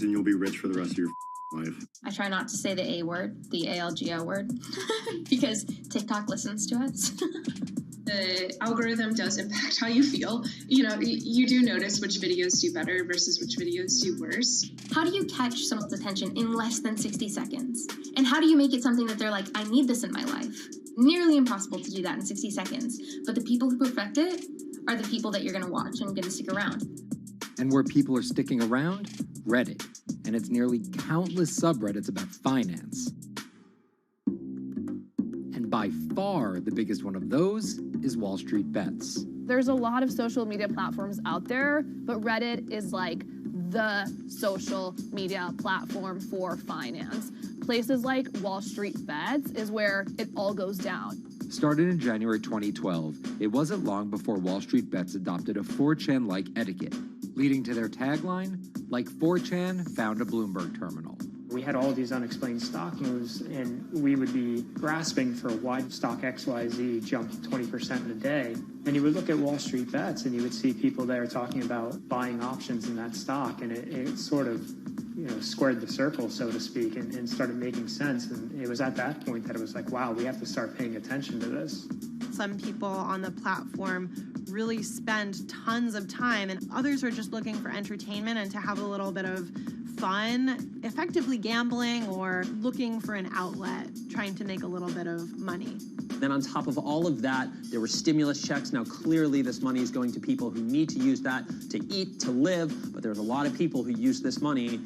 and you'll be rich for the rest of your life. I try not to say the A word, the ALGO word, because TikTok listens to us. The algorithm does impact how you feel. You know, you do notice which videos do better versus which videos do worse. How do you catch someone's attention in less than 60 seconds? And how do you make it something that they're like, I need this in my life? Nearly impossible to do that in 60 seconds. But the people who perfect it are the people that you're going to watch and going to stick around. And where people are sticking around? Reddit. And its nearly countless subreddits about finance. And by far the biggest one of those is Wall Street Bets. There's a lot of social media platforms out there, but Reddit is like the social media platform for finance. Places like Wall Street Bets is where it all goes down. Started in January 2012, it wasn't long before Wall Street Bets adopted a 4chan-like etiquette, leading to their tagline, like 4chan found a Bloomberg terminal. We had all these unexplained stock moves, and we would be grasping for why stock XYZ jumped 20% in a day. And you would look at Wall Street Bets, and you would see people there talking about buying options in that stock, and it sort of, squared the circle, so to speak, and started making sense. And it was at that point that it was like, wow, we have to start paying attention to this. Some people on the platform really spend tons of time, and others are just looking for entertainment and to have a little bit of fun, effectively gambling or looking for an outlet, trying to make a little bit of money. Then on top of all of that, there were stimulus checks. Now, clearly, this money is going to people who need to use that to eat, to live, but there's a lot of people who use this money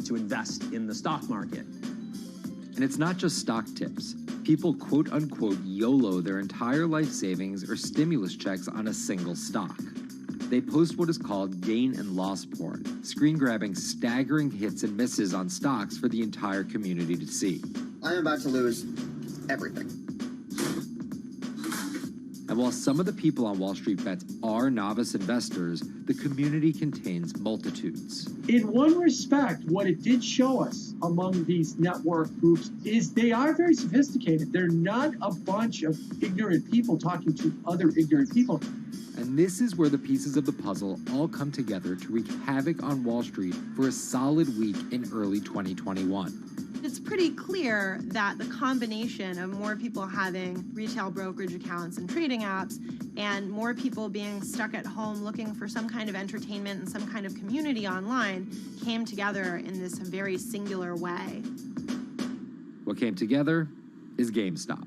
to invest in the stock market. And it's not just stock tips. People quote-unquote YOLO their entire life savings or stimulus checks on a single stock. They post what is called gain and loss porn, screen-grabbing staggering hits and misses on stocks for the entire community to see. I'm about to lose everything. And while some of the people on Wall Street Bets are novice investors, the community contains multitudes. In one respect, what it did show us among these network groups is they are very sophisticated. They're not a bunch of ignorant people talking to other ignorant people. And this is where the pieces of the puzzle all come together to wreak havoc on Wall Street for a solid week in early 2021. It's pretty clear that the combination of more people having retail brokerage accounts and trading apps and more people being stuck at home looking for some kind of entertainment and some kind of community online came together in this very singular way. What came together is GameStop.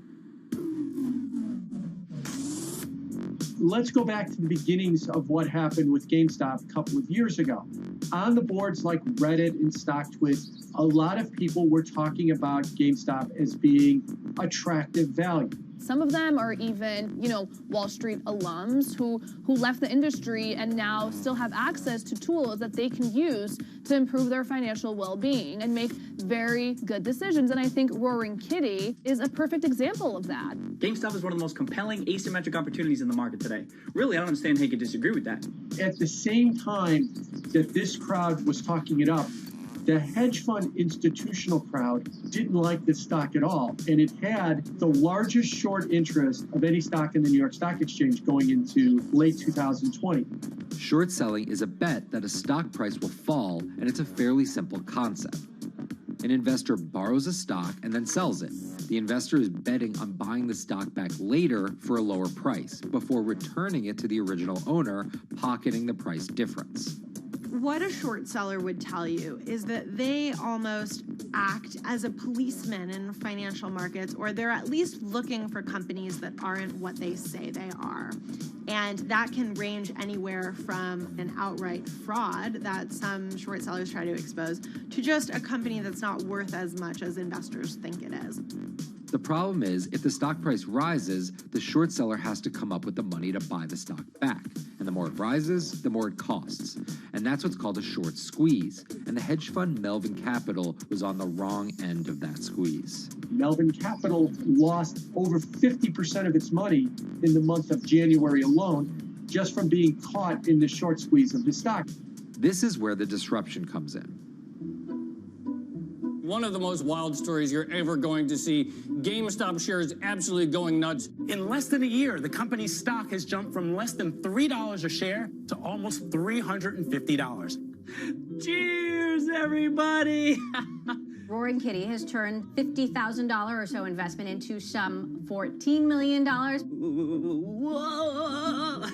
Let's go back to the beginnings of what happened with GameStop a couple of years ago. On the boards like Reddit and StockTwit, a lot of people were talking about GameStop as being attractive value. Some of them are even, Wall Street alums who left the industry and now still have access to tools that they can use to improve their financial well-being and make very good decisions. And I think Roaring Kitty is a perfect example of that. GameStop is one of the most compelling asymmetric opportunities in the market today. Really, I don't understand how you could disagree with that. At the same time that this crowd was talking it up, the hedge fund institutional crowd didn't like this stock at all, and it had the largest short interest of any stock in the New York Stock Exchange going into late 2020. Short selling is a bet that a stock price will fall, and it's a fairly simple concept. An investor borrows a stock and then sells it. The investor is betting on buying the stock back later for a lower price, before returning it to the original owner, pocketing the price difference. What a short seller would tell you is that they almost act as a policeman in financial markets, or they're at least looking for companies that aren't what they say they are. And that can range anywhere from an outright fraud that some short sellers try to expose to just a company that's not worth as much as investors think it is. The problem is, if the stock price rises, the short seller has to come up with the money to buy the stock back. And the more it rises, the more it costs. And that's what's called a short squeeze. And the hedge fund Melvin Capital was on the wrong end of that squeeze. Melvin Capital lost over 50% of its money in the month of January alone, just from being caught in the short squeeze of the stock. This is where the disruption comes in. One of the most wild stories you're ever going to see. GameStop shares absolutely going nuts. In less than a year, the company's stock has jumped from less than $3 a share to almost $350. Cheers! everybody. Roaring Kitty has turned $50,000 or so investment into some $14 million. Whoa.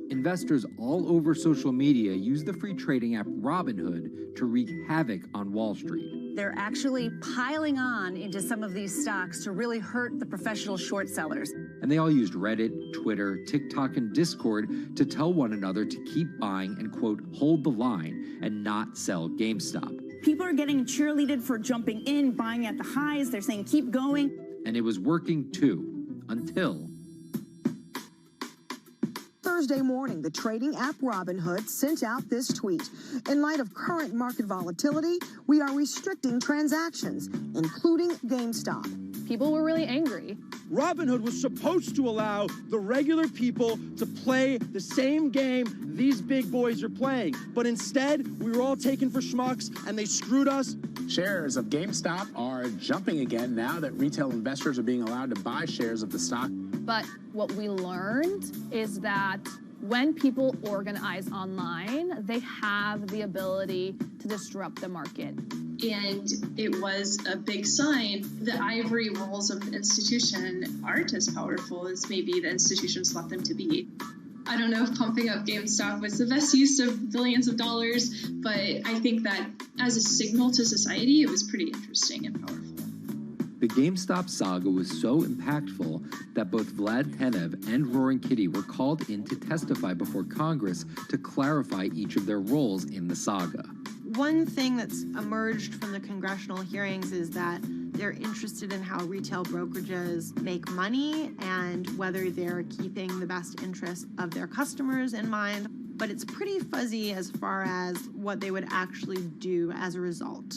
Investors all over social media use the free trading app Robinhood to wreak havoc on Wall Street. They're actually piling on into some of these stocks to really hurt the professional short sellers. And they all used Reddit, Twitter, TikTok, and Discord to tell one another to keep buying and, quote, hold the line and not sell GameStop. People are getting cheerleaded for jumping in, buying at the highs. They're saying, keep going. And it was working too, until Thursday morning, the trading app Robinhood sent out this tweet. In light of current market volatility, we are restricting transactions, including GameStop. People were really angry. Robinhood was supposed to allow the regular people to play the same game these big boys are playing. But instead, we were all taken for schmucks, and they screwed us. Shares of GameStop are jumping again now that retail investors are being allowed to buy shares of the stock. But what we learned is that when people organize online, they have the ability to disrupt the market. And it was a big sign. The ivory walls of the institution aren't as powerful as maybe the institutions want them to be. I don't know if pumping up GameStop was the best use of billions of dollars, but I think that as a signal to society, it was pretty interesting and powerful. the GameStop saga was so impactful that both Vlad Tenev and Roaring Kitty were called in to testify before Congress to clarify each of their roles in the saga. One thing that's emerged from the congressional hearings is that they're interested in how retail brokerages make money and whether they're keeping the best interest of their customers in mind, but it's pretty fuzzy as far as what they would actually do as a result.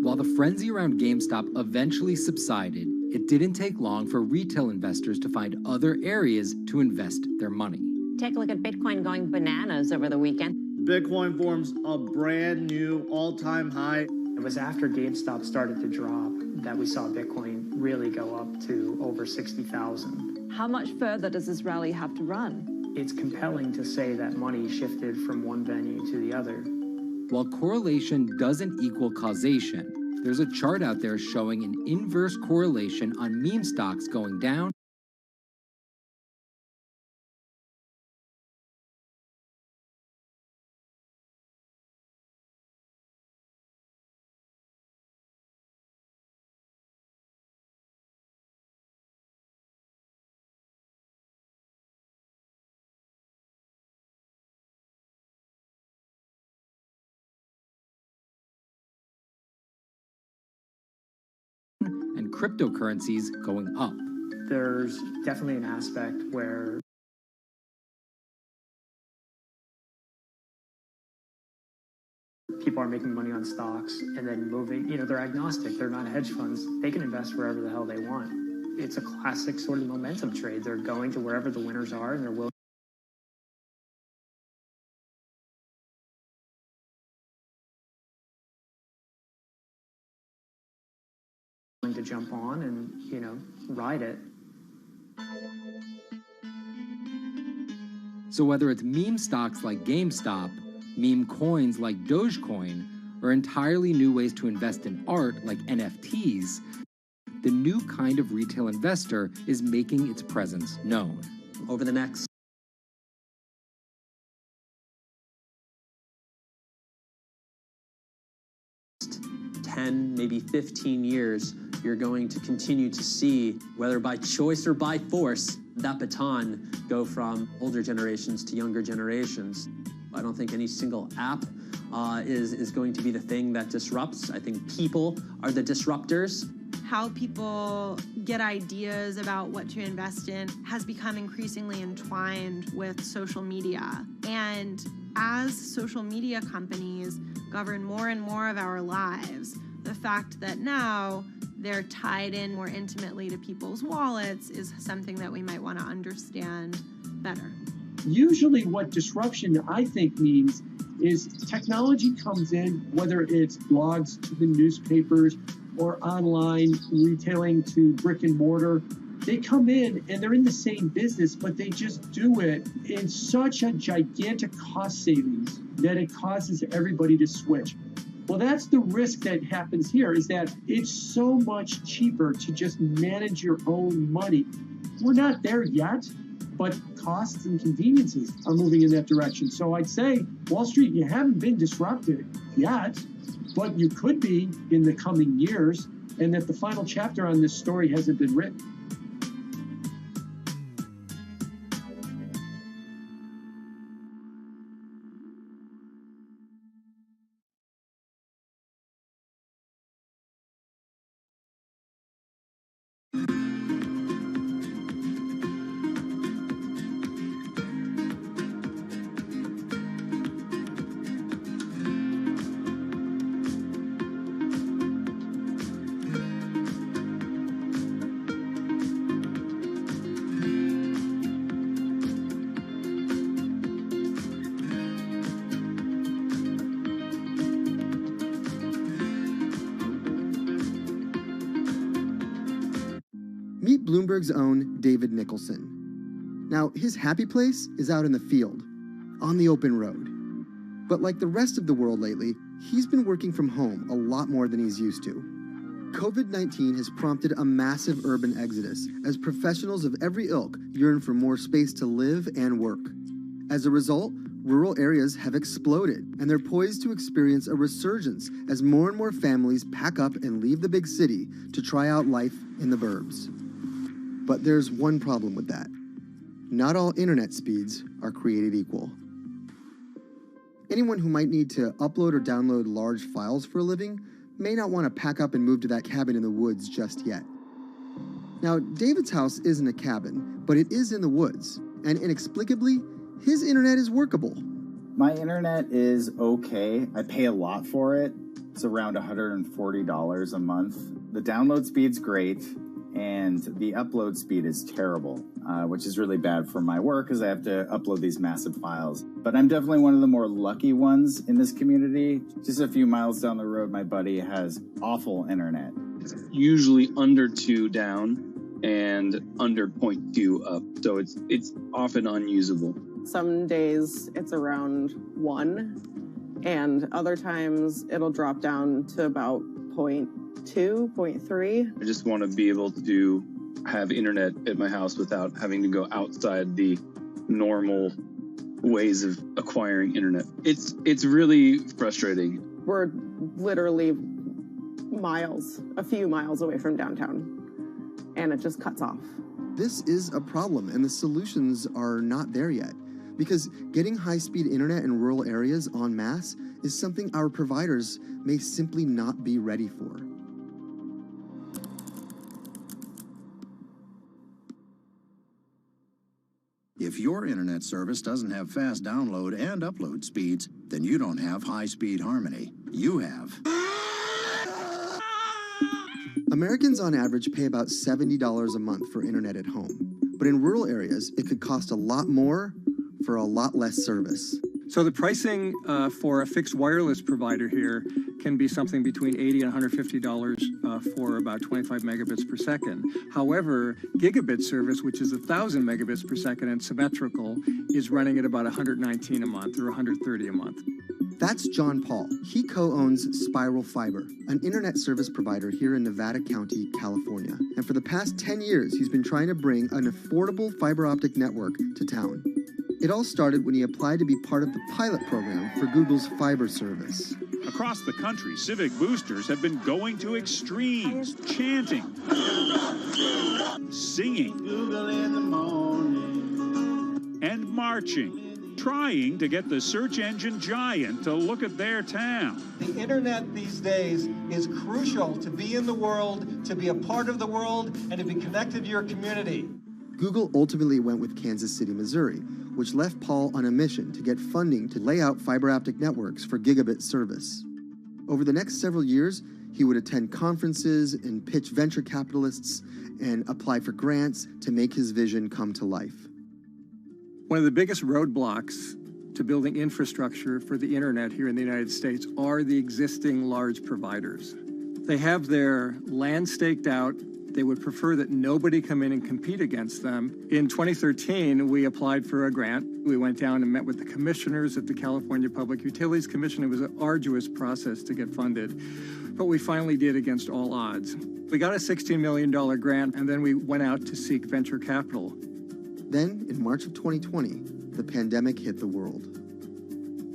While the frenzy around GameStop eventually subsided, it didn't take long for retail investors to find other areas to invest their money. Take a look at Bitcoin going bananas over the weekend. Bitcoin forms a brand new all-time high. It was after GameStop started to drop that we saw Bitcoin really go up to over 60,000. How much further does this rally have to run? It's compelling to say that money shifted from one venue to the other. While correlation doesn't equal causation, there's a chart out there showing an inverse correlation on meme stocks going down and cryptocurrencies going up. There's definitely an aspect where people are making money on stocks and then moving, they're agnostic, they're not hedge funds. They can invest wherever the hell they want. It's a classic sort of momentum trade. They're going to wherever the winners are and they're willing to jump on and, ride it. So whether it's meme stocks like GameStop, meme coins like Dogecoin, or entirely new ways to invest in art like NFTs, the new kind of retail investor is making its presence known. Over the next maybe 15 years, you're going to continue to see, whether by choice or by force, that baton go from older generations to younger generations. I don't think any single app is going to be the thing that disrupts. I think people are the disruptors. How people get ideas about what to invest in has become increasingly entwined with social media. And as social media companies govern more and more of our lives, the fact that now they're tied in more intimately to people's wallets is something that we might want to understand better. Usually what disruption, I think, means is technology comes in, whether it's blogs to the newspapers or online retailing to brick and mortar, They come in and they're in the same business, but they just do it in such a gigantic cost savings that it causes everybody to switch. Well, that's the risk that happens here, is that it's so much cheaper to just manage your own money. We're not there yet, but costs and conveniences are moving in that direction. So I'd say, Wall Street, you haven't been disrupted yet, but you could be in the coming years, and that the final chapter on this story hasn't been written. Meet Bloomberg's own David Nicholson. Now, his happy place is out in the field, on the open road. But like the rest of the world lately, he's been working from home a lot more than he's used to. COVID-19 has prompted a massive urban exodus as professionals of every ilk yearn for more space to live and work. As a result, rural areas have exploded, and they're poised to experience a resurgence as more and more families pack up and leave the big city to try out life in the burbs. But there's one problem with that. Not all internet speeds are created equal. Anyone who might need to upload or download large files for a living may not want to pack up and move to that cabin in the woods just yet. Now, David's house isn't a cabin, but it is in the woods, and inexplicably, his internet is workable. My internet is okay. I pay a lot for it. It's around $140 a month. The download speed's great, and the upload speed is terrible, which is really bad for my work because I have to upload these massive files. But I'm definitely one of the more lucky ones in this community. Just a few miles down the road, my buddy has awful internet. It's usually under 2 down and under 0.2 up, so it's often unusable. Some days it's around 1, and other times it'll drop down to about 0.2, 0.3. I just want to be able to have internet at my house without having to go outside the normal ways of acquiring internet. It's really frustrating. We're literally miles, a few miles away from downtown, and it just cuts off. This is a problem, and the solutions are not there yet, because getting high-speed internet in rural areas en masse is something our providers may simply not be ready for. If your internet service doesn't have fast download and upload speeds, then you don't have high-speed harmony. You have. Americans on average pay about $70 a month for internet at home. But in rural areas, it could cost a lot more for a lot less service. So the pricing for a fixed wireless provider here can be something between $80 and $150 for about 25 megabits per second. However, gigabit service, which is 1,000 megabits per second and symmetrical, is running at about $119 a month or $130 a month. That's John Paul. He co-owns Spiral Fiber, an internet service provider here in Nevada County, California. And for the past 10 years, he's been trying to bring an affordable fiber optic network to town. It all started when he applied to be part of the pilot program for Google's fiber service. Across the country, civic boosters have been going to extremes, chanting, singing, Google in the morning, and marching, trying to get the search engine giant to look at their town. The internet these days is crucial to be in the world, to be a part of the world, and to be connected to your community. Google ultimately went with Kansas City, Missouri, which left Paul on a mission to get funding to lay out fiber optic networks for gigabit service. Over the next several years, he would attend conferences and pitch venture capitalists and apply for grants to make his vision come to life. One of the biggest roadblocks to building infrastructure for the internet here in the United States are the existing large providers. They have their land staked out, They would prefer that nobody come in and compete against them. In 2013, we applied for a grant. We went down and met with the commissioners at the California Public Utilities Commission. It was an arduous process to get funded, but we finally did against all odds. We got a $16 million grant, and then we went out to seek venture capital. Then, in March of 2020, the pandemic hit the world.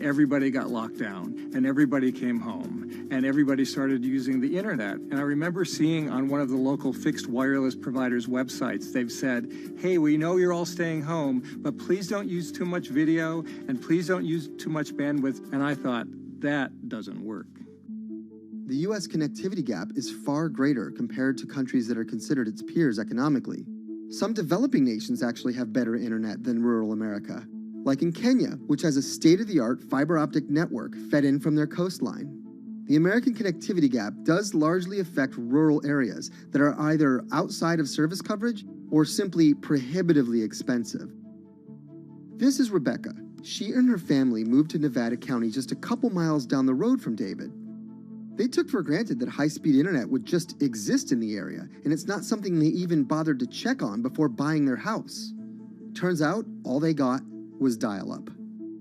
Everybody got locked down, and everybody came home, and everybody started using the internet. And I remember seeing on one of the local fixed wireless providers' websites, they've said, hey, we know you're all staying home, but please don't use too much video, and please don't use too much bandwidth. And I thought, that doesn't work. The U.S. connectivity gap is far greater compared to countries that are considered its peers economically. Some developing nations actually have better internet than rural America, like in Kenya, which has a state-of-the-art fiber optic network fed in from their coastline. The American connectivity gap does largely affect rural areas that are either outside of service coverage or simply prohibitively expensive. This is Rebecca. She and her family moved to Nevada County just a couple miles down the road from David. They took for granted that high-speed internet would just exist in the area, and it's not something they even bothered to check on before buying their house. Turns out, all they got was dial-up.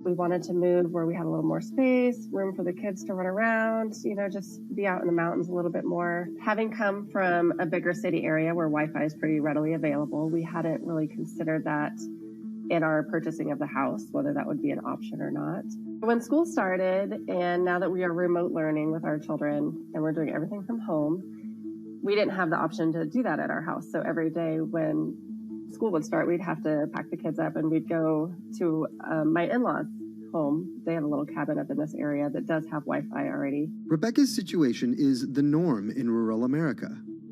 We wanted to move where we had a little more space, room for the kids to run around, just be out in the mountains a little bit more. Having come from a bigger city area where Wi-Fi is pretty readily available, we hadn't really considered that in our purchasing of the house, whether that would be an option or not. When school started, and now that we are remote learning with our children and we're doing everything from home, we didn't have the option to do that at our house. So every day when school would start, we'd have to pack the kids up and we'd go to my in-laws' home. They have a little cabin up in this area that does have Wi-Fi already. Rebecca's situation is the norm in rural America.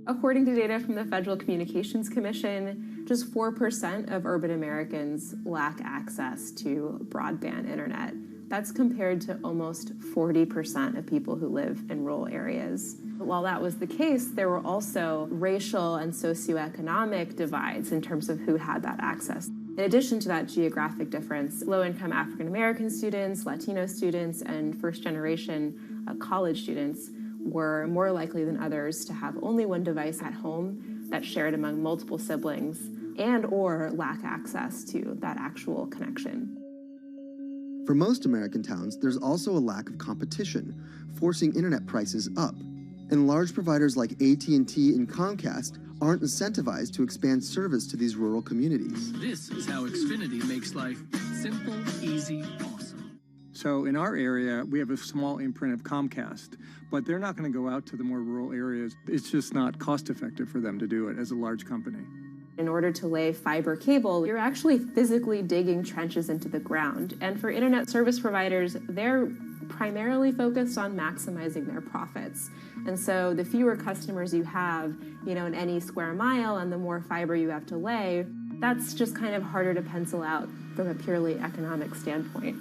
According to data from the Federal Communications Commission, just 4% of urban Americans lack access to broadband internet. That's compared to almost 40% of people who live in rural areas. While that was the case, there were also racial and socioeconomic divides in terms of who had that access. In addition to that geographic difference, low-income African-American students, Latino students, and first-generation college students were more likely than others to have only one device at home that's shared among multiple siblings and or lack access to that actual connection. For most American towns, there's also a lack of competition, forcing internet prices up. And large providers like AT&T and Comcast aren't incentivized to expand service to these rural communities. This is how Xfinity makes life simple, easy, awesome. So in our area, we have a small imprint of Comcast, but they're not going to go out to the more rural areas. It's just not cost effective for them to do it as a large company. In order to lay fiber cable, you're actually physically digging trenches into the ground. And for internet service providers, they're primarily focused on maximizing their profits. And so the fewer customers you have, in any square mile and the more fiber you have to lay, that's just kind of harder to pencil out from a purely economic standpoint.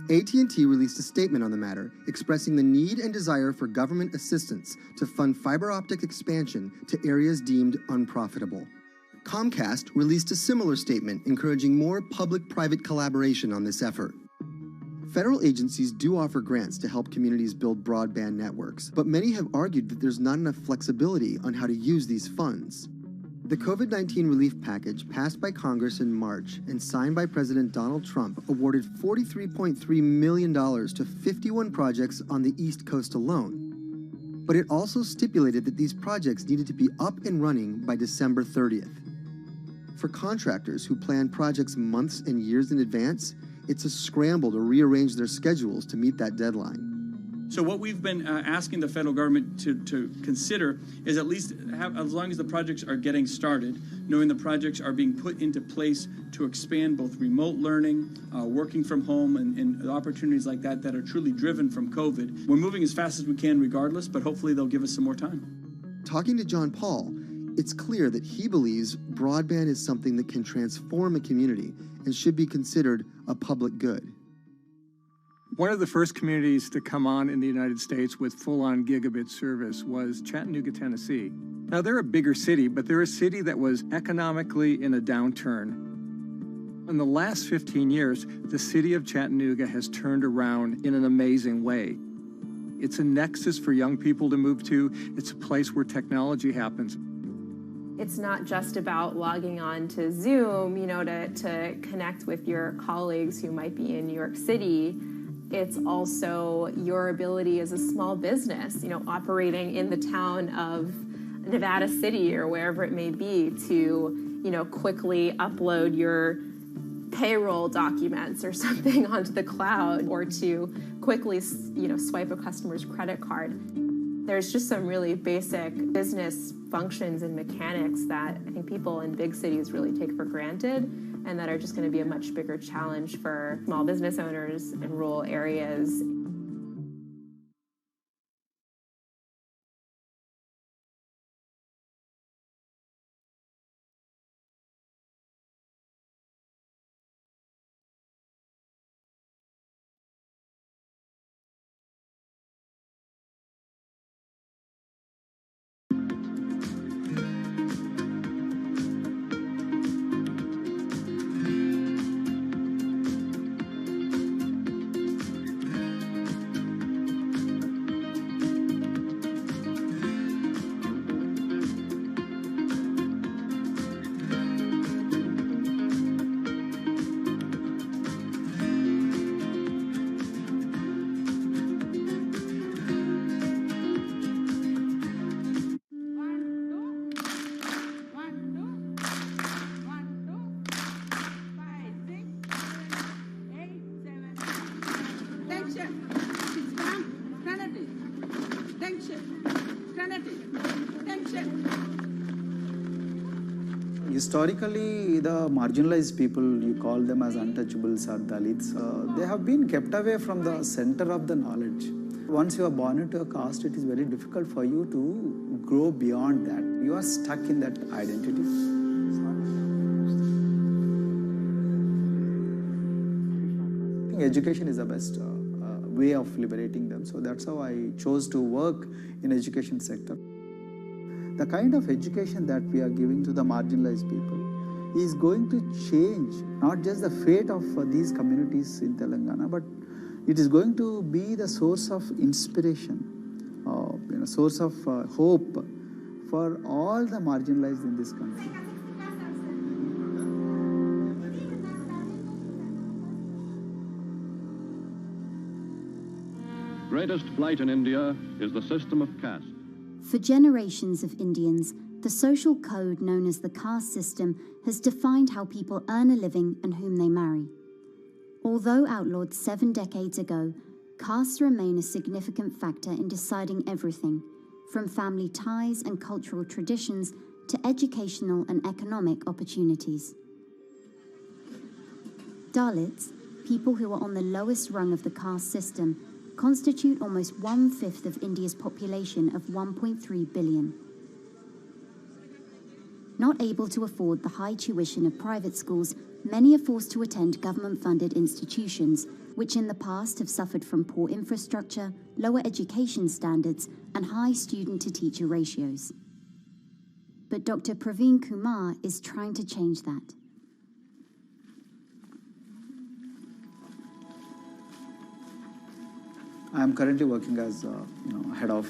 AT&T released a statement on the matter, expressing the need and desire for government assistance to fund fiber optic expansion to areas deemed unprofitable. Comcast released a similar statement encouraging more public-private collaboration on this effort. Federal agencies do offer grants to help communities build broadband networks, but many have argued that there's not enough flexibility on how to use these funds. The COVID-19 relief package passed by Congress in March and signed by President Donald Trump awarded $43.3 million to 51 projects on the East Coast alone. But it also stipulated that these projects needed to be up and running by December 30th. For contractors who plan projects months and years in advance, it's a scramble to rearrange their schedules to meet that deadline. So what we've been asking the federal government to consider is at least have, as long as the projects are getting started, knowing the projects are being put into place to expand both remote learning, working from home, and opportunities like that that are truly driven from COVID. We're moving as fast as we can regardless, but hopefully they'll give us some more time. Talking to John Paul, it's clear that he believes broadband is something that can transform a community and should be considered a public good. One of the first communities to come on in the United States with full-on gigabit service was Chattanooga, Tennessee. Now, they're a bigger city, but they're a city that was economically in a downturn. In the last 15 years, the city of Chattanooga has turned around in an amazing way. It's a nexus for young people to move to. It's a place where technology happens. It's not just about logging on to Zoom, to connect with your colleagues who might be in New York City. It's also your ability as a small business, operating in the town of Nevada City or wherever it may be to, quickly upload your payroll documents or something onto the cloud, or to quickly, swipe a customer's credit card. There's just some really basic business functions and mechanics that I think people in big cities really take for granted, and that are just going to be a much bigger challenge for small business owners in rural areas. Historically, the marginalized people, you call them as untouchables or Dalits, they have been kept away from the center of the knowledge. Once you are born into a caste, it is very difficult for you to grow beyond that. You are stuck in that identity. I think education is the best way of liberating them. So that's how I chose to work in education sector. The kind of education that we are giving to the marginalized people is going to change not just the fate of these communities in Telangana, but it is going to be the source of inspiration, source of hope for all the marginalized in this country. Greatest flight in India is the system of caste. For generations of Indians, the social code known as the caste system has defined how people earn a living and whom they marry. Although outlawed 7 decades ago, castes remain a significant factor in deciding everything, from family ties and cultural traditions to educational and economic opportunities. Dalits, people who are on the lowest rung of the caste system, constitute almost 1/5 of India's population of 1.3 billion. Not able to afford the high tuition of private schools, many are forced to attend government-funded institutions, which in the past have suffered from poor infrastructure, lower education standards, and high student-to-teacher ratios. But Dr. Praveen Kumar is trying to change that. I am currently working as head of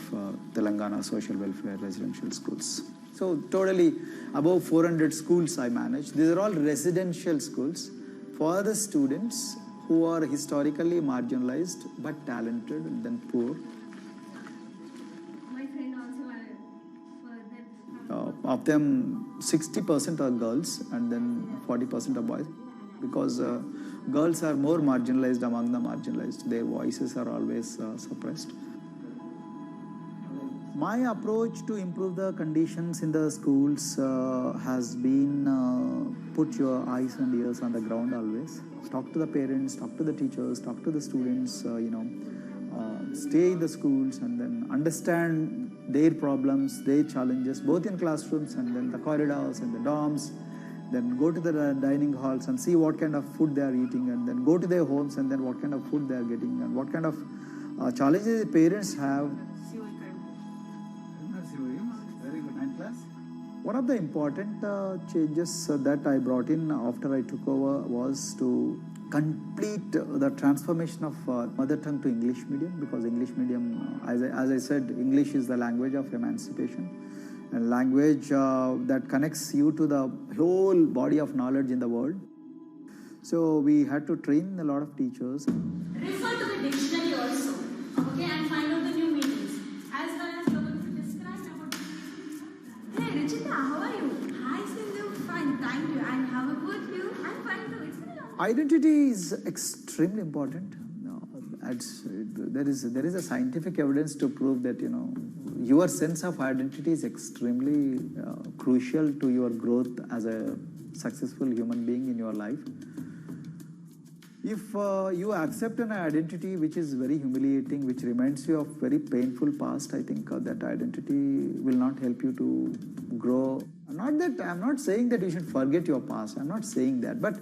Telangana Social Welfare Residential Schools. So totally above 400 schools I manage. These are all residential schools for the students who are historically marginalized but talented and then poor. Of them, 60% are girls and then 40% are boys, because girls are more marginalized among the marginalized. Their voices are always suppressed. My approach to improve the conditions in the schools has been put your eyes and ears on the ground always. Talk to the parents, talk to the teachers, talk to the students, stay in the schools and then understand their problems, their challenges, both in classrooms and then the corridors and the dorms. Then go to the dining halls and see what kind of food they are eating, and then go to their homes and then what kind of food they are getting and what kind of challenges the parents have. One of the important changes that I brought in after I took over was to complete the transformation of mother tongue to English medium, because English medium, as I said, English is the language of emancipation. a language that connects you to the whole body of knowledge in the world. So we had to train a lot of teachers. Refer to the dictionary also, okay, and find out the new meanings. As well as you're going to describe about. Hey, Richita, how are you? Hi, Sindhu. Fine, thank you. And how about you? I'm fine too. It's been a long time. Identity is extremely important. There is a scientific evidence to prove that your sense of identity is extremely crucial to your growth as a successful human being in your life. If you accept an identity which is very humiliating, which reminds you of very painful past, I think that identity will not help you to grow. I'm not saying that you should forget your past. I'm not saying that, but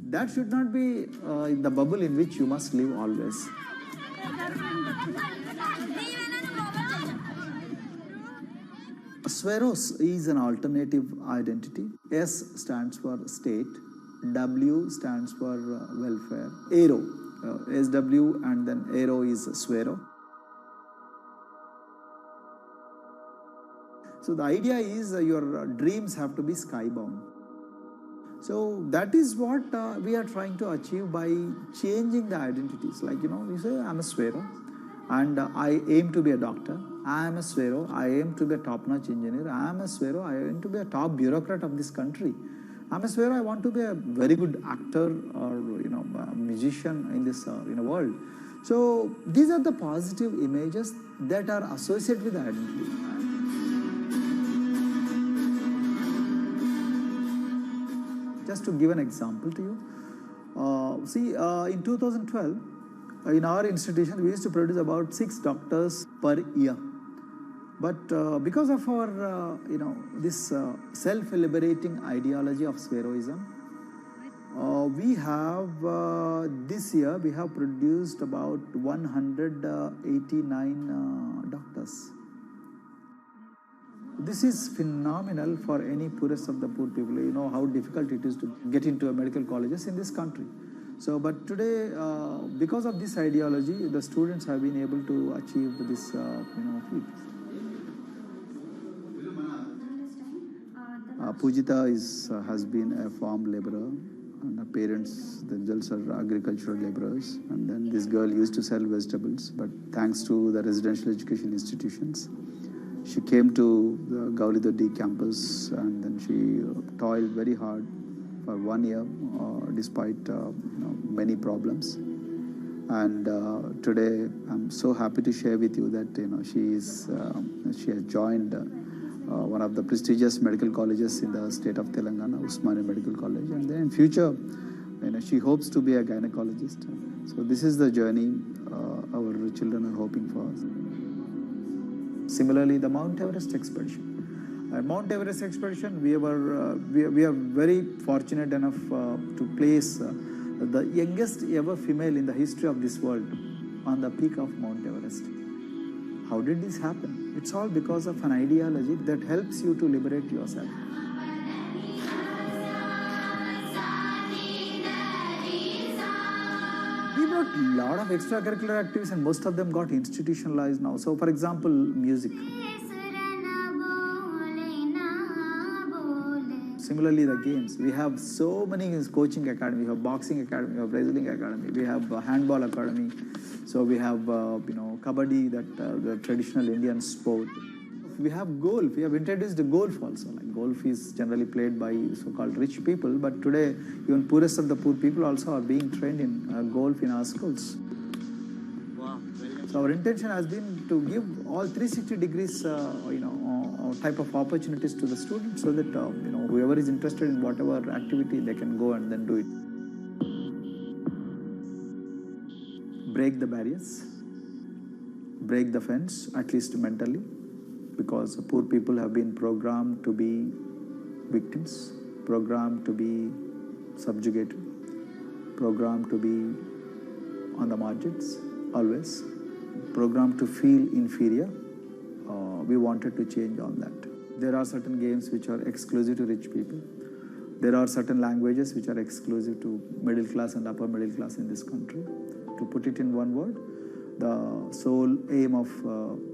that should not be the bubble in which you must live always. Sweros is an alternative identity. S stands for state, W stands for welfare, Aero, SW, and then Aero is Swero. So the idea is your dreams have to be skybound. So that is what we are trying to achieve by changing the identities. Like, you say, I'm a Swero and I aim to be a doctor. I am a Swero, I aim to be a top-notch engineer. I am a Swero, I aim to be a top bureaucrat of this country. I'm a Swero, I want to be a very good actor or a musician in this world. So these are the positive images that are associated with the identity. Just to give an example to you, in 2012, in our institution, we used to produce about 6 doctors per year. But because of our, this self-liberating ideology of Sveroism, we have, this year, we have produced about 189 doctors. This is phenomenal for any poorest of the poor people. You know how difficult it is to get into a medical colleges in this country. So, but today, because of this ideology, the students have been able to achieve this, feat. Pujita has been a farm laborer, and her parents themselves are agricultural laborers. And then this girl used to sell vegetables, but thanks to the residential education institutions, she came to the Gaulidoddi campus, and then she toiled very hard for 1 year, despite many problems. And today, I'm so happy to share with you that she has joined one of the prestigious medical colleges in the state of Telangana, Usmania Medical College, and then in future, she hopes to be a gynecologist. So this is the journey our children are hoping for. Similarly, the Mount Everest expedition. At Mount Everest expedition, we are very fortunate enough to place the youngest ever female in the history of this world on the peak of Mount Everest. How did this happen? It's all because of an ideology that helps you to liberate yourself. We brought a lot of extracurricular activities, and most of them got institutionalized now. So, for example, music. Similarly, the games. We have so many coaching academy. We have boxing academy, we have wrestling academy, we have handball academy. So we have, kabaddi, the traditional Indian sport. We have golf. We have introduced the golf also. Like golf is generally played by so-called rich people, but today even poorest of the poor people also are being trained in golf in our schools. Wow. So our intention has been to give all 360 degrees, type of opportunities to the students, so that whoever is interested in whatever activity, they can go and then do it. Break the barriers, break the fence, at least mentally, because poor people have been programmed to be victims, programmed to be subjugated, programmed to be on the margins, always, programmed to feel inferior. We wanted to change all that. There are certain games which are exclusive to rich people. There are certain languages which are exclusive to middle class and upper middle class in this country. To put it in one word, The sole aim of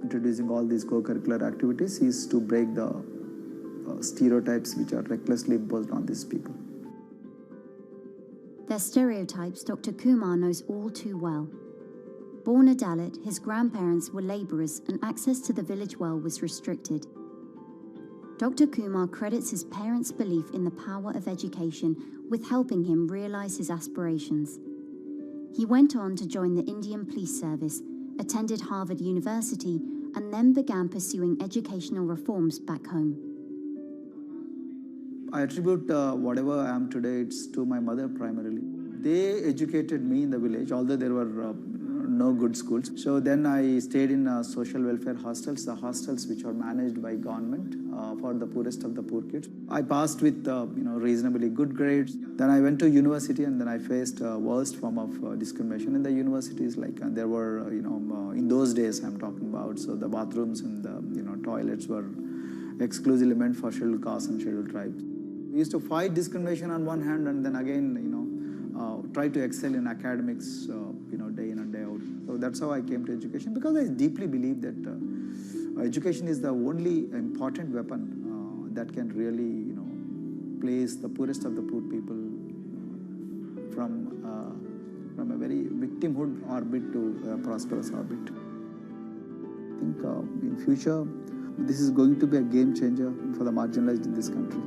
introducing all these co-curricular activities is to break the stereotypes which are recklessly imposed on these people. Their stereotypes Dr. Kumar knows all too well. Born a Dalit, his grandparents were labourers and access to the village well was restricted. Dr. Kumar credits his parents' belief in the power of education with helping him realise his aspirations. He went on to join the Indian Police Service, attended Harvard University, and then began pursuing educational reforms back home. I attribute whatever I am today, it's to my mother primarily. They educated me in the village, although there were no good schools. So then I stayed in social welfare hostels, the hostels which are managed by government for the poorest of the poor kids. I passed with reasonably good grades. Then I went to university and then I faced worst form of discrimination in the universities. Like there were, in those days I'm talking about, so the bathrooms and the toilets were exclusively meant for scheduled castes and scheduled tribes. We used to fight discrimination on one hand and then again, try to excel in academics, day in and day out. So that's how I came to education, because I deeply believe that education is the only important weapon that can really, place the poorest of the poor people from a very victimhood orbit to a prosperous orbit. I think in future, this is going to be a game changer for the marginalized in this country.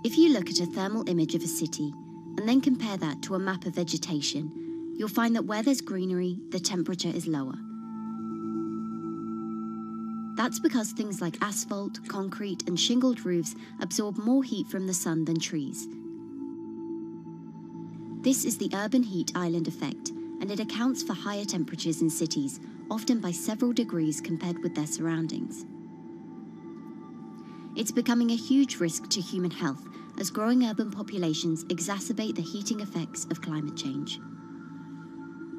If you look at a thermal image of a city and then compare that to a map of vegetation, you'll find that where there's greenery, the temperature is lower. That's because things like asphalt, concrete, and shingled roofs absorb more heat from the sun than trees. This is the urban heat island effect, and it accounts for higher temperatures in cities, often by several degrees compared with their surroundings. It's becoming a huge risk to human health as growing urban populations exacerbate the heating effects of climate change.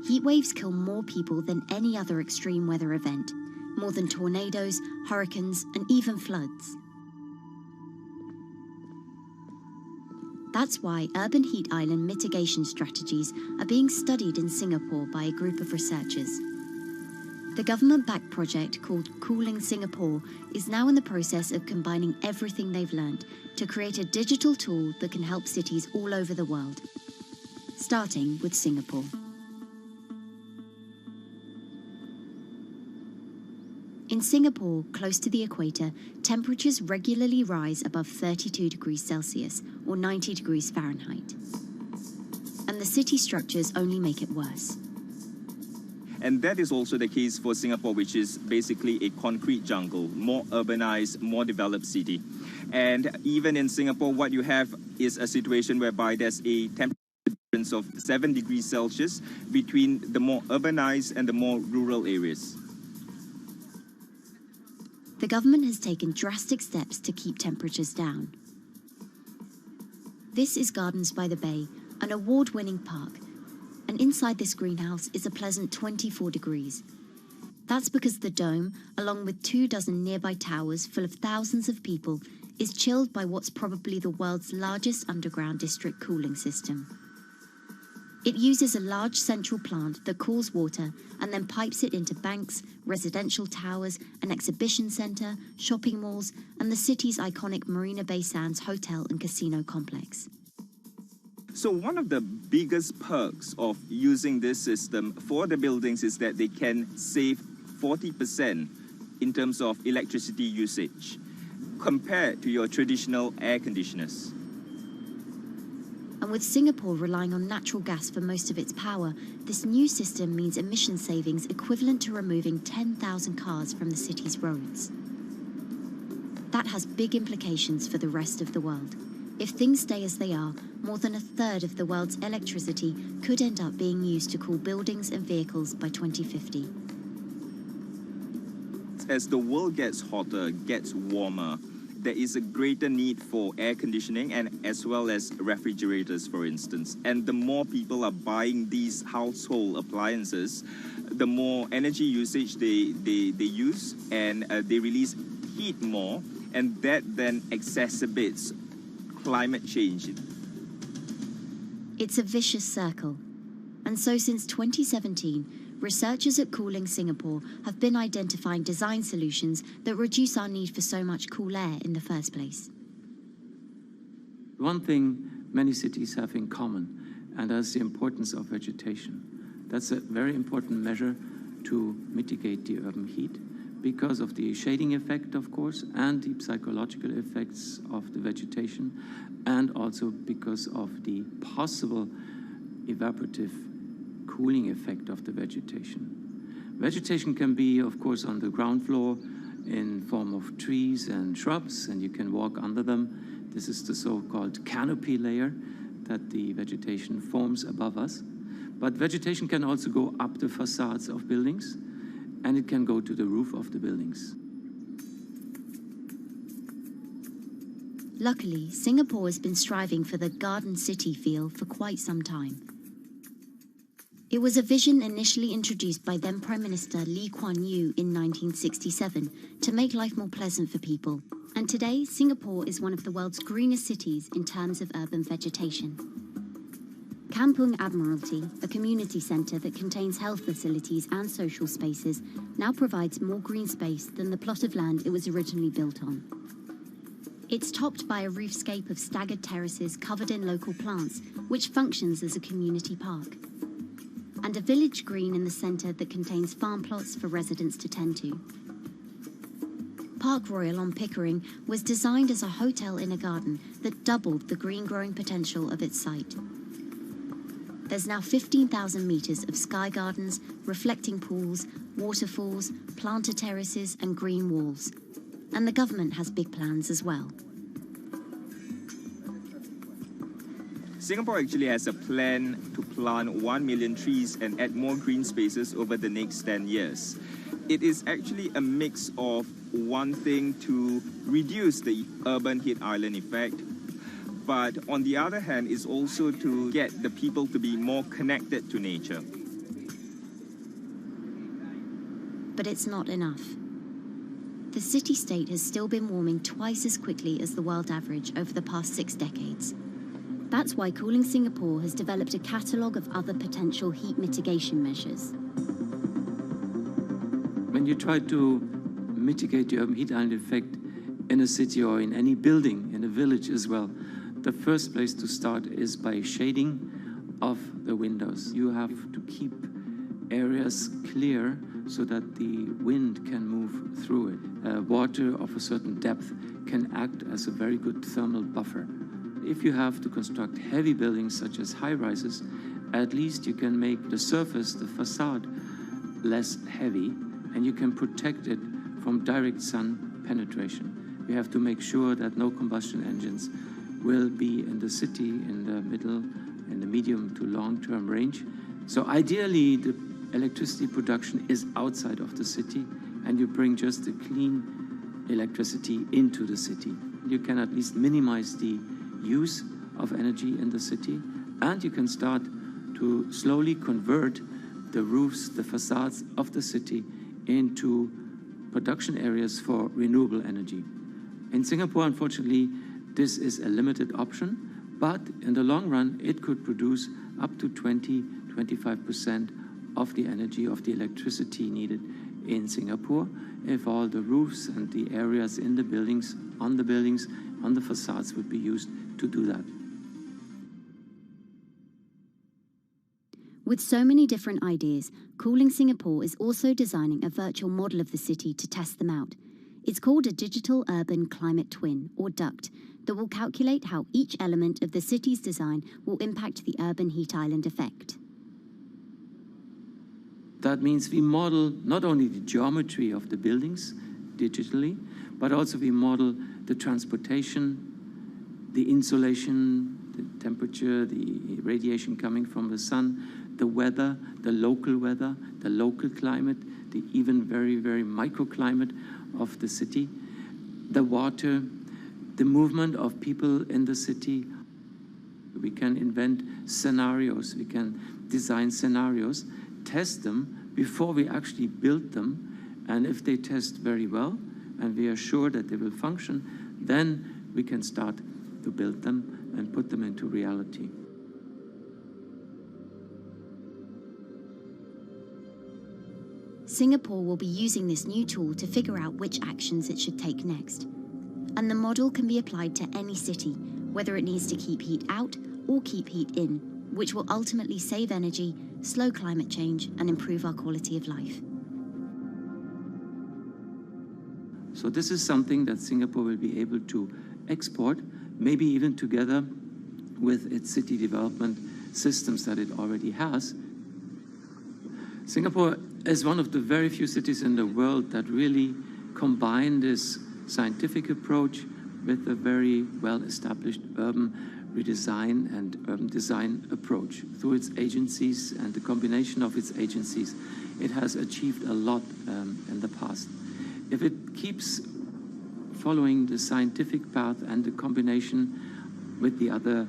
Heat waves kill more people than any other extreme weather event, more than tornadoes, hurricanes, and even floods. That's why urban heat island mitigation strategies are being studied in Singapore by a group of researchers. The government-backed project called Cooling Singapore is now in the process of combining everything they've learned to create a digital tool that can help cities all over the world, starting with Singapore. In Singapore, close to the equator, temperatures regularly rise above 32 degrees Celsius or 90 degrees Fahrenheit. And the city structures only make it worse. And that is also the case for Singapore, which is basically a concrete jungle, more urbanized, more developed city. And even in Singapore, what you have is a situation whereby there's a temperature difference of 7 degrees Celsius between the more urbanized and the more rural areas. The government has taken drastic steps to keep temperatures down. This is Gardens by the Bay, an award-winning park. And inside this greenhouse is a pleasant 24 degrees. That's because the dome, along with 24 nearby towers full of thousands of people, is chilled by what's probably the world's largest underground district cooling system. It uses a large central plant that cools water and then pipes it into banks, residential towers, an exhibition centre, shopping malls, and the city's iconic Marina Bay Sands hotel and casino complex. So one of the biggest perks of using this system for the buildings is that they can save 40% in terms of electricity usage compared to your traditional air conditioners. And with Singapore relying on natural gas for most of its power, this new system means emission savings equivalent to removing 10,000 cars from the city's roads. That has big implications for the rest of the world. If things stay as they are, more than a third of the world's electricity could end up being used to cool buildings and vehicles by 2050. As the world gets hotter, gets warmer, there is a greater need for air conditioning and as well as refrigerators, for instance. And the more people are buying these household appliances, the more energy usage they use, and they release heat more, and that then exacerbates climate change. It's a vicious circle. And so since 2017, researchers at Cooling Singapore have been identifying design solutions that reduce our need for so much cool air in the first place. One thing many cities have in common, and that's the importance of vegetation. That's a very important measure to mitigate the urban heat because of the shading effect, of course, and the psychological effects of the vegetation, and also because of the possible evaporative cooling effect of the vegetation. Vegetation can be, of course, on the ground floor in form of trees and shrubs, and you can walk under them. This is the so-called canopy layer that the vegetation forms above us. But vegetation can also go up the facades of buildings, and it can go to the roof of the buildings. Luckily, Singapore has been striving for the garden city feel for quite some time. It was a vision initially introduced by then Prime Minister Lee Kuan Yew in 1967 to make life more pleasant for people. And today, Singapore is one of the world's greenest cities in terms of urban vegetation. Kampung Admiralty, a community centre that contains health facilities and social spaces, now provides more green space than the plot of land it was originally built on. It's topped by a roofscape of staggered terraces covered in local plants, which functions as a community park. And a village green in the centre that contains farm plots for residents to tend to. Park Royal on Pickering was designed as a hotel in a garden that doubled the green growing potential of its site. There's now 15,000 metres of sky gardens, reflecting pools, waterfalls, planter terraces and green walls. And the government has big plans as well. Singapore actually has a plan to plant 1 million trees and add more green spaces over the next 10 years. It is actually a mix of wanting to reduce the urban heat island effect, but on the other hand is also to get the people to be more connected to nature. But it's not enough. The city-state has still been warming twice as quickly as the world average over the past 6 decades. That's why Cooling Singapore has developed a catalogue of other potential heat mitigation measures. When you try to mitigate the urban heat island effect in a city or in any building, in a village as well, the first place to start is by shading of the windows. You have to keep areas clear so that the wind can move through it. Water of a certain depth can act as a very good thermal buffer. If you have to construct heavy buildings such as high-rises, at least you can make the surface, the facade, less heavy, and you can protect it from direct sun penetration. You have to make sure that no combustion engines will be in the city in the middle, in the medium to long-term range. So ideally, the electricity production is outside of the city, and you bring just the clean electricity into the city. You can at least minimize the use of energy in the city, and you can start to slowly convert the roofs, the facades of the city into production areas for renewable energy. In Singapore, unfortunately, this is a limited option, but in the long run, it could produce up to 20-25% of the energy, of the electricity needed in Singapore, if all the roofs and the areas in the buildings, on the facades would be used to do that. With so many different ideas, Cooling Singapore is also designing a virtual model of the city to test them out. It's called a Digital Urban Climate Twin, or DUCT, that will calculate how each element of the city's design will impact the urban heat island effect. That means we model not only the geometry of the buildings digitally, but also we model the transportation, the insulation, the temperature, the radiation coming from the sun, the weather, the local climate, the even very, very microclimate of the city, the water, the movement of people in the city. We can invent scenarios, we can design scenarios, test them before we actually build them, and if they test very well and we are sure that they will function, then we can start to build them and put them into reality. Singapore will be using this new tool to figure out which actions it should take next. And the model can be applied to any city, whether it needs to keep heat out or keep heat in, which will ultimately save energy, slow climate change, and improve our quality of life. So this is something that Singapore will be able to export, maybe even together with its city development systems that it already has. Singapore is one of the very few cities in the world that really combine this scientific approach with a very well-established urban redesign and urban design approach. Through its agencies and the combination of its agencies, it has achieved a lot in the past. If it keeps following the scientific path and the combination with the other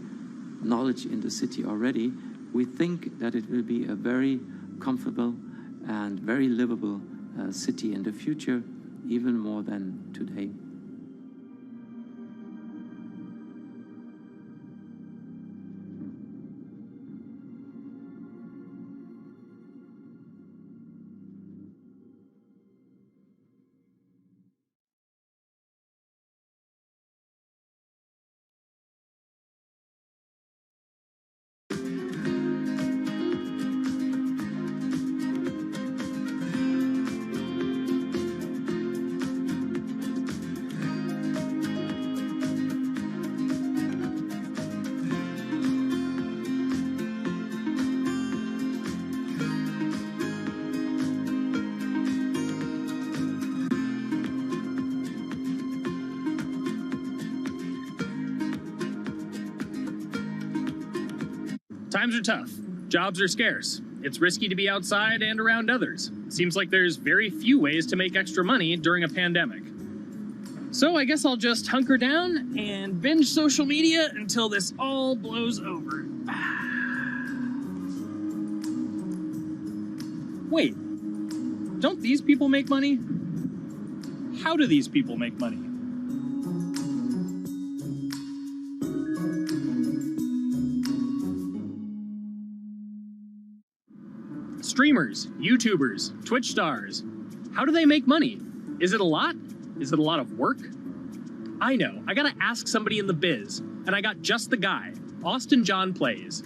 knowledge in the city already, we think that it will be a very comfortable and very livable city in the future, even more than today. Times are tough. Jobs are scarce. It's risky to be outside and around others. Seems like there's very few ways to make extra money during a pandemic. So I guess I'll just hunker down and binge social media until this all blows over. Wait, don't these people make money? How do these people make money? Streamers, YouTubers, Twitch stars. How do they make money? Is it a lot? Is it a lot of work? I know, I gotta ask somebody in the biz, and I got just the guy. Austin John Plays.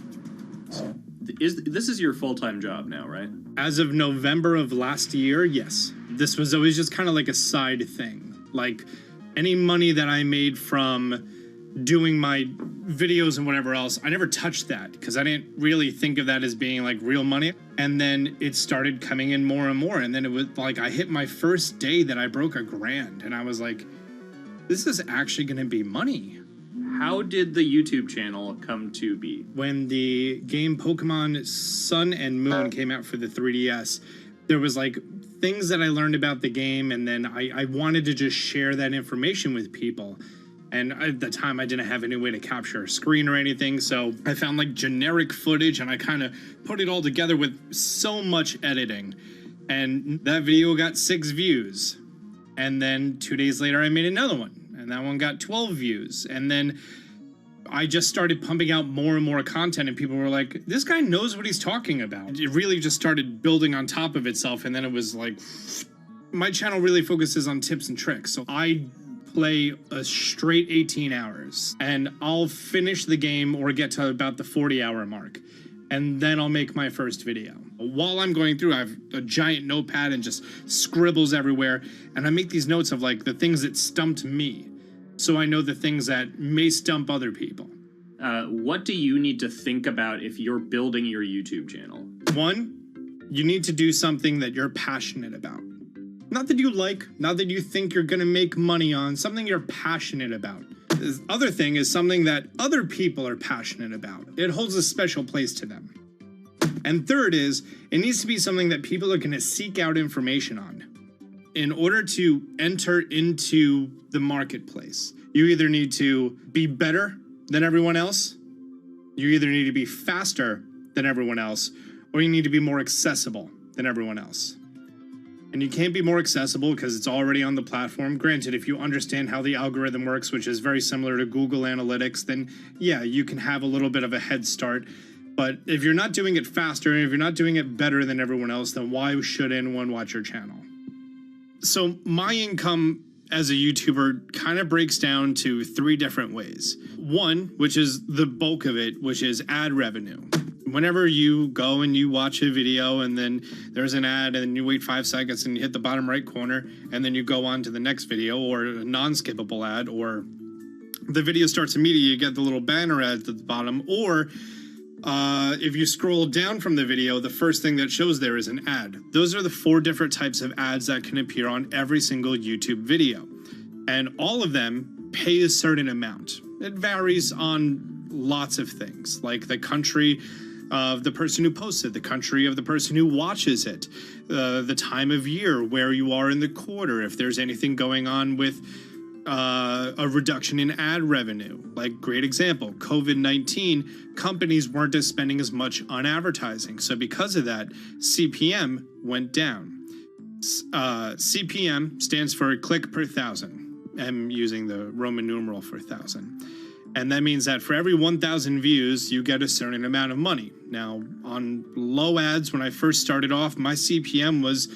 This is your full-time job now, right? As of November of last year, yes. This was always just kind of like a side thing. Like, any money that I made from doing my videos and whatever else, I never touched that because I didn't really think of that as being like real money. And then it started coming in more and more. And then it was like I hit my first day that I broke $1,000 and I was like, this is actually going to be money. How did the YouTube channel come to be? When the game Pokemon Sun and Moon came out for the 3DS, there was like things that I learned about the game, and then I wanted to just share that information with people. And at the time, I didn't have any way to capture a screen or anything, so I found like generic footage and I kind of put it all together with so much editing. And that video got 6 views. And then 2 days later, I made another one, and that one got 12 views. And then I just started pumping out more and more content, and people were like, this guy knows what he's talking about. It really just started building on top of itself, and then it was like, my channel really focuses on tips and tricks. So I play a straight 18 hours, and I'll finish the game or get to about the 40-hour mark, and then I'll make my first video. While I'm going through, I have a giant notepad and just scribbles everywhere, and I make these notes of like the things that stumped me, so I know the things that may stump other people. What do you need to think about if you're building your YouTube channel? One, you need to do something that you're passionate about. Not that you like, not that you think you're gonna make money on, something you're passionate about. The other thing is something that other people are passionate about. It holds a special place to them. And third is, it needs to be something that people are gonna seek out information on. In order to enter into the marketplace, you either need to be better than everyone else, you either need to be faster than everyone else, or you need to be more accessible than everyone else. And you can't be more accessible because it's already on the platform. Granted, if you understand how the algorithm works, which is very similar to Google Analytics, then yeah, you can have a little bit of a head start. But if you're not doing it faster, and if you're not doing it better than everyone else, then why should anyone watch your channel? So my income as a YouTuber kind of breaks down to 3 different ways. One, which is the bulk of it, which is ad revenue. Whenever you go and you watch a video and then there's an ad and you wait 5 seconds and you hit the bottom right corner and then you go on to the next video, or a non-skippable ad, or the video starts immediately, you get the little banner ad at the bottom, or if you scroll down from the video, the first thing that shows there is an ad. Those are the 4 different types of ads that can appear on every single YouTube video. And all of them pay a certain amount. It varies on lots of things, like the country of the person who posts it, the country of the person who watches it, the time of year, where you are in the quarter, if there's anything going on with a reduction in ad revenue. Like, great example, COVID-19, companies weren't spending as much on advertising. So because of that, CPM went down. CPM stands for click per thousand. I'm using the Roman numeral for 1,000. And that means that for every 1,000 views, you get a certain amount of money. Now, on low ads, when I first started off, my CPM was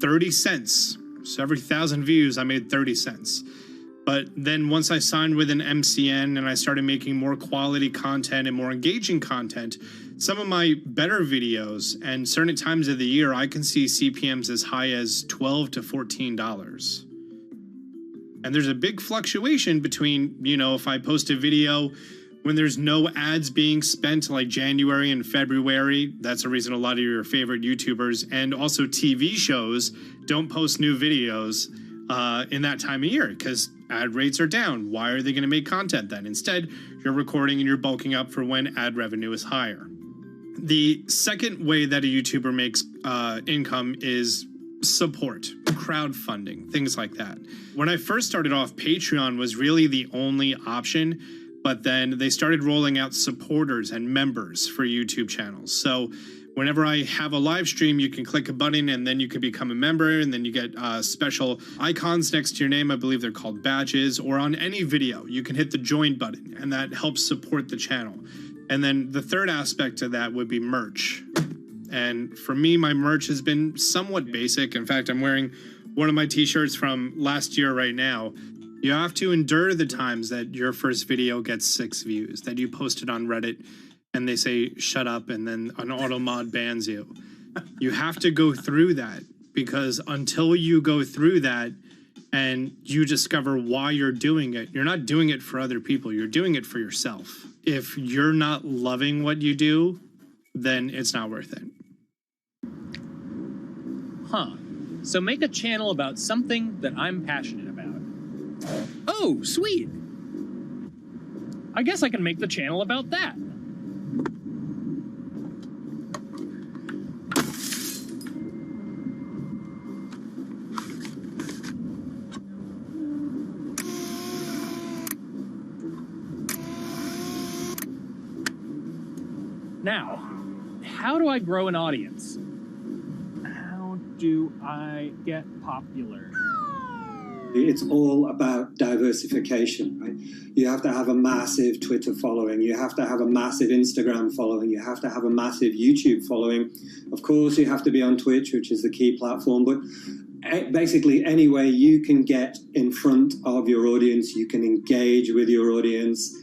30 cents. So every 1,000 views, I made 30 cents. But then once I signed with an MCN and I started making more quality content and more engaging content, some of my better videos and certain times of the year, I can see CPMs as high as $12 to $14. And there's a big fluctuation between, you know, if I post a video when there's no ads being spent, like January and February, that's the reason a lot of your favorite YouTubers and also TV shows don't post new videos in that time of year, because ad rates are down. Why are they going to make content then? Instead, you're recording and you're bulking up for when ad revenue is higher. The second way that a YouTuber makes income is support, crowdfunding, things like that. When I first started off, Patreon was really the only option, but then they started rolling out supporters and members for YouTube channels. So whenever I have a live stream, you can click a button and then you can become a member, and then you get special icons next to your name. I believe they're called badges. Or on any video, you can hit the join button, and that helps support the channel. And then the third aspect of that would be merch. And for me, my merch has been somewhat basic. In fact, I'm wearing one of my t-shirts from last year right now. You have to endure the times that your first video gets 6 views, that you post it on Reddit and they say, shut up, and then an auto mod bans you. You have to go through that, because until you go through that and you discover why you're doing it, you're not doing it for other people, you're doing it for yourself. If you're not loving what you do, then it's not worth it. Huh. So make a channel about something that I'm passionate about. Oh, sweet! I guess I can make the channel about that. Now, how do I grow an audience? How do I get popular? It's all about diversification, right? You have to have a massive Twitter following. You have to have a massive Instagram following. You have to have a massive YouTube following. Of course, you have to be on Twitch, which is the key platform. But basically, any way you can get in front of your audience, you can engage with your audience,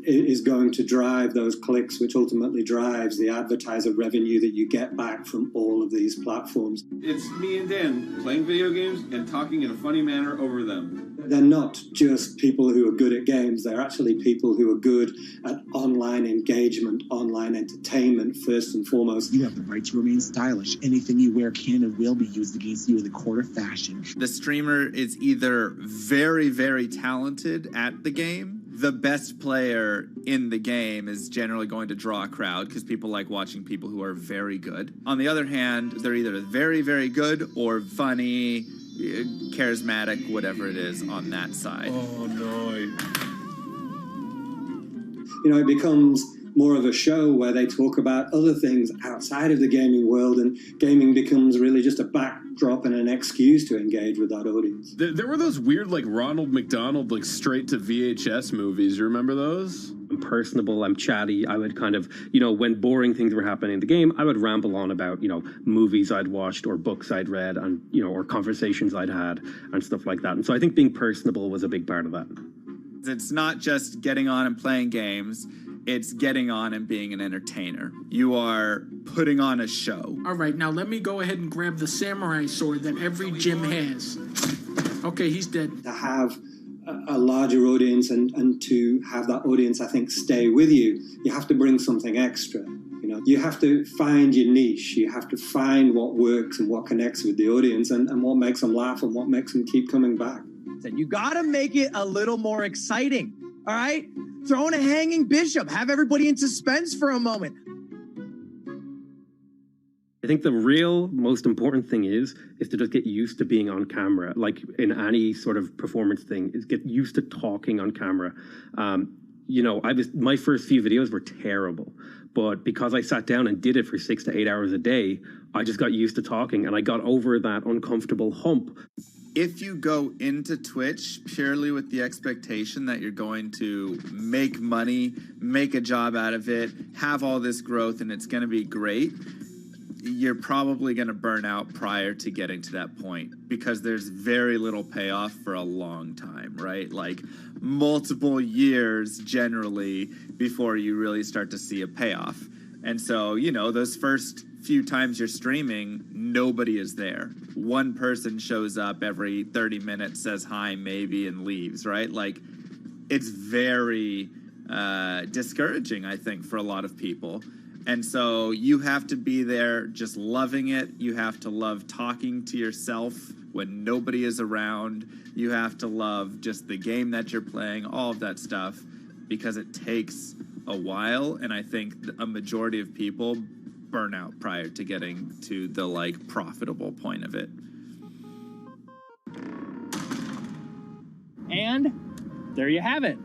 is going to drive those clicks, which ultimately drives the advertiser revenue that you get back from all of these platforms. It's me and Dan playing video games and talking in a funny manner over them. They're not just people who are good at games. They're actually people who are good at online engagement, online entertainment, first and foremost. You have the right to remain stylish. Anything you wear can and will be used against you in the court of fashion. The streamer is either very, very talented at the game. The best player in the game is generally going to draw a crowd because people like watching people who are very good. On the other hand, they're either very, very good or funny, charismatic, whatever it is on that side. Oh, no. You know, it becomes more of a show where they talk about other things outside of the gaming world, and gaming becomes really just a backdrop and an excuse to engage with that audience. There were those weird, like, Ronald McDonald, like, straight to VHS movies. You remember those? I'm personable, I'm chatty. I would kind of, you know, when boring things were happening in the game, I would ramble on about, you know, movies I'd watched or books I'd read and, you know, or conversations I'd had and stuff like that. And so I think being personable was a big part of that. It's not just getting on and playing games. It's getting on and being an entertainer. You are putting on a show. All right, now let me go ahead and grab the samurai sword that every gym has. Okay, he's dead. To have a larger audience and to have that audience, I think, stay with you, you have to bring something extra. You know, you have to find your niche. You have to find what works and what connects with the audience and what makes them laugh and what makes them keep coming back. You got to make it a little more exciting, all right? Throw in a hanging bishop. Have everybody in suspense for a moment. I think the real most important thing is to just get used to being on camera. Like in any sort of performance thing, is get used to talking on camera. You know, my first few videos were terrible, but because I sat down and did it for 6 to 8 hours a day, I just got used to talking and I got over that uncomfortable hump. If you go into Twitch purely with the expectation that you're going to make money, make a job out of it, have all this growth, and it's going to be great, you're probably going to burn out prior to getting to that point because there's very little payoff for a long time, right? Like multiple years generally before you really start to see a payoff. And so, you know, those first few times you're streaming, nobody is there. One person shows up every 30 minutes, says hi, maybe, and leaves, right? Like, it's very discouraging, I think, for a lot of people. And so you have to be there just loving it. You have to love talking to yourself when nobody is around. You have to love just the game that you're playing, all of that stuff, because it takes a while. And I think a majority of people burn out prior to getting to the, like, profitable point of it. And there you have it.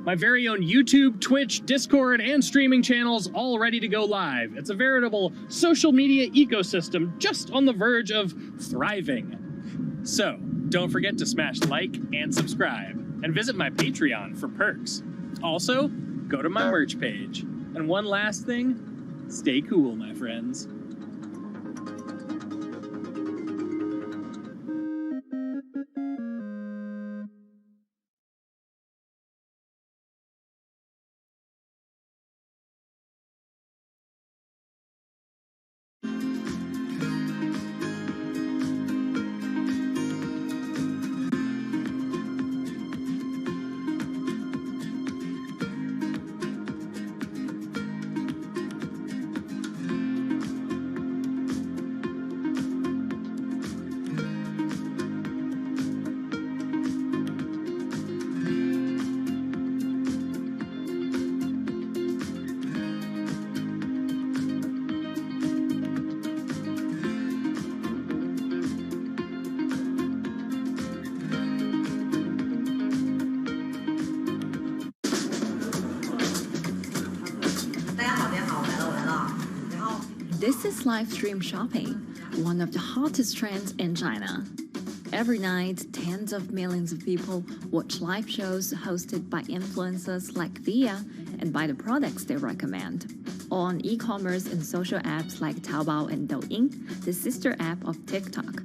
My very own YouTube, Twitch, Discord, and streaming channels all ready to go live. It's a veritable social media ecosystem just on the verge of thriving. So, don't forget to smash like and subscribe, and visit my Patreon for perks. Also, go to my merch page. And one last thing, stay cool, my friends. This is live stream shopping, one of the hottest trends in China. Every night, tens of millions of people watch live shows hosted by influencers like Via and buy the products they recommend. On e-commerce and social apps like Taobao and Douyin, the sister app of TikTok.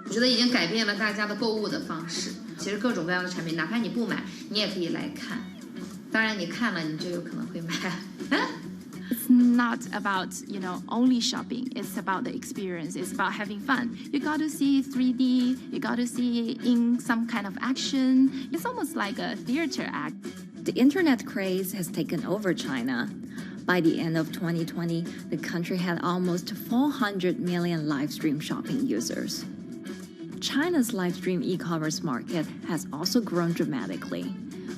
我觉得已经改变了大家的购物的方式。其实各种各样的产品，哪怕你不买，你也可以来看。当然，你看了你就有可能会买。It's not about, only shopping. It's about the experience. It's about having fun. You got to see 3D. You got to see in some kind of action. It's almost like a theater act. The internet craze has taken over China. By the end of 2020, the country had almost 400 million live stream shopping users. China's live stream e-commerce market has also grown dramatically,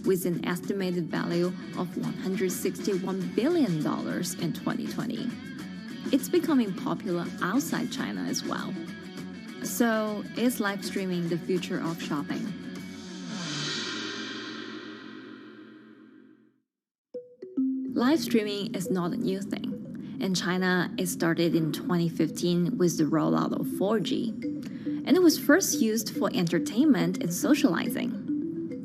with an estimated value of $161 billion in 2020. It's becoming popular outside China as well. So, is live streaming the future of shopping? Live streaming is not a new thing. In China, it started in 2015 with the rollout of 4G. And it was first used for entertainment and socializing.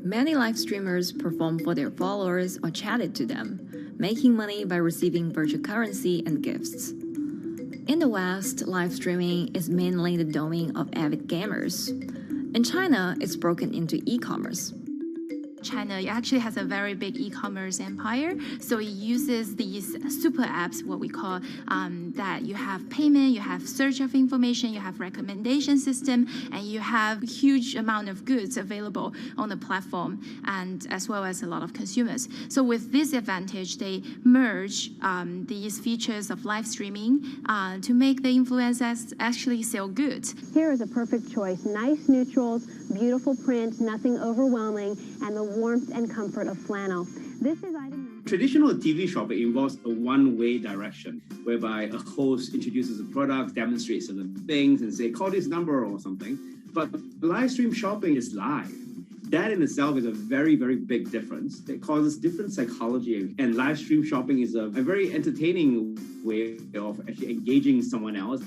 Many live streamers performed for their followers or chatted to them, making money by receiving virtual currency and gifts. In the West, live streaming is mainly the domain of avid gamers. In China, it's broken into e-commerce. China actually has a very big e-commerce empire, so it uses these super apps, what we call that you have payment, you have search of information, you have recommendation system, and you have huge amount of goods available on the platform, and as well as a lot of consumers. So with this advantage, they merge these features of live streaming to make the influencers actually sell goods. Here is a perfect choice: nice neutrals, beautiful print, nothing overwhelming, and the warmth and comfort of flannel. This is item. Traditional TV shopping involves a one-way direction, whereby a host introduces a product, demonstrates certain things, and say, call this number or something. But live stream shopping is live. That in itself is a very, very big difference. It causes different psychology. And live stream shopping is a very entertaining way of actually engaging someone else.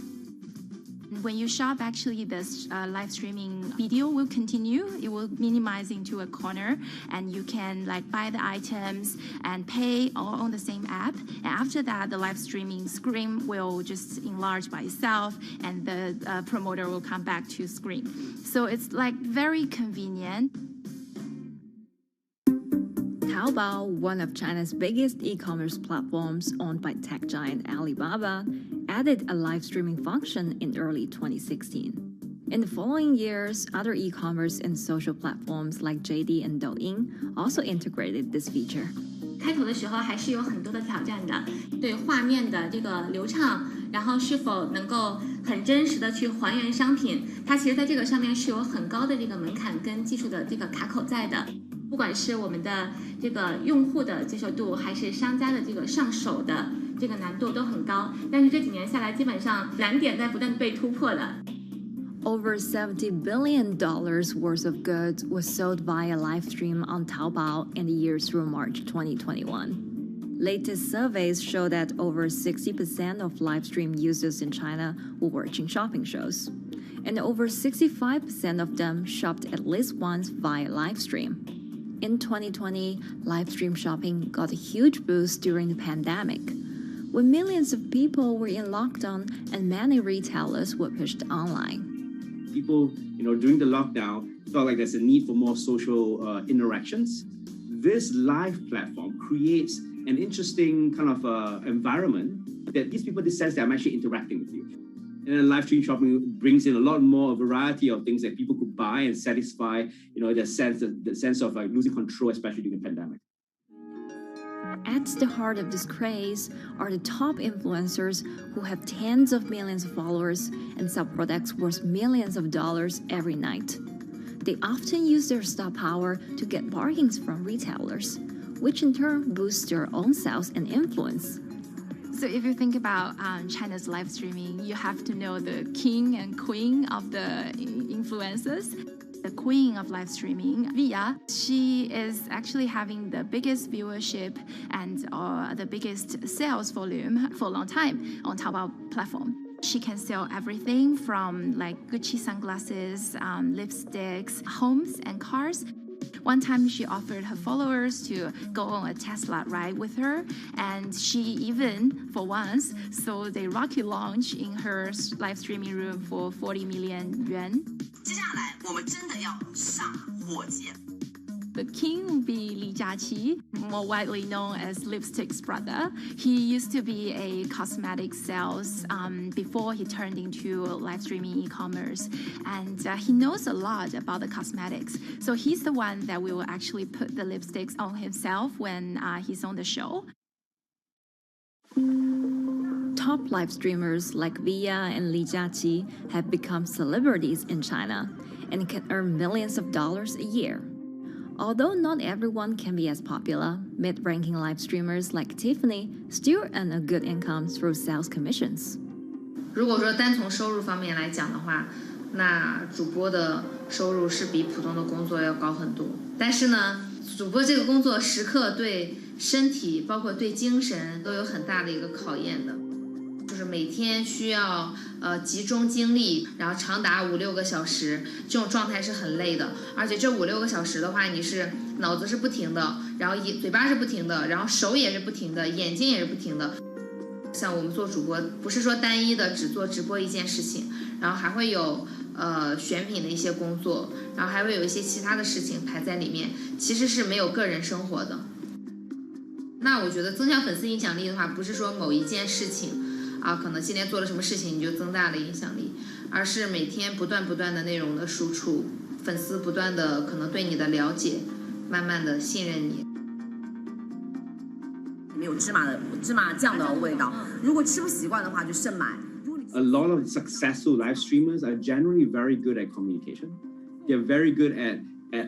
When you shop, actually, this live streaming video will continue. It will minimize into a corner, and you can buy the items and pay all on the same app. And after that, the live streaming screen will just enlarge by itself, and the promoter will come back to screen. So it's very convenient. Taobao, one of China's biggest e-commerce platforms owned by tech giant Alibaba, added a live streaming function in early 2016. In the following years, other e-commerce and social platforms like JD and Douyin also integrated this feature. 开头的时候还是有很多的挑战的，对画面的这个流畅，然后是否能够很真实的去还原商品，它其实在这个上面是有很高的这个门槛跟技术的这个卡口在的。不管是我们的这个用户的接受度，还是商家的这个上手的这个难度都很高。但是这几年下来，基本上燃点在不断被突破的。Over $70 billion worth of goods was sold via live stream on Taobao in the year through March 2021. Latest surveys show that over 60% of live stream users in China were watching shopping shows, and over 65% of them shopped at least once via live stream. In 2020, live stream shopping got a huge boost during the pandemic, when millions of people were in lockdown and many retailers were pushed online. People, during the lockdown, felt like there's a need for more social interactions. This live platform creates an interesting kind of environment that gives people the sense that I'm actually interacting with you. And then live stream shopping brings in a lot more variety of things that people could buy and satisfy, the sense of losing control, especially during the pandemic. At the heart of this craze are the top influencers who have tens of millions of followers and sell products worth millions of dollars every night. They often use their star power to get bargains from retailers, which in turn boosts their own sales and influence. So if you think about China's live streaming, you have to know the king and queen of the influencers. The queen of live streaming, Via, she is actually having the biggest viewership and the biggest sales volume for a long time on Taobao platform. She can sell everything from like Gucci sunglasses, lipsticks, homes and cars. One time she offered her followers to go on a Tesla ride with her, and she even, for once, sold a rocket launch in her live streaming room for 40 million yuan. 接下来我们真的要上火箭。The king will be Li Jiaqi, more widely known as Lipstick's brother. He used to be a cosmetic sales before he turned into live streaming e-commerce. And he knows a lot about the cosmetics. So he's the one that will actually put the lipsticks on himself when he's on the show. Top live streamers like Via and Li Jiaqi have become celebrities in China and can earn millions of dollars a year. Although not everyone can be as popular, mid-ranking live streamers like Tiffany still earn a good income through sales commissions. 如果说单从收入方面来讲的话，那主播的收入是比普通的工作要高很多。但是呢，主播这个工作时刻对身体，包括对精神都有很大的一个考验的。就是每天需要集中精力，然后长达5-6个小时，这种状态是很累的。而且这5-6个小时的话，你是脑子是不停的，然后嘴巴是不停的，然后手也是不停的，眼睛也是不停的。像我们做主播，不是说单一的只做直播一件事情，然后还会有选品的一些工作，然后还会有一些其他的事情排在里面，其实是没有个人生活的。那我觉得增强粉丝影响力的话，不是说某一件事情。可能今天做了什么事情你就增大了影响力，而是每天不断的内容的输出，粉丝不断的可能对你的了解，慢慢的信任你。里面有芝麻酱的味道，如果吃不习惯的话就慎买。A lot of successful live streamers are generally very good at communication. They're very good at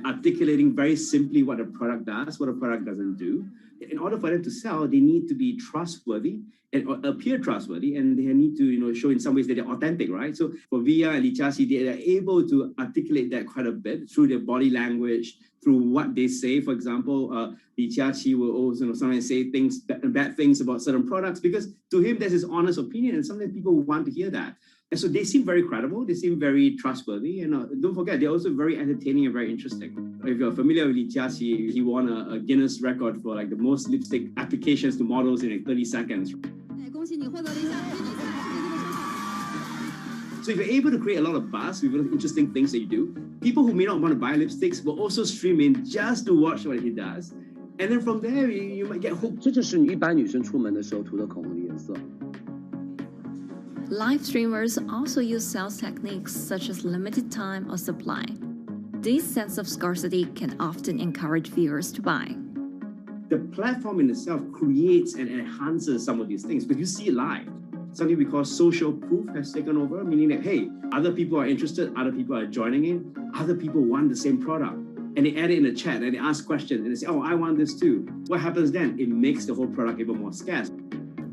articulating very simply what a product does, what a product doesn't do. In order for them to sell, they need to be trustworthy and appear trustworthy, and they need to, show in some ways that they're authentic, right? So for Via and Li Jiaqi, they are able to articulate that quite a bit through their body language, through what they say. For example, Li Jiaqi will also sometimes say bad things about certain products because to him that's his honest opinion, and sometimes people want to hear that. And so they seem very credible, they seem very trustworthy, and don't forget, they're also very entertaining and very interesting. If you're familiar with Li Jiaqi, he won a Guinness record for like the most lipstick applications to models in like 30 seconds. So if you're able to create a lot of buzz with interesting things that you do, people who may not want to buy lipsticks will also stream in just to watch what he does. And then from there, you might get hooked. 这就是一般女生出门的时候涂的口红的颜色。Live streamers also use sales techniques such as limited time or supply. This sense of scarcity can often encourage viewers to buy. The platform in itself creates and enhances some of these things because you see it live. Something we call social proof has taken over, meaning that, hey, other people are interested, other people are joining in, other people want the same product. And they add it in the chat and they ask questions and they say, oh, I want this too. What happens then? It makes the whole product even more scarce.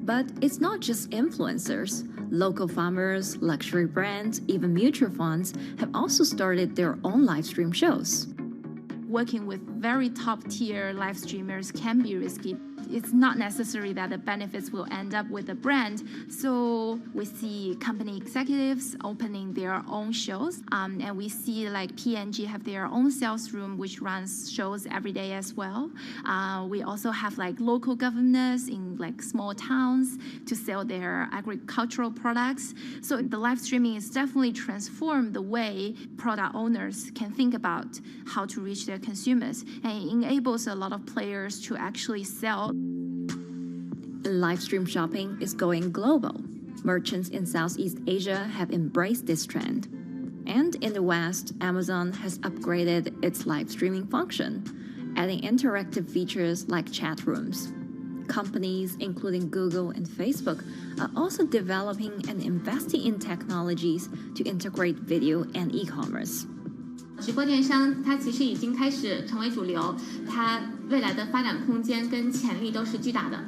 But it's not just influencers. Local farmers, luxury brands, even mutual funds have also started their own live stream shows. Working with very top-tier live streamers can be risky. It's not necessary that the benefits will end up with the brand. So we see company executives opening their own shows. And we see like P&G have their own sales room, which runs shows every day as well. We also have like local governors in like small towns to sell their agricultural products. So the live streaming is definitely transformed the way product owners can think about how to reach their consumers. And it enables a lot of players to actually sell. Live stream shopping is going global. Merchants in Southeast Asia have embraced this trend. And in the West, Amazon has upgraded its live streaming function, adding interactive features like chat rooms. Companies, including Google and Facebook, are also developing and investing in technologies to integrate video and e-commerce. 直播电商它其实已经开始成为主流，它未来的发展空间跟潜力都是巨大的。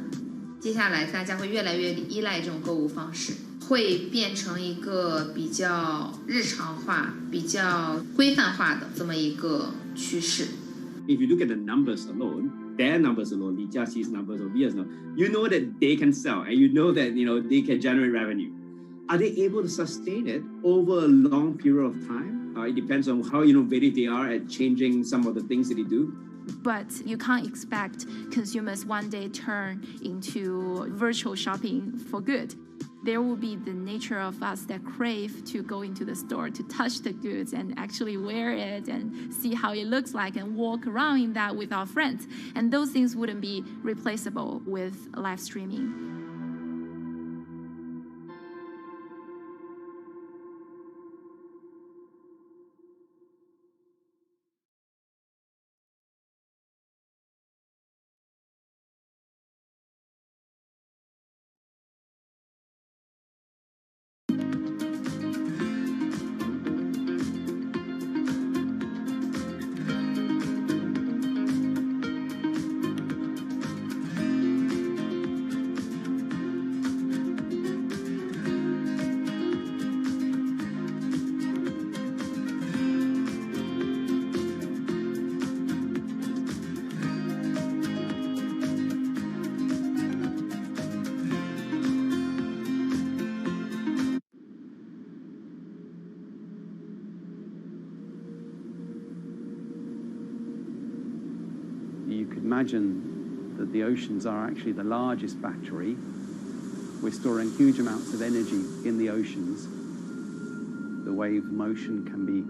接下来大家会越来越依赖这种购物方式，会变成一个比较日常化、比较规范化的这么一个趋势。If you look at the numbers alone, their numbers alone, Li Jiaqi's numbers or Via's numbers, you know that they can sell and you know that they can generate revenue. are they able to sustain it over a long period of time? It depends on how innovative they are at changing some of the things that they do. But you can't expect consumers one day turn into virtual shopping for good. There will be the nature of us that crave to go into the store, to touch the goods and actually wear it and see how it looks like and walk around in that with our friends. And those things wouldn't be replaceable with live streaming. You could imagine that the oceans are actually the largest battery. We're storing huge amounts of energy in the oceans. The wave motion can be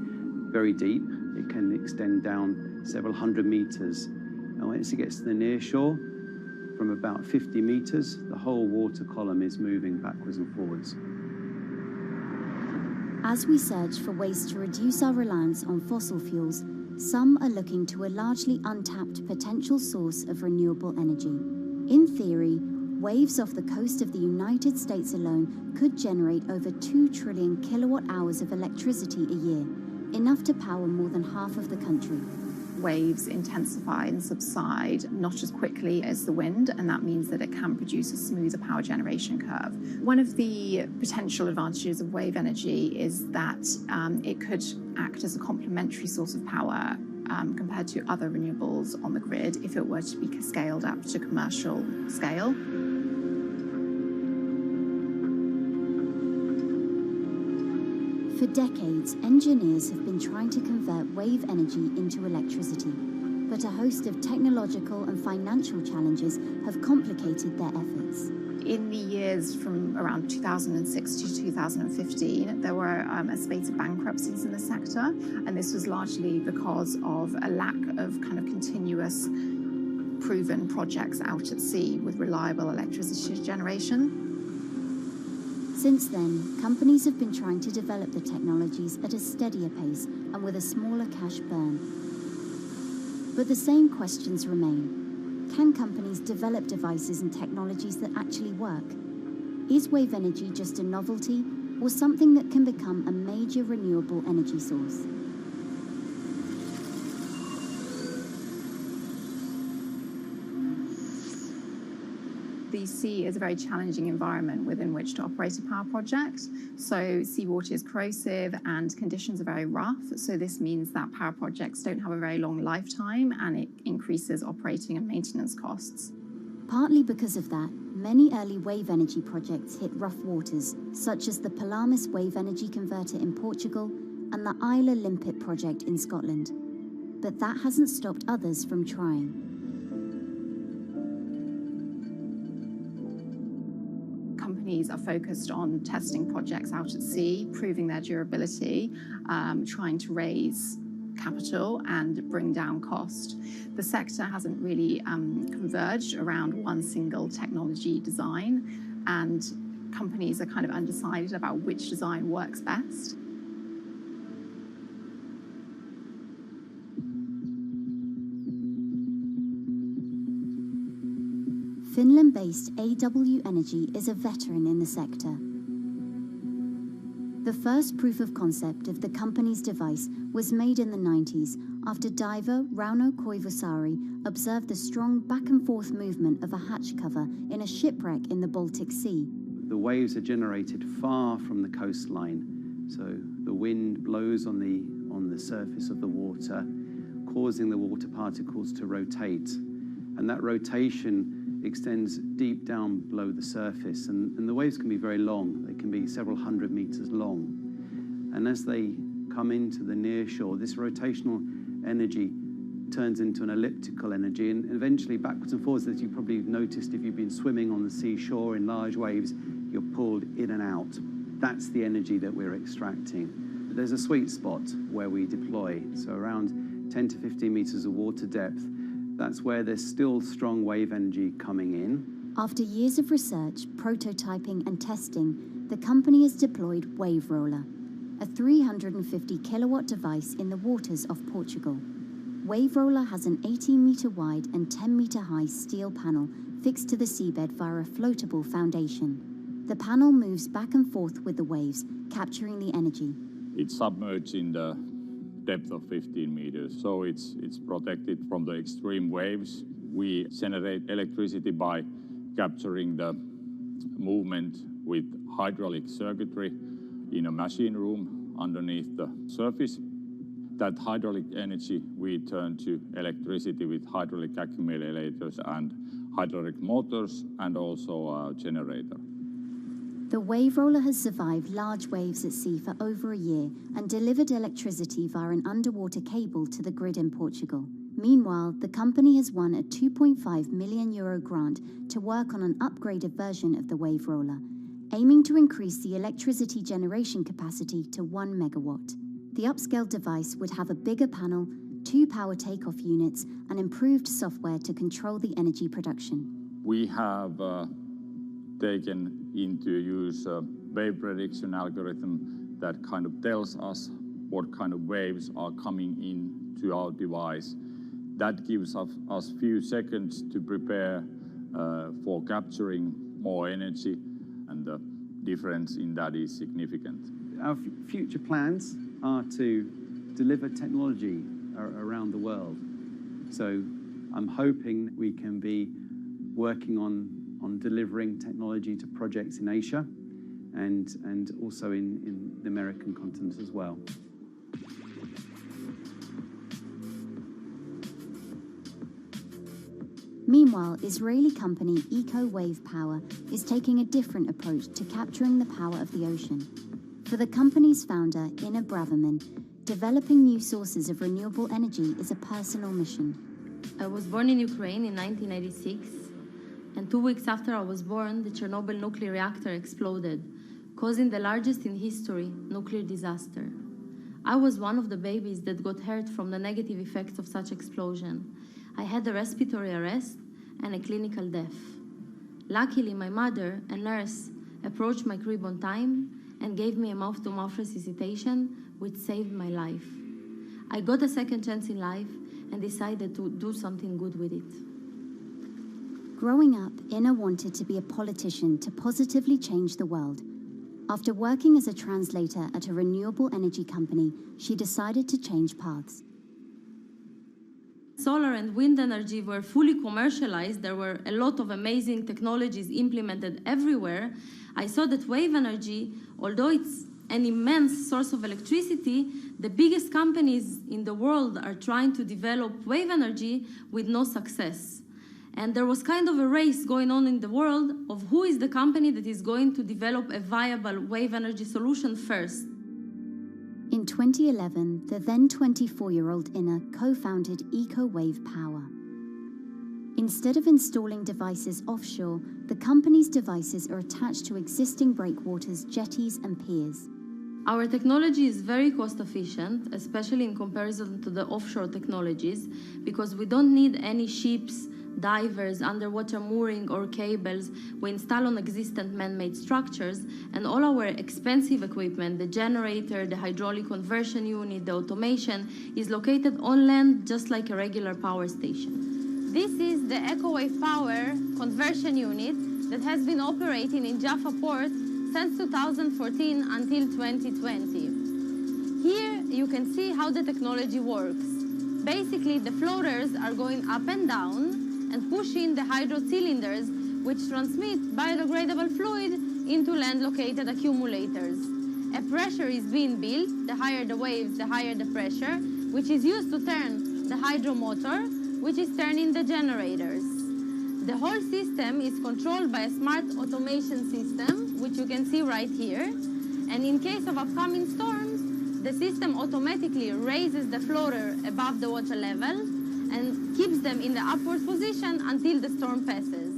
very deep. It can extend down several hundred meters. And once it gets to the near shore, from about 50 meters, the whole water column is moving backwards and forwards. As we search for ways to reduce our reliance on fossil fuels, some are looking to a largely untapped potential source of renewable energy. In theory, waves off the coast of the United States alone could generate over 2 trillion kilowatt hours of electricity a year, enough to power more than half of the country. Waves intensify and subside not as quickly as the wind, and that means that it can produce a smoother power generation curve. One of the potential advantages of wave energy is that it could act as a complementary source of power compared to other renewables on the grid if it were to be scaled up to commercial scale. For decades, engineers have been trying to convert wave energy into electricity, but a host of technological and financial challenges have complicated their efforts. In the years from around 2006 to 2015, there were a spate of bankruptcies in the sector, and this was largely because of a lack of kind of continuous proven projects out at sea with reliable electricity generation. Since then, companies have been trying to develop the technologies at a steadier pace and with a smaller cash burn. But the same questions remain. Can companies develop devices and technologies that actually work? Is wave energy just a novelty or something that can become a major renewable energy source? The sea is a very challenging environment within which to operate a power project. So seawater is corrosive and conditions are very rough. So this means that power projects don't have a very long lifetime, and it increases operating and maintenance costs. Partly because of that, many early wave energy projects hit rough waters, such as the Palamas Wave Energy Converter in Portugal and the Isla Limpet project in Scotland. But that hasn't stopped others from trying. Companies are focused on testing projects out at sea, proving their durability, trying to raise capital and bring down cost. The sector hasn't really converged around one single technology design, and companies are kind of undecided about which design works best. Finland-based AW Energy is a veteran in the sector. The first proof of concept of the company's device was made in the 90s after diver Rauno Koivusaari observed the strong back-and-forth movement of a hatch cover in a shipwreck in the Baltic Sea. The waves are generated far from the coastline, so the wind blows on the surface of the water, causing the water particles to rotate. And that rotation extends deep down below the surface, and the waves can be very long. They can be several hundred meters long. And as they come into the near shore, this rotational energy turns into an elliptical energy, and eventually backwards and forwards, as you probably noticed if you've been swimming on the seashore in large waves, you're pulled in and out. That's the energy that we're extracting. But there's a sweet spot where we deploy, so around 10 to 15 meters of water depth. That's where there's still strong wave energy coming in. After years of research, prototyping and testing, the company has deployed Wave Roller, a 350 kilowatt device in the waters off Portugal. Wave Roller has an 18-meter wide and 10-meter high steel panel fixed to the seabed via a floatable foundation. The panel moves back and forth with the waves, capturing the energy. It's submerged in the depth of 15 meters, so it's protected from the extreme waves. We generate electricity by capturing the movement with hydraulic circuitry in a machine room underneath the surface. That hydraulic energy we turn to electricity with hydraulic accumulators and hydraulic motors, and also a generator. The Wave Roller has survived large waves at sea for over a year and delivered electricity via an underwater cable to the grid in Portugal. Meanwhile, the company has won a €2.5 million grant to work on an upgraded version of the Wave Roller, aiming to increase the electricity generation capacity to 1 megawatt. The upscaled device would have a bigger panel, 2 power takeoff units, and improved software to control the energy production. We have taken into use a wave prediction algorithm that kind of tells us what kind of waves are coming into our device. That gives us few seconds to prepare for capturing more energy, and the difference in that is significant. Our future plans are to deliver technology around the world. So I'm hoping we can be working on delivering technology to projects in Asia and also in the American continent as well. Meanwhile, Israeli company Eco Wave Power is taking a different approach to capturing the power of the ocean. For the company's founder, Inna Braverman, developing new sources of renewable energy is a personal mission. I was born in Ukraine in 1986, and 2 weeks after I was born, the Chernobyl nuclear reactor exploded, causing the largest in history nuclear disaster. I was one of the babies that got hurt from the negative effects of such explosion. I had a respiratory arrest and a clinical death. Luckily, my mother, a nurse, approached my crib on time and gave me a mouth-to-mouth resuscitation, which saved my life. I got a second chance in life and decided to do something good with it. Growing up, Inna wanted to be a politician to positively change the world. After working as a translator at a renewable energy company, she decided to change paths. Solar and wind energy were fully commercialized. There were a lot of amazing technologies implemented everywhere. I saw that wave energy, although it's an immense source of electricity, the biggest companies in the world are trying to develop wave energy with no success. And there was kind of a race going on in the world of who is the company that is going to develop a viable wave energy solution first. In 2011, the then 24-year-old Inna co-founded Eco Wave Power. Instead of installing devices offshore, the company's devices are attached to existing breakwaters, jetties, and piers. Our technology is very cost efficient, especially in comparison to the offshore technologies, because we don't need any ships, divers, underwater mooring or cables. We install on existing man-made structures, and all our expensive equipment, the generator, the hydraulic conversion unit, the automation, is located on land just like a regular power station. This is the EcoWave Power conversion unit that has been operating in Jaffa Port since 2014 until 2020. Here you can see how the technology works. Basically, the floaters are going up and down and pushing the hydro cylinders, which transmit biodegradable fluid into land-located accumulators. A pressure is being built. The higher the waves, the higher the pressure, which is used to turn the hydro motor, which is turning the generators. The whole system is controlled by a smart automation system, which you can see right here. And in case of upcoming storms, the system automatically raises the floater above the water level and keeps them in the upward position until the storm passes.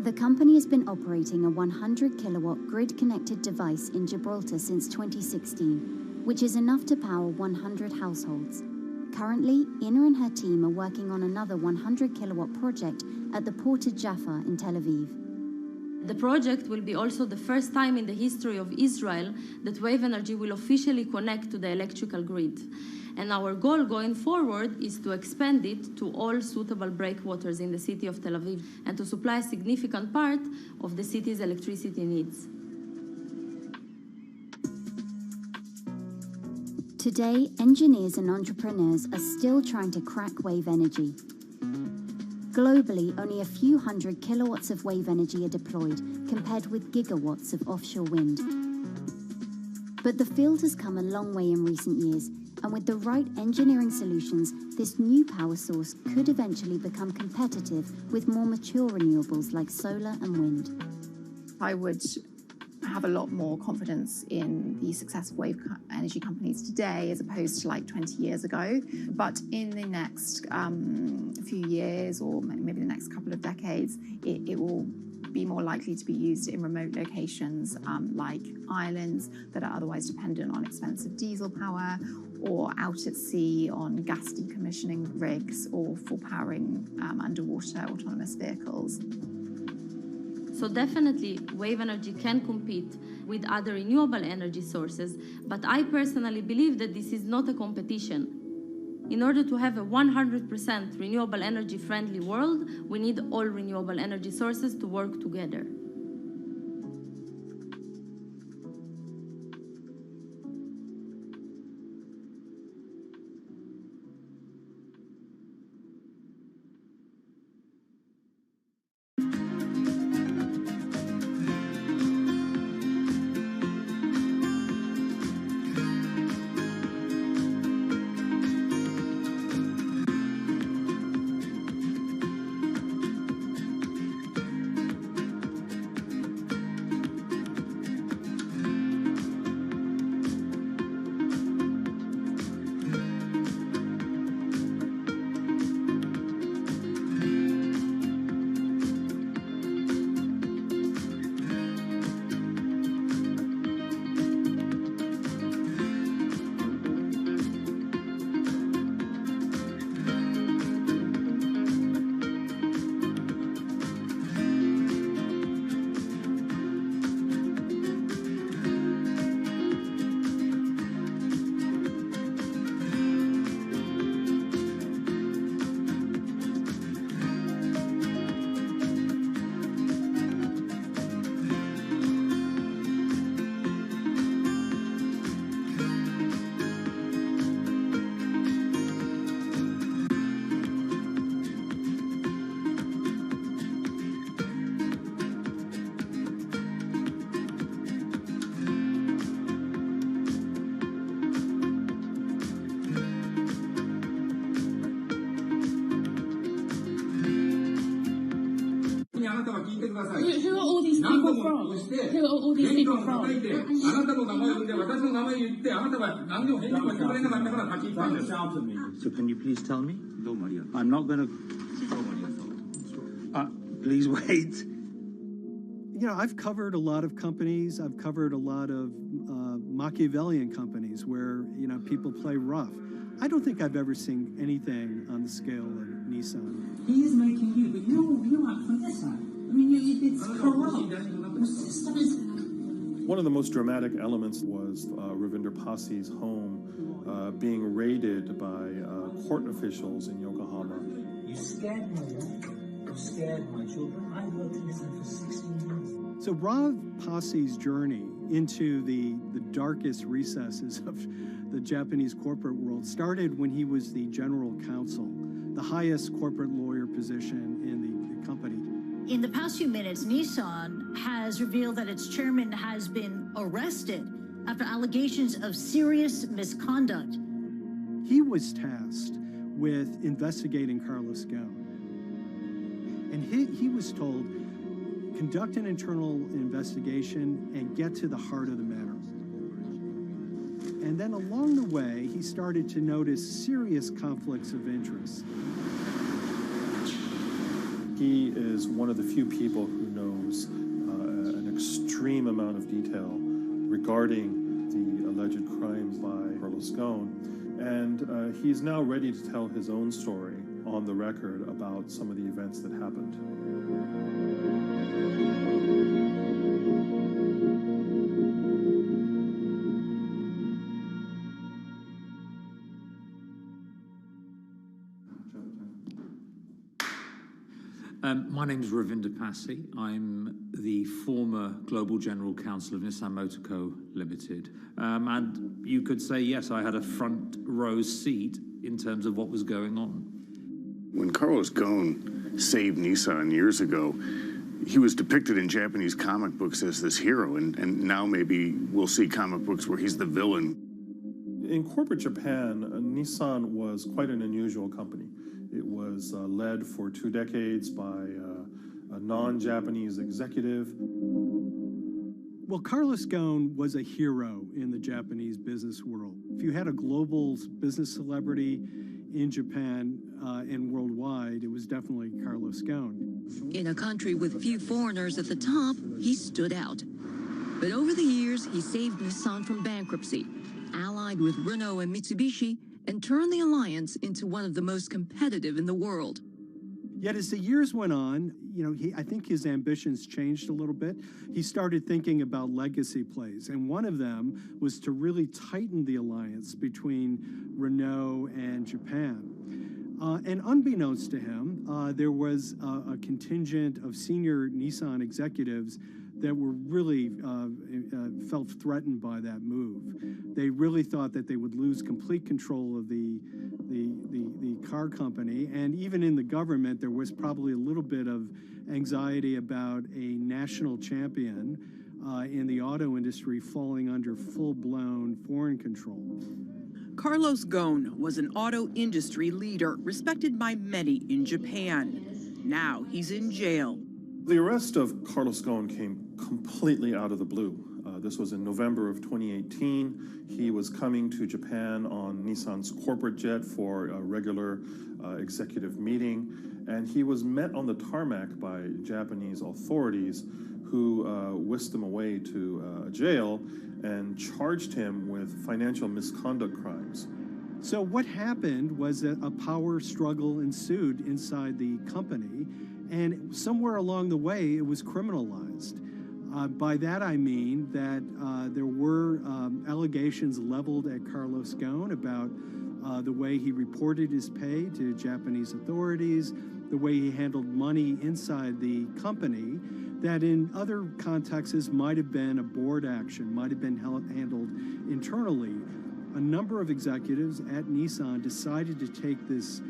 The company has been operating a 100-kilowatt grid-connected device in Gibraltar since 2016, which is enough to power 100 households. Currently, Ina and her team are working on another 100-kilowatt project at the port of Jaffa in Tel Aviv. The project will be also the first time in the history of Israel that wave energy will officially connect to the electrical grid. And our goal going forward is to expand it to all suitable breakwaters in the city of Tel Aviv and to supply a significant part of the city's electricity needs. Today, engineers and entrepreneurs are still trying to crack wave energy. Globally, only a few hundred kilowatts of wave energy are deployed, compared with gigawatts of offshore wind. But the field has come a long way in recent years, and with the right engineering solutions, this new power source could eventually become competitive with more mature renewables like solar and wind. I would have a lot more confidence in the success of wave energy companies today as opposed to like 20 years ago. But in the next few years, or maybe the next couple of decades, it will be more likely to be used in remote locations like islands that are otherwise dependent on expensive diesel power, or out at sea on gas decommissioning rigs, or for powering underwater autonomous vehicles. So definitely, wave energy can compete with other renewable energy sources, but I personally believe that this is not a competition. In order to have a 100% renewable energy friendly world, we need all renewable energy sources to work together. Who are all these people from? Who are all these people from? So can you please tell me? I'm not going to... please wait. You know, I've covered a lot of companies. I've covered a lot of Machiavellian companies where, you know, people play rough. I don't think I've ever seen anything on the scale of Nissan. He is making you, but you act from this side. I mean, it's corrupt. The system is... One of the most dramatic elements was Ravinder Pasi's home being raided by court officials in Yokohama. You scared my wife. You scared my children. I worked in this for 16 years. So Rav Pasi's journey into the darkest recesses of the Japanese corporate world started when he was the general counsel, the highest corporate lawyer position in the company. In the past few minutes, Nissan has revealed that its chairman has been arrested after allegations of serious misconduct. He was tasked with investigating Carlos Ghosn. And he was told, conduct an internal investigation and get to the heart of the matter. And then along the way, he started to notice serious conflicts of interest. He is one of the few people who knows an extreme amount of detail regarding the alleged crimes by Carlos Ghosn, and he's now ready to tell his own story on the record about some of the events that happened. My name is Ravinder Passy. I'm the former Global General Counsel of Nissan Motor Co. Limited. And you could say, yes, I had a front row seat in terms of what was going on. When Carlos Ghosn saved Nissan years ago, he was depicted in Japanese comic books as this hero, and now maybe we'll see comic books where he's the villain. In corporate Japan, Nissan was quite an unusual company. It was led for 2 decades by a non-Japanese executive. Well, Carlos Ghosn was a hero in the Japanese business world. If you had a global business celebrity in Japan and worldwide, it was definitely Carlos Ghosn. In a country with few foreigners at the top, he stood out. But over the years, he saved Nissan from bankruptcy, allied with Renault and Mitsubishi, and turned the alliance into one of the most competitive in the world. Yet as the years went on, I think his ambitions changed a little bit. He started thinking about legacy plays, and one of them was to really tighten the alliance between Renault and Japan. And unbeknownst to him, there was a contingent of senior Nissan executives that were really felt threatened by that move. They really thought that they would lose complete control of the car company, and even in the government, there was probably a little bit of anxiety about a national champion in the auto industry falling under full-blown foreign control. Carlos Ghosn was an auto industry leader, respected by many in Japan. Now he's in jail. The arrest of Carlos Ghosn came completely out of the blue. This was in November of 2018. He was coming to Japan on Nissan's corporate jet for a regular executive meeting, and he was met on the tarmac by Japanese authorities who whisked him away to jail and charged him with financial misconduct crimes. So what happened was that a power struggle ensued inside the company, and somewhere along the way, it was criminalized. By that I mean that there were allegations leveled at Carlos Ghosn about the way he reported his pay to Japanese authorities, the way he handled money inside the company, that in other contexts might have been a board action, might have been handled internally. A number of executives at Nissan decided to take this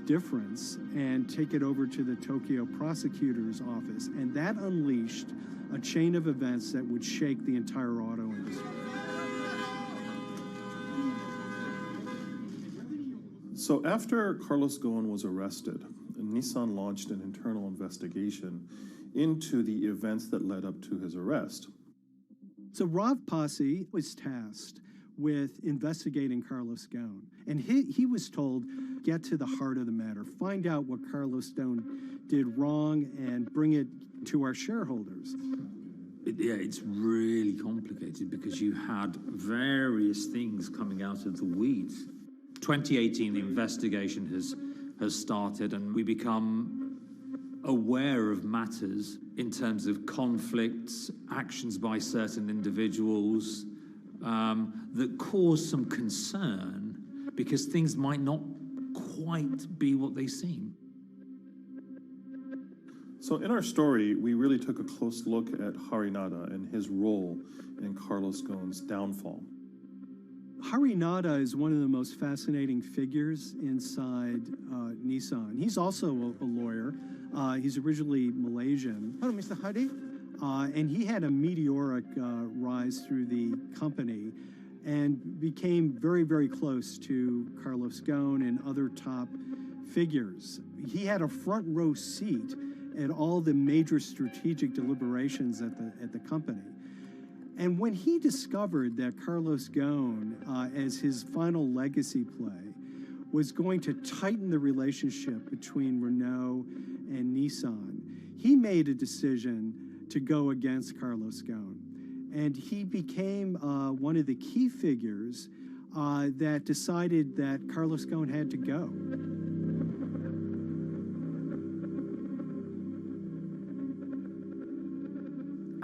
difference and take it over to the Tokyo prosecutor's office, and that unleashed a chain of events that would shake the entire auto industry. So after Carlos Ghosn was arrested, Nissan launched an internal investigation into the events that led up to his arrest. So Rav Passy was tasked with investigating Carlos Ghosn, and he was told, get to the heart of the matter, find out what Carlos Ghosn did wrong and bring it to our shareholders. Yeah, it's really complicated because you had various things coming out of the weeds. 2018, the investigation has started, and we become aware of matters in terms of conflicts, actions by certain individuals that cause some concern because things might not quite be what they seem. So in our story, we really took a close look at Harinada and his role in Carlos Ghosn's downfall. Harinada is one of the most fascinating figures inside Nissan. He's also a lawyer. He's originally Malaysian. Hello, Mr. Hari. And he had a meteoric rise through the company and became very, very close to Carlos Ghosn and other top figures. He had a front row seat at all the major strategic deliberations at the company. And when he discovered that Carlos Ghosn, as his final legacy play, was going to tighten the relationship between Renault and Nissan, he made a decision to go against Carlos Ghosn. And he became one of the key figures that decided that Carlos Ghosn had to go.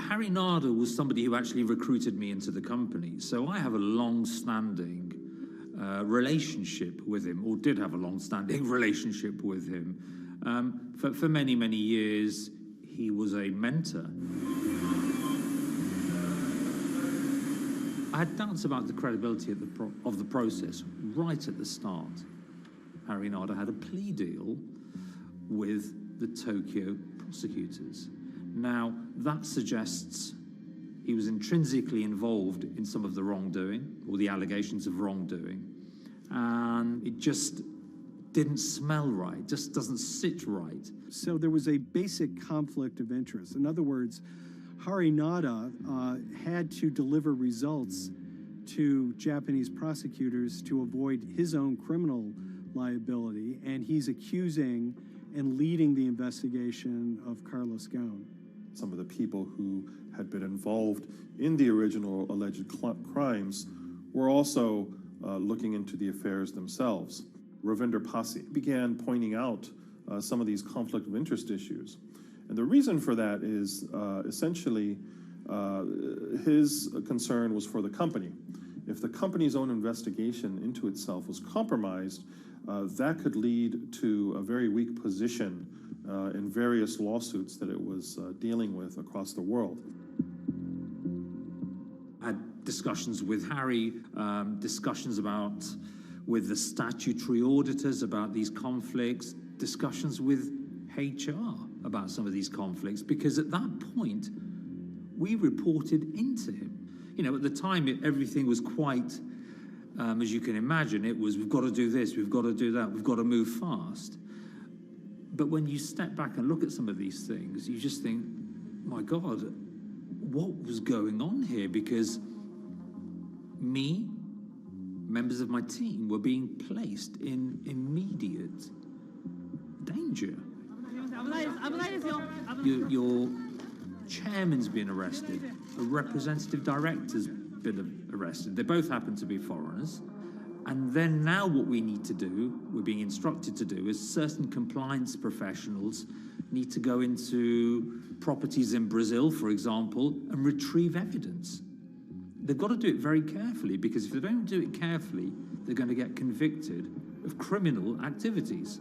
Harry Narder was somebody who actually recruited me into the company, so I have a long-standing relationship with him, or did have a long-standing relationship with him. For many, many years, he was a mentor. I had doubts about the credibility of the process right at the start. Harry Narder had a plea deal with the Tokyo prosecutors. Now, that suggests he was intrinsically involved in some of the wrongdoing, or the allegations of wrongdoing, and it just didn't smell right, just doesn't sit right. So there was a basic conflict of interest. In other words, Harry Narder had to deliver results to Japanese prosecutors to avoid his own criminal liability, and he's accusing and leading the investigation of Carlos Ghosn. Some of the people who had been involved in the original alleged crimes were also looking into the affairs themselves. Ravinder Pasi began pointing out some of these conflict of interest issues. And the reason for that is essentially his concern was for the company. If the company's own investigation into itself was compromised, that could lead to a very weak position in various lawsuits that it was dealing with across the world. I had discussions with Harry, discussions with the statutory auditors about these conflicts, discussions with HR about some of these conflicts, because at that point, we reported into him. You know, at the time, everything was quite, as you can imagine, it was, we've got to do this, we've got to do that, we've got to move fast. But when you step back and look at some of these things, you just think, my God, what was going on here? Because me, members of my team, were being placed in immediate danger. Your chairman's been arrested, a representative director's been arrested. They both happen to be foreigners. And then now what we need to do, we're being instructed to do, is certain compliance professionals need to go into properties in Brazil, for example, and retrieve evidence. They've got to do it very carefully, because if they don't do it carefully, they're going to get convicted of criminal activities.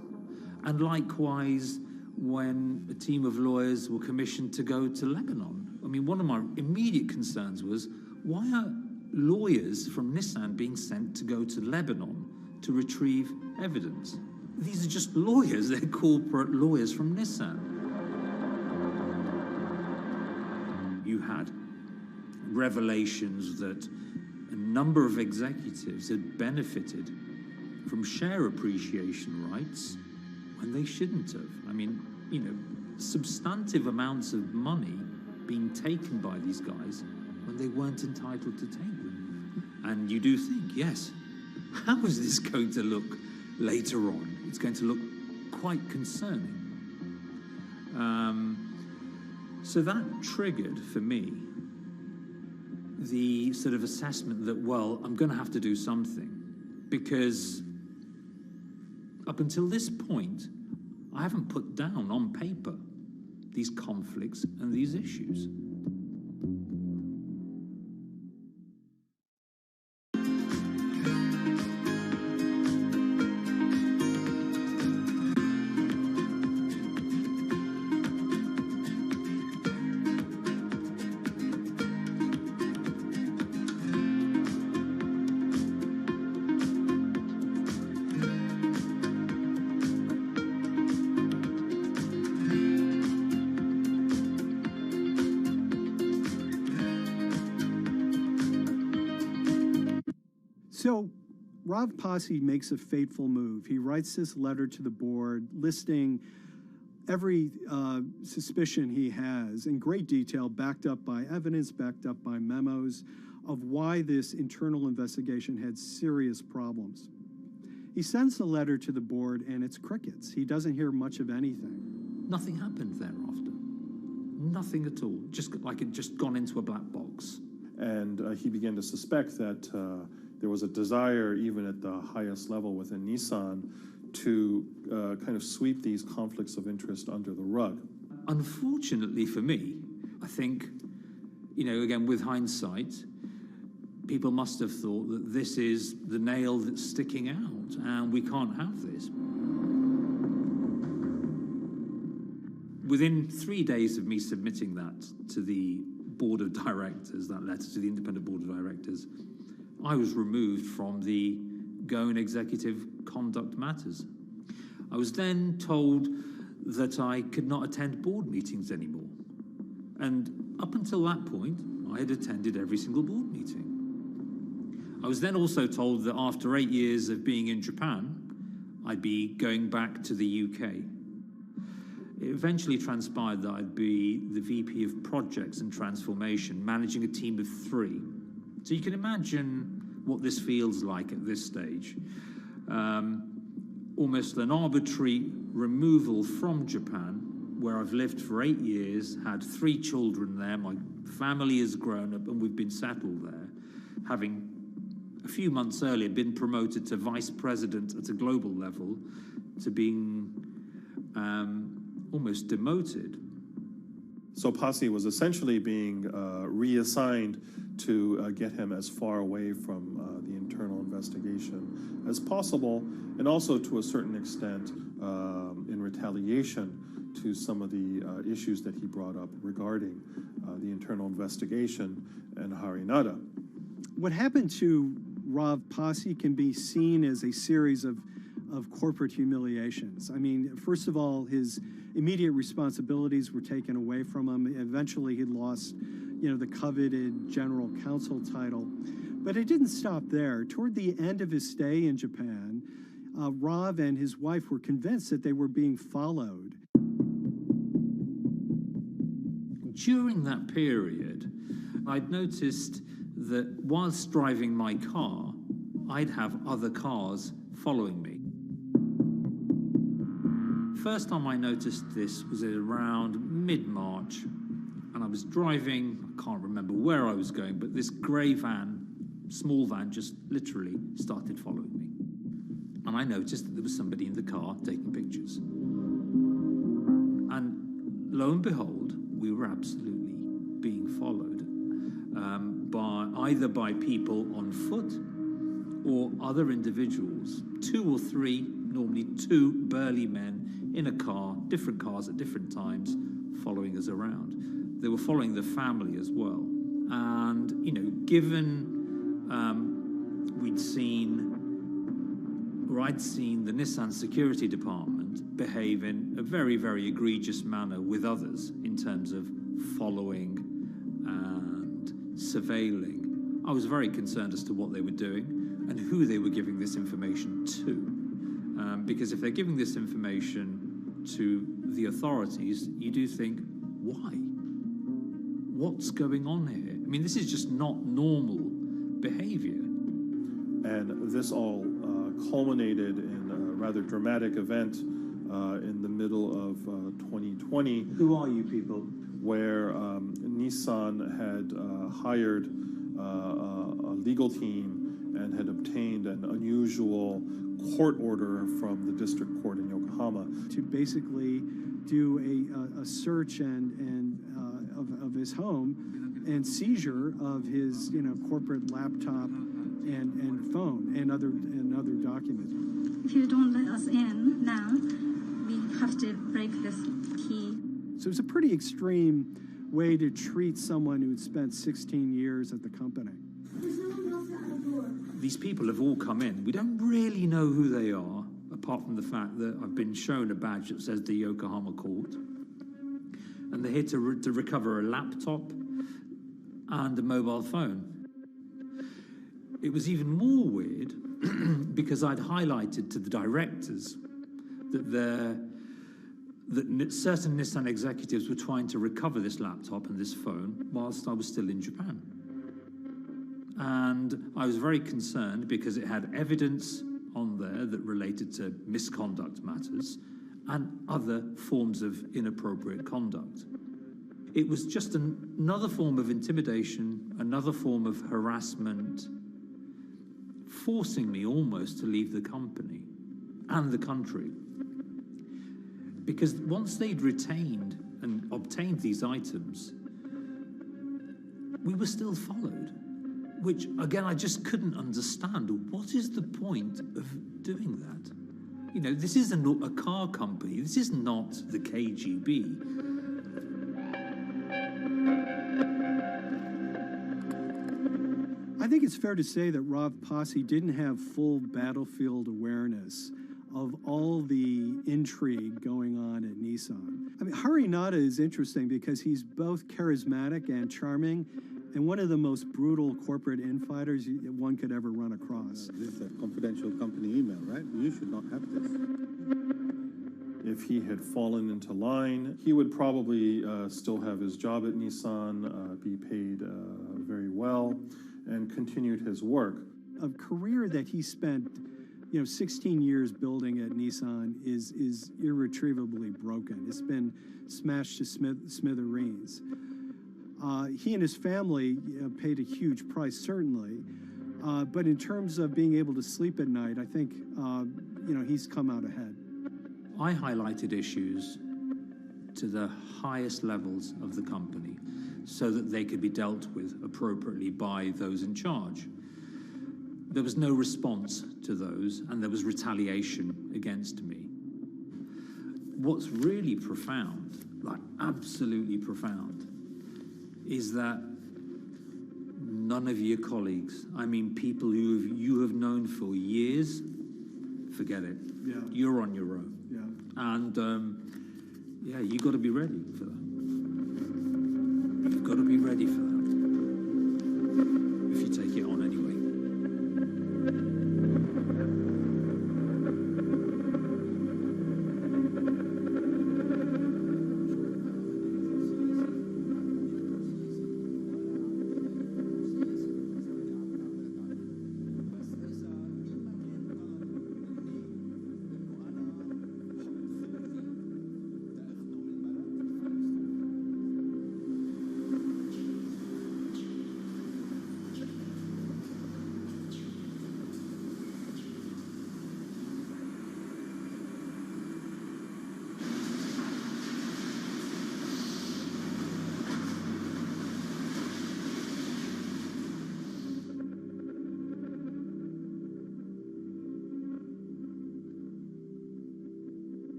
And likewise, when a team of lawyers were commissioned to go to Lebanon. I mean, one of my immediate concerns was, why are lawyers from Nissan being sent to go to Lebanon to retrieve evidence? These are just lawyers, they're corporate lawyers from Nissan. You had revelations that a number of executives had benefited from share appreciation rights when they shouldn't have. I mean, you know, substantive amounts of money being taken by these guys when they weren't entitled to take them. And you do think, yes, how is this going to look later on? It's going to look quite concerning. So that triggered, for me, the sort of assessment that, well, I'm going to have to do something, because up until this point, I haven't put down on paper these conflicts and these issues. So Rav Pasi makes a fateful move. He writes this letter to the board listing every suspicion he has in great detail, backed up by evidence, backed up by memos, of why this internal investigation had serious problems. He sends the letter to the board, and it's crickets. He doesn't hear much of anything. Nothing happened thereafter. Nothing at all. Just like it just gone into a black box. And he began to suspect that there was a desire, even at the highest level within Nissan, to kind of sweep these conflicts of interest under the rug. Unfortunately for me, I think, again, with hindsight, people must have thought that this is the nail that's sticking out, and we can't have this. Within 3 days of me submitting that to the board of directors, that letter to the independent board of directors, I was removed from the Goan Executive Conduct Matters. I was then told that I could not attend board meetings anymore. And up until that point, I had attended every single board meeting. I was then also told that after 8 years of being in Japan, I'd be going back to the UK. It eventually transpired that I'd be the VP of Projects and Transformation, managing a team of 3. So you can imagine what this feels like at this stage. Almost an arbitrary removal from Japan, where I've lived for 8 years, had 3 children there, my family has grown up, and we've been settled there, having a few months earlier been promoted to vice president at a global level, to being almost demoted. So Pasi was essentially being reassigned to get him as far away from the internal investigation as possible, and also to a certain extent in retaliation to some of the issues that he brought up regarding the internal investigation and Harinada. What happened to Rav Pasi can be seen as a series of corporate humiliations. I mean, first of all, his immediate responsibilities were taken away from him. Eventually, he lost, the coveted general counsel title. But it didn't stop there. Toward the end of his stay in Japan, Rav and his wife were convinced that they were being followed. During that period, I'd noticed that whilst driving my car, I'd have other cars following me. First time I noticed this was around mid-March, and I was driving, I can't remember where I was going, but this grey van, small van, just literally started following me. And I noticed that there was somebody in the car taking pictures. And lo and behold, we were absolutely being followed either by people on foot or other individuals, 2 or 3, normally 2 burly men in a car, different cars at different times, following us around. They were following the family as well. And, given I'd seen the Nissan security department behave in a very, very egregious manner with others in terms of following and surveilling, I was very concerned as to what they were doing and who they were giving this information to. Because if they're giving this information to the authorities, you do think, why? What's going on here? I mean, this is just not normal behavior. And this all culminated in a rather dramatic event in the middle of 2020. Who are you people? Where Nissan had hired a legal team and had obtained an unusual court order from the district court in Yokohama to basically do a search of his home and seizure of his corporate laptop and phone and other documents. If you don't let us in now, we have to break this key. So it's a pretty extreme way to treat someone who had spent 16 years at the company. These people have all come in. We don't really know who they are, apart from the fact that I've been shown a badge that says the Yokohama court. And they're here to recover a laptop and a mobile phone. It was even more weird because I'd highlighted to the directors that certain Nissan executives were trying to recover this laptop and this phone whilst I was still in Japan. And I was very concerned because it had evidence on there that related to misconduct matters and other forms of inappropriate conduct. It was just another form of intimidation, another form of harassment, forcing me almost to leave the company and the country. Because once they'd retained and obtained these items, we were still followed, which, again, I just couldn't understand. What is the point of doing that? You know, this is a car company. This is not the KGB. I think it's fair to say that Rav Pasi didn't have full battlefield awareness of all the intrigue going on at Nissan. I mean, Harinata is interesting because he's both charismatic and charming, and one of the most brutal corporate infighters one could ever run across. This is a confidential company email, right? You should not have this. If he had fallen into line, he would probably still have his job at Nissan, be paid very well, and continued his work. A career that he spent 16 years building at Nissan is irretrievably broken. It's been smashed to smithereens. He and his family paid a huge price, certainly. But in terms of being able to sleep at night, I think, he's come out ahead. I highlighted issues to the highest levels of the company so that they could be dealt with appropriately by those in charge. There was no response to those, and there was retaliation against me. What's really profound, like absolutely profound, is that none of your colleagues, I mean people who you have known for years, forget it. Yeah. You're on your own. Yeah. And you got to be ready for that. You've got to be ready for that. If you take it on anyway.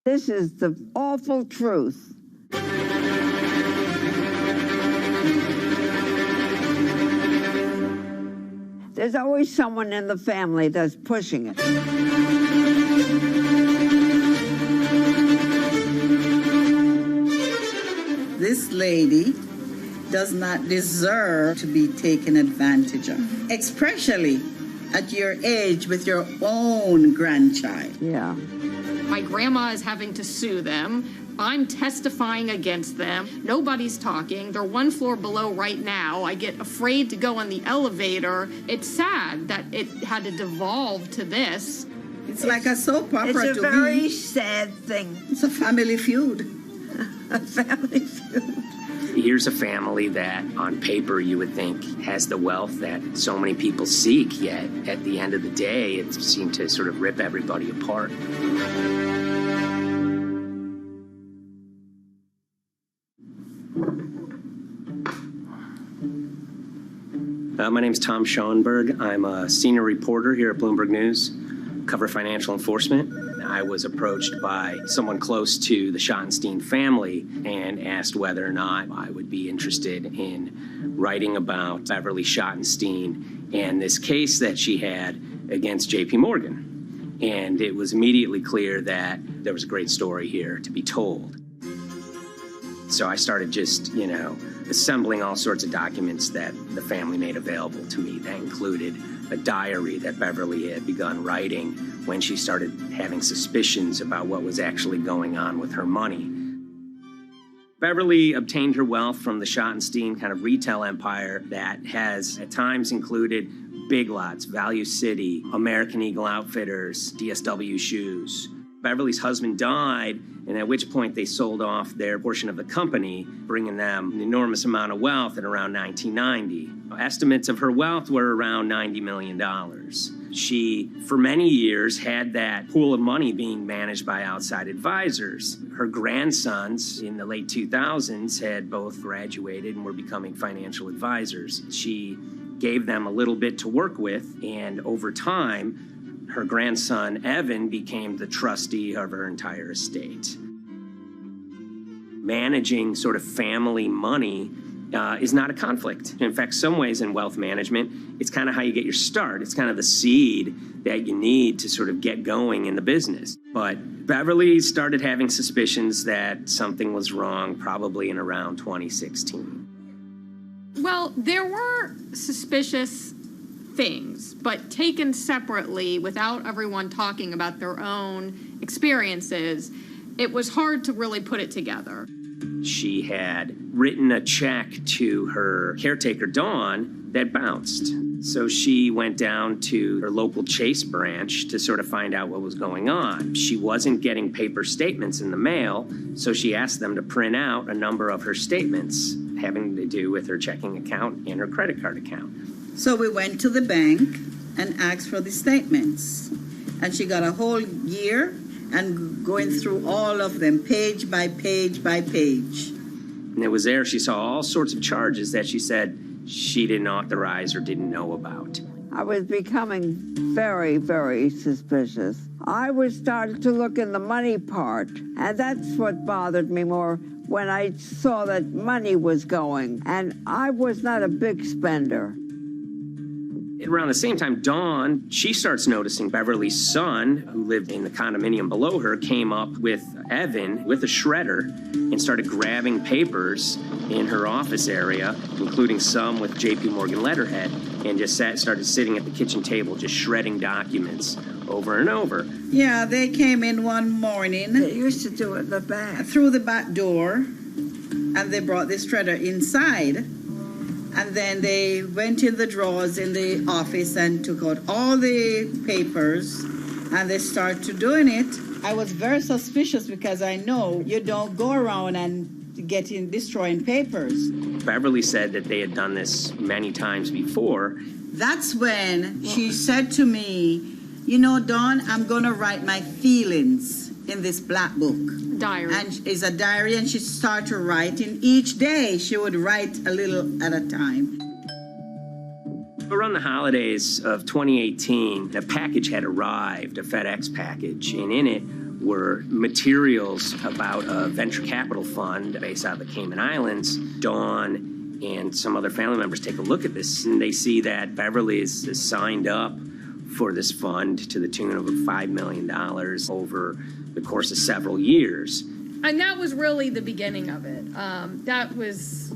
This is the awful truth. There's always someone in the family that's pushing it. This lady does not deserve to be taken advantage of, especially at your age with your own grandchild. Yeah. My grandma is having to sue them. I'm testifying against them. Nobody's talking. They're one floor below right now. I get afraid to go on the elevator. It's sad that it had to devolve to this. It's like a soap opera It's a very sad thing. It's a family feud. A family feud. Here's a family that, on paper, you would think has the wealth that so many people seek, yet at the end of the day, it seemed to sort of rip everybody apart. My name's Tom Schoenberg. I'm a senior reporter here at Bloomberg News, cover financial enforcement. I was approached by someone close to the Schottenstein family and asked whether or not I would be interested in writing about Beverly Schottenstein and this case that she had against J.P. Morgan. And it was immediately clear that there was a great story here to be told. So I started just, assembling all sorts of documents that the family made available to me. That included a diary that Beverly had begun writing when she started having suspicions about what was actually going on with her money. Beverly obtained her wealth from the Schottenstein kind of retail empire that has at times included Big Lots, Value City, American Eagle Outfitters, DSW Shoes. Beverly's husband died, and at which point they sold off their portion of the company, bringing them an enormous amount of wealth at around 1990. Estimates of her wealth were around $90 million. She, for many years, had that pool of money being managed by outside advisors. Her grandsons in the late 2000s had both graduated and were becoming financial advisors. She gave them a little bit to work with, and over time, her grandson, Evan, became the trustee of her entire estate. Managing sort of family money is not a conflict. In fact, some ways in wealth management, it's kind of how you get your start. It's kind of the seed that you need to sort of get going in the business. But Beverly started having suspicions that something was wrong probably in around 2016. Well, there were suspicious things, but taken separately without everyone talking about their own experiences, it was hard to really put it together. She had written a check to her caretaker, Dawn, that bounced. So she went down to her local Chase branch to sort of find out what was going on. She wasn't getting paper statements in the mail, so she asked them to print out a number of her statements having to do with her checking account and her credit card account. So we went to the bank and asked for the statements. And she got a whole year and going through all of them, page by page by page. And it was there she saw all sorts of charges that she said she didn't authorize or didn't know about. I was becoming very, very suspicious. I was starting to look in the money part, and that's what bothered me more when I saw that money was going. And I was not a big spender. Around the same time, Dawn, she starts noticing Beverly's son, who lived in the condominium below her, came up with Evan with a shredder and started grabbing papers in her office area, including some with J.P. Morgan letterhead, and just started sitting at the kitchen table, just shredding documents over and over. Yeah, they came in one morning. They used to do it in the back. Through the back door, and they brought the shredder inside. And then they went in the drawers in the office and took out all the papers, and they started doing it. I was very suspicious because I know you don't go around and destroying papers. Beverly said that they had done this many times before. That's when she said to me, Dawn, I'm going to write my feelings in this black book. Diary. And it's a diary, and she started writing. Each day she would write a little at a time. Around the holidays of 2018, a package had arrived, a FedEx package, and in it were materials about a venture capital fund based out of the Cayman Islands. Dawn and some other family members take a look at this, and they see that Beverly is signed up for this fund to the tune of $5 million over the course of several years. And that was really the beginning of it. That was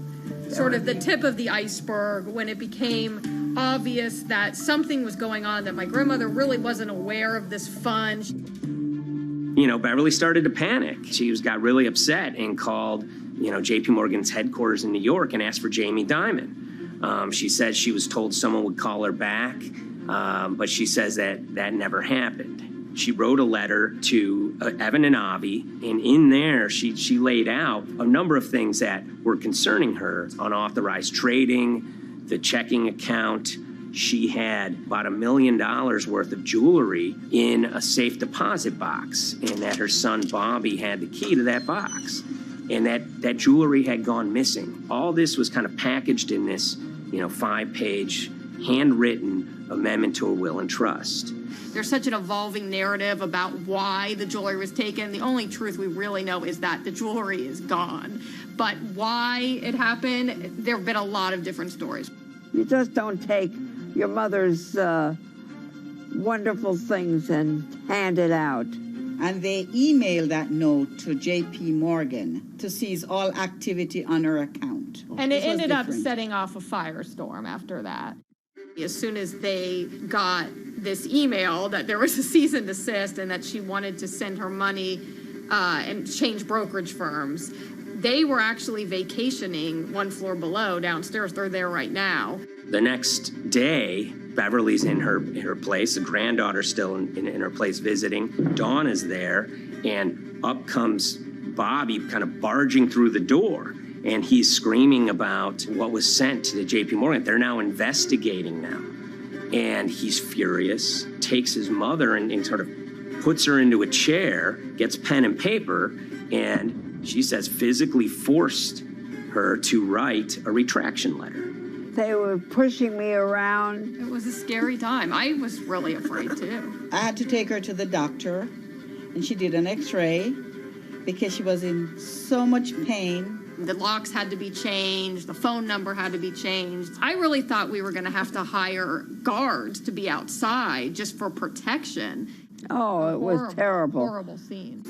sort of the tip of the iceberg when it became obvious that something was going on, that my grandmother really wasn't aware of this fund. Beverly started to panic. She got really upset and called, J.P. Morgan's headquarters in New York and asked for Jamie Dimon. She said she was told someone would call her back, but she says that never happened. She wrote a letter to Evan and Avi, and in there she laid out a number of things that were concerning her: unauthorized trading, the checking account. She had about $1 million worth of jewelry in a safe deposit box, and that her son Bobby had the key to that box, and that jewelry had gone missing. All this was kind of packaged in this, 5-page handwritten amendment to a will and trust. There's such an evolving narrative about why the jewelry was taken. The only truth we really know is that the jewelry is gone. But why it happened, there have been a lot of different stories. You just don't take your mother's wonderful things and hand it out. And they emailed that note to J.P. Morgan to seize all activity on her account. And it ended up setting off a firestorm after that. As soon as they got this email that there was a cease and desist and that she wanted to send her money and change brokerage firms, they were actually vacationing one floor below downstairs. They're there right now. The next day, Beverly's in her place. The granddaughter's still in her place visiting. Dawn is there, and up comes Bobby kind of barging through the door. And he's screaming about what was sent to the J.P. Morgan. They're now investigating now. And he's furious, takes his mother and sort of puts her into a chair, gets pen and paper, and she says physically forced her to write a retraction letter. They were pushing me around. It was a scary time. I was really afraid, too. I had to take her to the doctor, and she did an x-ray because she was in so much pain. The locks had to be changed. The phone number had to be changed. I really thought we were going to have to hire guards to be outside just for protection. Oh, it was terrible. Horrible scene.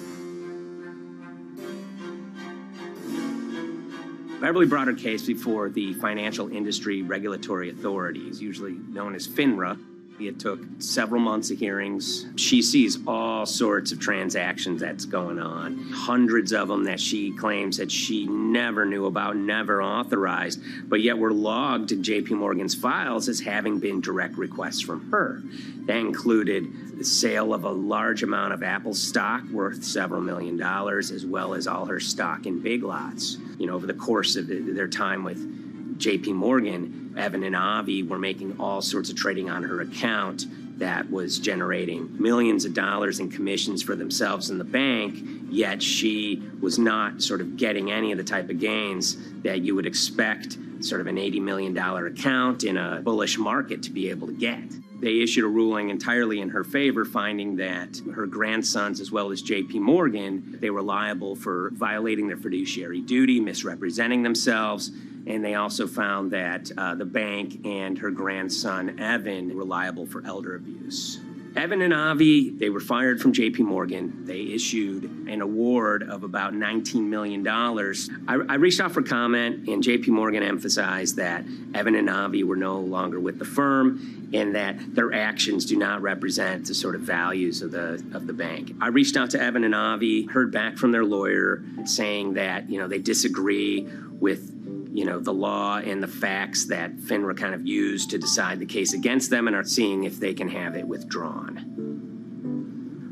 Beverly brought her case before the Financial Industry Regulatory Authorities, usually known as FINRA. It took several months of hearings. She sees all sorts of transactions that's going on, hundreds of them that she claims that she never knew about, never authorized, but yet were logged in J.P. Morgan's files as having been direct requests from her. That included the sale of a large amount of Apple stock worth several $1 million, as well as all her stock in Big Lots. Over the course of their time with J.P. Morgan, Evan and Avi were making all sorts of trading on her account that was generating millions of dollars in commissions for themselves and the bank, yet she was not sort of getting any of the type of gains that you would expect sort of an $80 million account in a bullish market to be able to get. They issued a ruling entirely in her favor, finding that her grandsons, as well as J.P. Morgan, they were liable for violating their fiduciary duty, misrepresenting themselves, and they also found that the bank and her grandson, Evan, were liable for elder abuse. Evan and Avi, they were fired from J.P. Morgan. They issued an award of about $19 million. I reached out for comment, and J.P. Morgan emphasized that Evan and Avi were no longer with the firm and that their actions do not represent the sort of values of the bank. I reached out to Evan and Avi, heard back from their lawyer saying that, they disagree with the law and the facts that FINRA kind of used to decide the case against them and are seeing if they can have it withdrawn.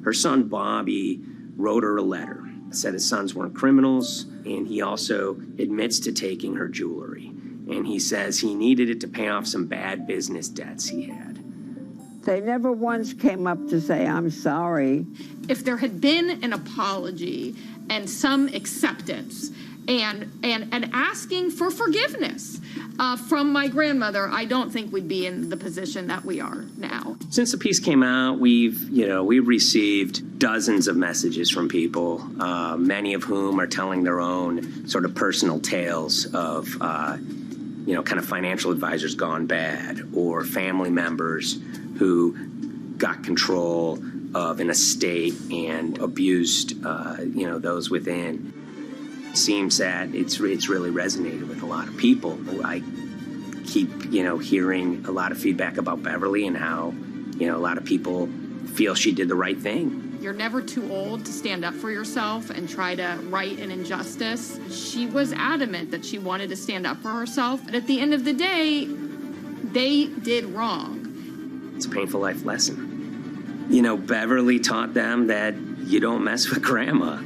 Her son, Bobby, wrote her a letter, said his sons weren't criminals, and he also admits to taking her jewelry. And he says he needed it to pay off some bad business debts he had. They never once came up to say, I'm sorry. If there had been an apology and some acceptance, and asking for forgiveness from my grandmother, I don't think we'd be in the position that we are now. Since the piece came out, we've received dozens of messages from people, many of whom are telling their own sort of personal tales of, kind of financial advisors gone bad, or family members who got control of an estate and abused, those within. Seems that it's really resonated with a lot of people. I keep, hearing a lot of feedback about Beverly and how, a lot of people feel she did the right thing. You're never too old to stand up for yourself and try to right an injustice. She was adamant that she wanted to stand up for herself, but at the end of the day, they did wrong. It's a painful life lesson. You know, Beverly taught them that you don't mess with grandma.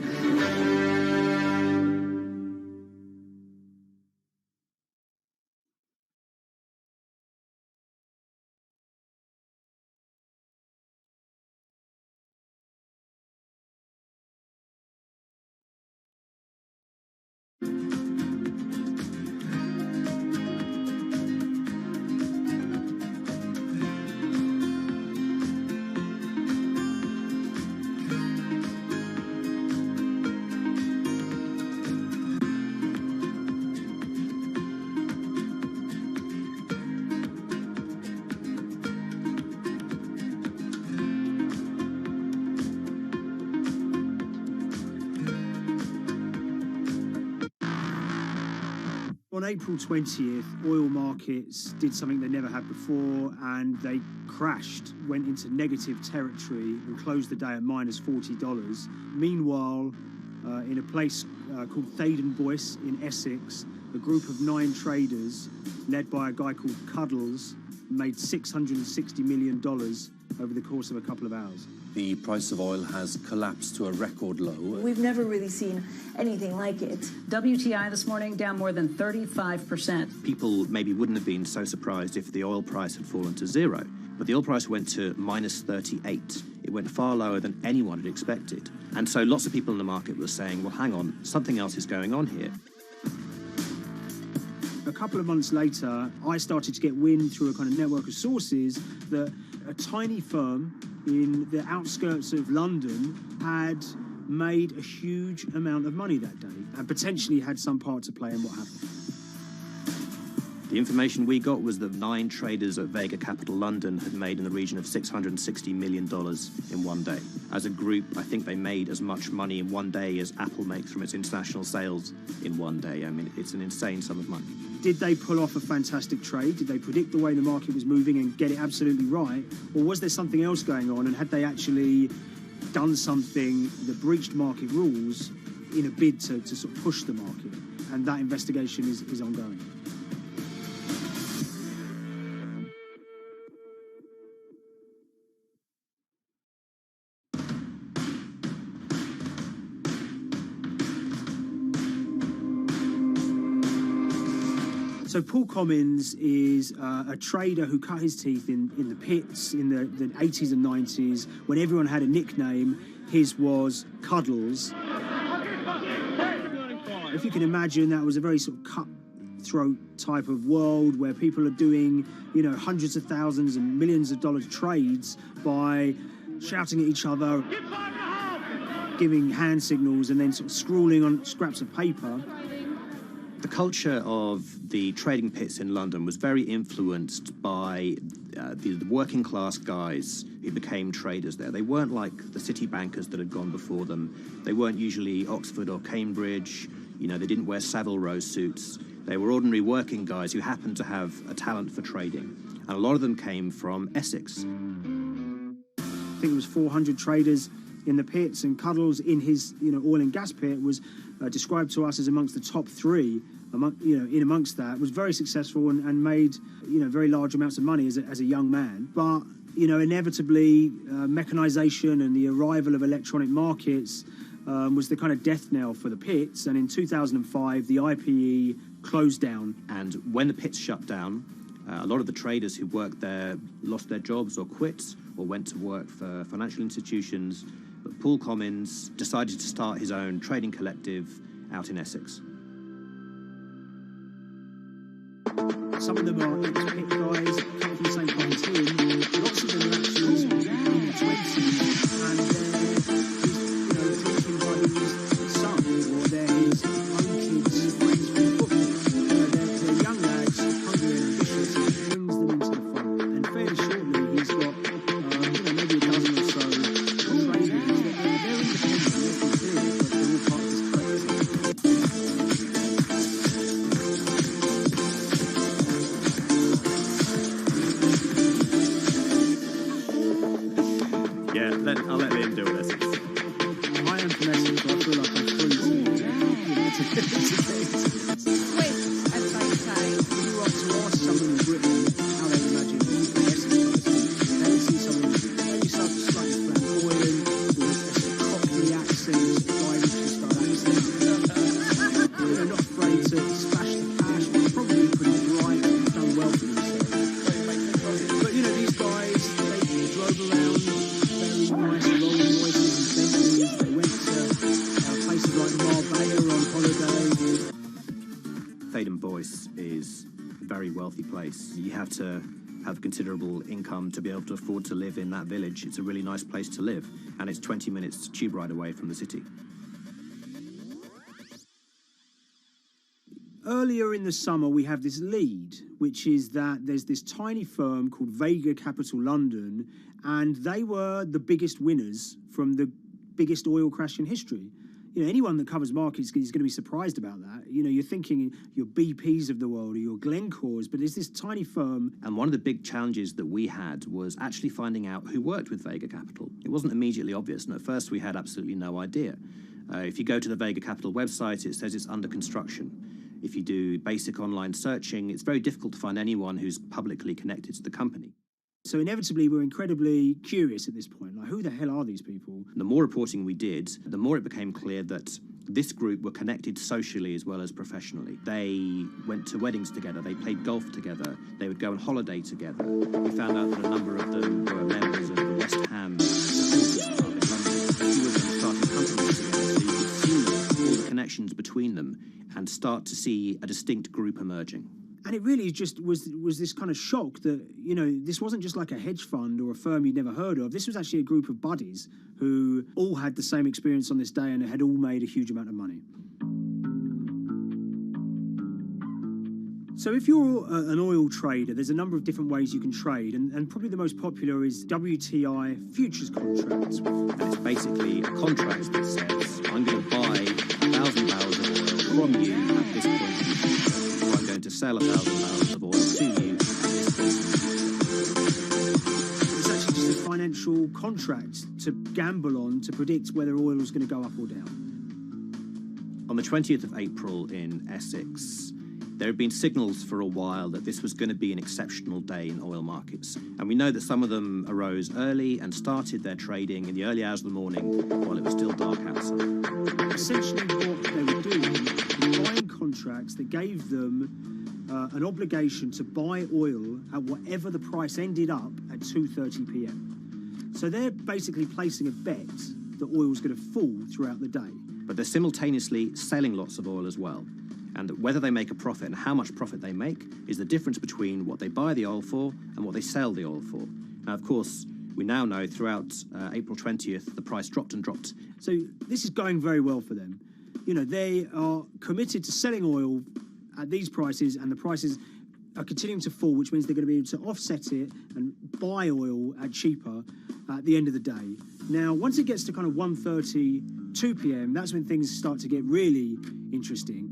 On April 20th, oil markets did something they never had before, and they crashed, went into negative territory, and closed the day at minus $40. Meanwhile, in a place called Thaden Boyce in Essex, a group of 9 traders, led by a guy called Cuddles, made $660 million over the course of a couple of hours. The price of oil has collapsed to a record low. We've never really seen anything like it. WTI this morning down more than 35%. People maybe wouldn't have been so surprised if the oil price had fallen to zero, but the oil price went to minus 38. It went far lower than anyone had expected. And so lots of people in the market were saying, well, hang on, something else is going on here. A couple of months later, I started to get wind through a kind of network of sources that a tiny firm in the outskirts of London had made a huge amount of money that day and potentially had some part to play in what happened. The information we got was that 9 traders at Vega Capital London had made in the region of $660 million in one day. As a group, I think they made as much money in one day as Apple makes from its international sales in one day. I mean, it's an insane sum of money. Did they pull off a fantastic trade? Did they predict the way the market was moving and get it absolutely right? Or was there something else going on, and had they actually done something that breached market rules in a bid to sort of push the market? And that investigation is ongoing. So Paul Commins is a trader who cut his teeth in the pits in the 80s and 90s when everyone had a nickname. His was Cuddles. If you can imagine, that was a very sort of cutthroat type of world where people are doing, you know, hundreds of thousands and millions of dollars trades by shouting at each other, giving hand signals, and then sort of scrawling on scraps of paper. The culture of the trading pits in London was very influenced by the working class guys who became traders there. They weren't like the city bankers that had gone before them. They weren't usually Oxford or Cambridge. You know, they didn't wear Savile Row suits. They were ordinary working guys who happened to have a talent for trading. And a lot of them came from Essex. I think it was 400 traders in the pits, and Cuddles in his, you know, oil and gas pit was described to us as amongst the top 3. In amongst that, was very successful and made, you know, very large amounts of money as a young man. But, you know, inevitably, mechanization and the arrival of electronic markets was the kind of death knell for the pits. And in 2005, the IPE closed down. And when the pits shut down, a lot of the traders who worked there lost their jobs or quit or went to work for financial institutions. But Paul Commins decided to start his own trading collective out in Essex. Some of them are ex-pit guys, come from the same part as him. Lots of them are actually in their 20s, and they're drinking by his son, or they're his own kids' friends from football. They're young lads, hungry and ambitious, and he brings them into the fold. And fairly shortly, he's got maybe a dozen or so traders. They're independent, they're clear, but they're all part of this collective. invoice is a very wealthy place. You have to have considerable income to be able to afford to live in that village. It's a really nice place to live, and it's 20 minutes tube ride away from the city. Earlier in the summer, we have this lead, which is that there's this tiny firm called Vega Capital London, and they were the biggest winners from the biggest oil crash in history. You know, anyone that covers markets is going to be surprised about that. You know, you're thinking your BPs of the world or your Glencores, but it's this tiny firm. And one of the big challenges that we had was actually finding out who worked with Vega Capital. It wasn't immediately obvious, and at first we had absolutely no idea. If you go to the Vega Capital website, it says it's under construction. If you do basic online searching, it's very difficult to find anyone who's publicly connected to the company. So inevitably, we're incredibly curious at this point. Like, who the hell are these people? The more reporting we did, the more it became clear that this group were connected socially as well as professionally. They went to weddings together, they played golf together, they would go on holiday together. We found out that a number of them were members of the West Ham supporters club in London. A few of them started companies together, so you could see all the connections between them and start to see a distinct group emerging. And it really just was this kind of shock that, you know, this wasn't just like a hedge fund or a firm you'd never heard of. This was actually a group of buddies who all had the same experience on this day and had all made a huge amount of money. So if you're an oil trader, there's a number of different ways you can trade, and probably the most popular is WTI futures contracts. And it's basically a contract that says, I'm going to buy 1,000 barrels of oil from you at this point in the future, or I'm going to sell 1,000 barrels of oil to you at this point in the future. It's actually just a financial contract to gamble on to predict whether oil is going to go up or down. On the 20th of April in Essex, there had been signals for a while that this was going to be an exceptional day in oil markets. And we know that some of them arose early and started their trading in the early hours of the morning while it was still dark outside. Essentially what they were doing was buying contracts that gave them an obligation to buy oil at whatever the price ended up at 2:30 p.m. So they're basically placing a bet that oil was going to fall throughout the day. But they're simultaneously selling lots of oil as well. And whether they make a profit and how much profit they make is the difference between what they buy the oil for and what they sell the oil for. Now, of course, we now know throughout April 20th, the price dropped and dropped. So this is going very well for them. You know, they are committed to selling oil at these prices, and the prices are continuing to fall, which means they're going to be able to offset it and buy oil at cheaper at the end of the day. Now, once it gets to kind of 1:30, 2 p.m., that's when things start to get really interesting.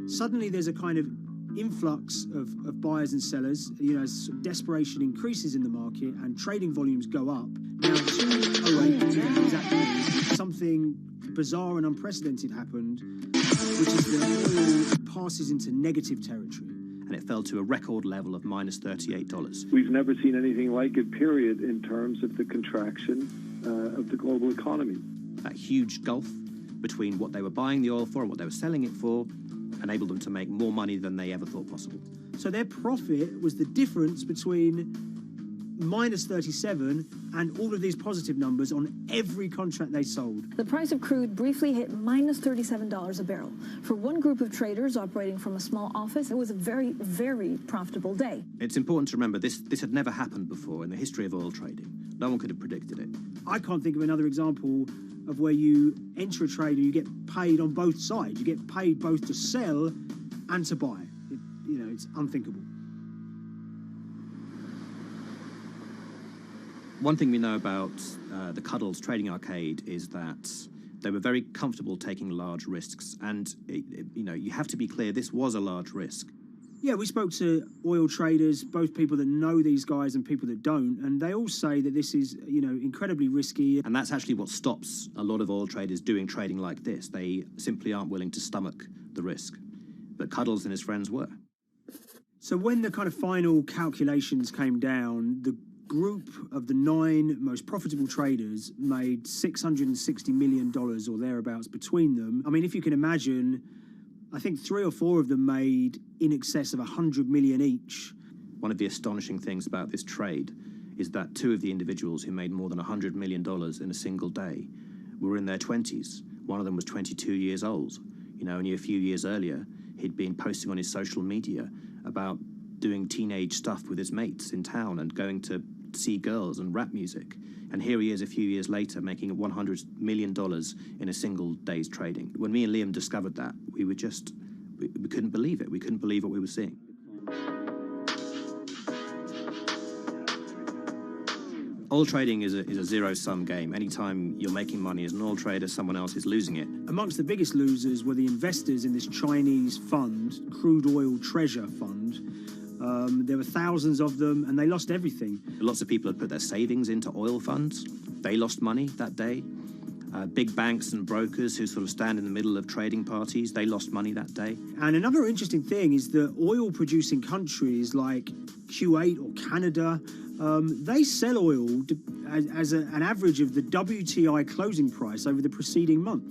Suddenly there's a kind of influx of buyers and sellers, you know, as desperation increases in the market and trading volumes go up. Now, 2:08 exactly, something bizarre and unprecedented happened, which is that oil passes into negative territory. And it fell to a record level of minus $38. We've never seen anything like it, period, in terms of the contraction of the global economy. That huge gulf between what they were buying the oil for and what they were selling it for enabled them to make more money than they ever thought possible. So their profit was the difference between minus 37 and all of these positive numbers on every contract they sold. The price of crude briefly hit minus $37 a barrel. For one group of traders operating from a small office, it was a very, very profitable day. It's important to remember this had never happened before in the history of oil trading. No one could have predicted it. I can't think of another example of where you enter a trade and you get paid on both sides. You get paid both to sell and to buy. It's unthinkable. One thing we know about the Cuddles Trading Arcade is that they were very comfortable taking large risks. And, you have to be clear, this was a large risk. Yeah, we spoke to oil traders, both people that know these guys and people that don't, and they all say that this is, incredibly risky. And that's actually what stops a lot of oil traders doing trading like this. They simply aren't willing to stomach the risk. But Cuddles and his friends were. So when the kind of final calculations came down, the group of the 9 most profitable traders made $660 million or thereabouts between them. I mean, if you can imagine, I think 3 or 4 of them made in excess of 100 million each. One of the astonishing things about this trade is that 2 of the individuals who made more than $100 million in a single day were in their 20s. One of them was 22 years old. You know, only a few years earlier, he'd been posting on his social media about doing teenage stuff with his mates in town and going to see girls and rap music. And here he is a few years later making $100 million in a single day's trading. When me and Liam discovered that, we couldn't believe it. We couldn't believe what we were seeing. Oil trading is a zero-sum game. Anytime you're making money as an oil trader, someone else is losing it. Amongst the biggest losers were the investors in this Chinese fund, Crude Oil Treasure Fund. There were thousands of them, and they lost everything. Lots of people had put their savings into oil funds. They lost money that day. Big banks and brokers who sort of stand in the middle of trading parties, they lost money that day. And another interesting thing is that oil-producing countries like Kuwait or Canada, they sell oil as an average of the WTI closing price over the preceding month.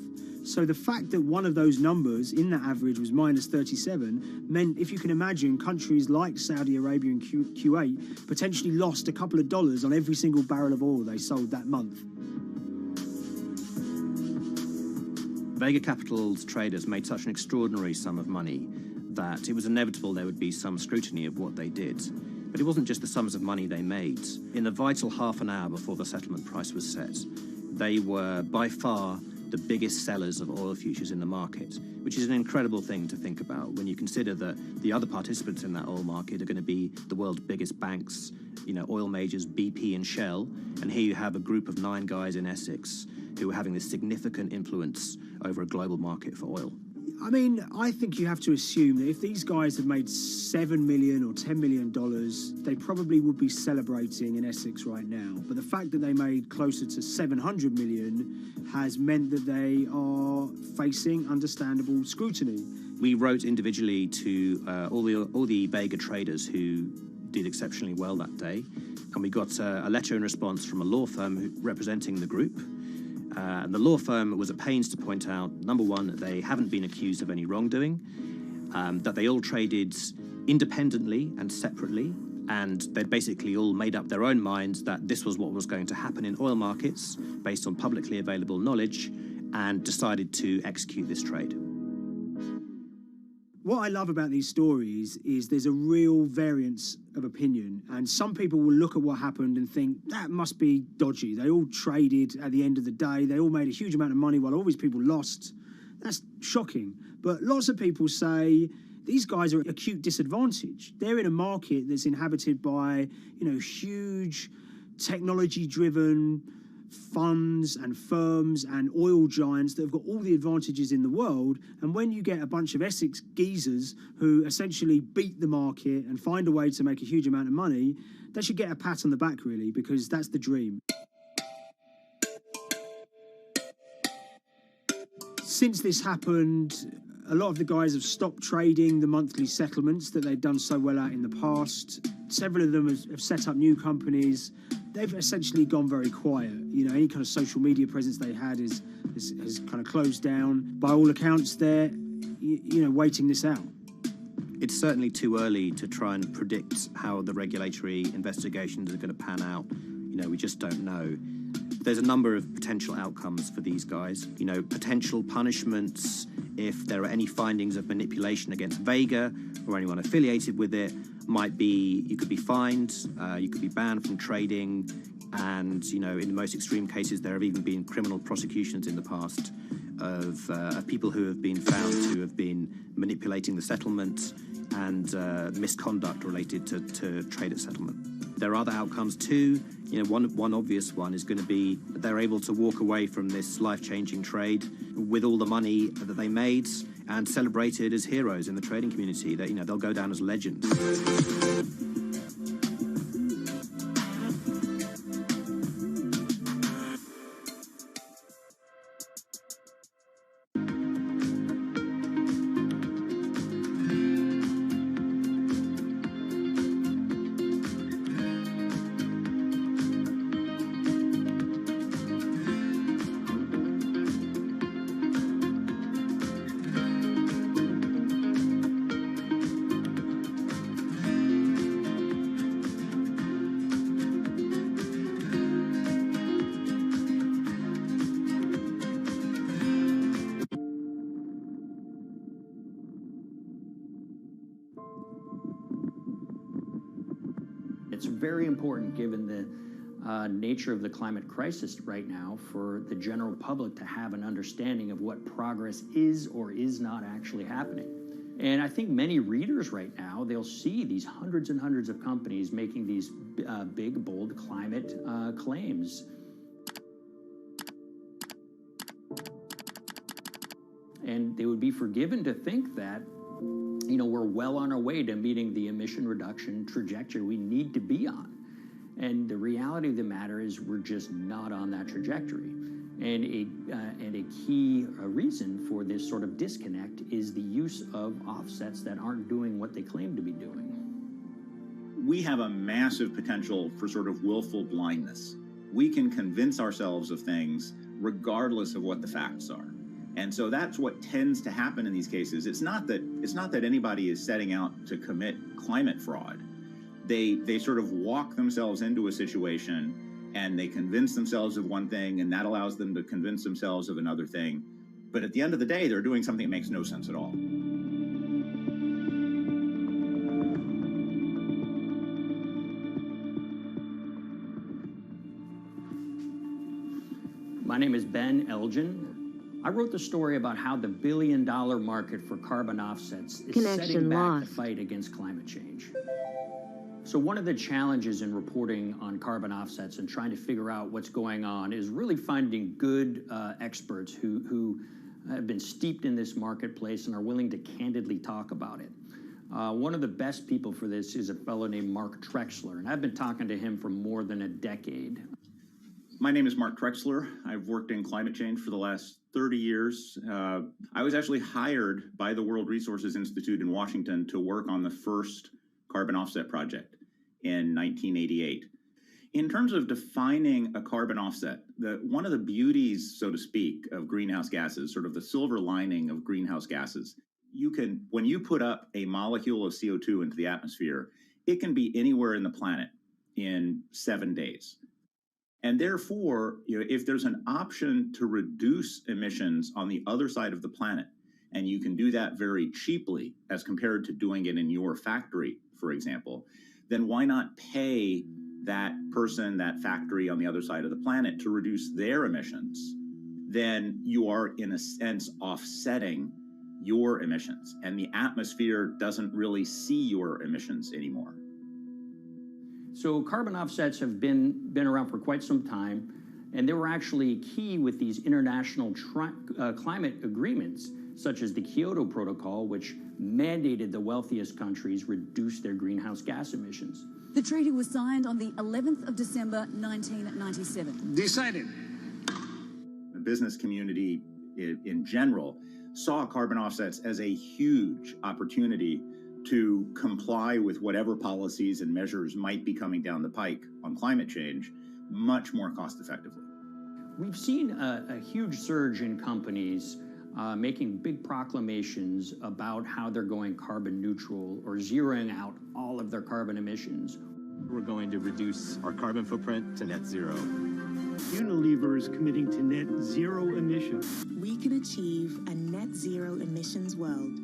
So the fact that one of those numbers in that average was minus 37 meant, if you can imagine, countries like Saudi Arabia and Kuwait potentially lost a couple of dollars on every single barrel of oil they sold that month. Vega Capital's traders made such an extraordinary sum of money that it was inevitable there would be some scrutiny of what they did. But it wasn't just the sums of money they made. In the vital half an hour before the settlement price was set, they were by far the biggest sellers of oil futures in the market, which is an incredible thing to think about when you consider that the other participants in that oil market are going to be the world's biggest banks, you know, oil majors, BP and Shell, and here you have a group of 9 guys in Essex who are having this significant influence over a global market for oil. I mean, I think you have to assume that if these guys had made $7 million or $10 million, they probably would be celebrating in Essex right now. But the fact that they made closer to $700 million has meant that they are facing understandable scrutiny. We wrote individually to all the Vega traders who did exceptionally well that day, and we got a letter in response from a law firm representing the group. And the law firm was at pains to point out, number one, that they haven't been accused of any wrongdoing, that they all traded independently and separately, and they'd basically all made up their own minds that this was what was going to happen in oil markets based on publicly available knowledge, and decided to execute this trade. What I love about these stories is there's a real variance of opinion, and some people will look at what happened and think that must be dodgy. They all traded at the end of the day. They all made a huge amount of money while all these people lost. That's shocking. But lots of people say these guys are at acute disadvantage. They're in a market that's inhabited by, you know, huge technology-driven funds and firms and oil giants that have got all the advantages in the world, and when you get a bunch of Essex geezers who essentially beat the market and find a way to make a huge amount of money, they should get a pat on the back, really, because that's the dream. Since this happened, a lot of the guys have stopped trading the monthly settlements that they'd done so well at in the past. Several of them have set up new companies. They've essentially gone very quiet. You know, any kind of social media presence they had has kind of closed down. By all accounts, they're, you know, waiting this out. It's certainly too early to try and predict how the regulatory investigations are going to pan out. You know, we just don't know. There's a number of potential outcomes for these guys. You know, potential punishments if there are any findings of manipulation against Vega or anyone affiliated with it might be, you could be fined, you could be banned from trading, and, you know, in the most extreme cases, there have even been criminal prosecutions in the past of people who have been found to have been manipulating the settlement and misconduct related to trade at settlement. There are other outcomes too. You know, one obvious one is going to be that they're able to walk away from this life-changing trade with all the money that they made and celebrated as heroes in the trading community. That, you know, they'll go down as legends. it's very important, given the nature of the climate crisis right now, for the general public to have an understanding of what progress is or is not actually happening. And I think many readers right now, they'll see these hundreds and hundreds of companies making these big, bold climate claims. And they would be forgiven to think that, you know, we're well on our way to meeting the emission reduction trajectory we need to be on. And the reality of the matter is we're just not on that trajectory. And a key reason for this sort of disconnect is the use of offsets that aren't doing what they claim to be doing. We have a massive potential for sort of willful blindness. We can convince ourselves of things regardless of what the facts are. And so that's what tends to happen in these cases. It's not that anybody is setting out to commit climate fraud. They sort of walk themselves into a situation and they convince themselves of one thing, and that allows them to convince themselves of another thing. But at the end of the day, they're doing something that makes no sense at all. My name is Ben Elgin. I wrote the story about how the billion-dollar market for carbon offsets is setting back the fight against climate change. So one of the challenges in reporting on carbon offsets and trying to figure out what's going on is really finding good experts who have been steeped in this marketplace and are willing to candidly talk about it. One of the best people for this is a fellow named Mark Trexler, and I've been talking to him for more than a decade. My name is Mark Trexler. I've worked in climate change for the last 30 years. I was actually hired by the World Resources Institute in Washington to work on the first carbon offset project in 1988. In terms of defining a carbon offset, one of the beauties, so to speak, of greenhouse gases, sort of the silver lining of greenhouse gases, when you put up a molecule of CO2 into the atmosphere, it can be anywhere in the planet in 7 days. And therefore, if there's an option to reduce emissions on the other side of the planet, and you can do that very cheaply as compared to doing it in your factory, for example, then why not pay that person, that factory on the other side of the planet to reduce their emissions? Then you are, in a sense, offsetting your emissions, and the atmosphere doesn't really see your emissions anymore. So carbon offsets have been around for quite some time, and they were actually key with these international climate agreements, such as the Kyoto Protocol, which mandated the wealthiest countries reduce their greenhouse gas emissions. The treaty was signed on the 11th of December, 1997. Decided. The business community in general saw carbon offsets as a huge opportunity to comply with whatever policies and measures might be coming down the pike on climate change much more cost effectively. We've seen a huge surge in companies making big proclamations about how they're going carbon neutral or zeroing out all of their carbon emissions. We're going to reduce our carbon footprint to net zero. Unilever is committing to net zero emissions. We can achieve a net zero emissions world.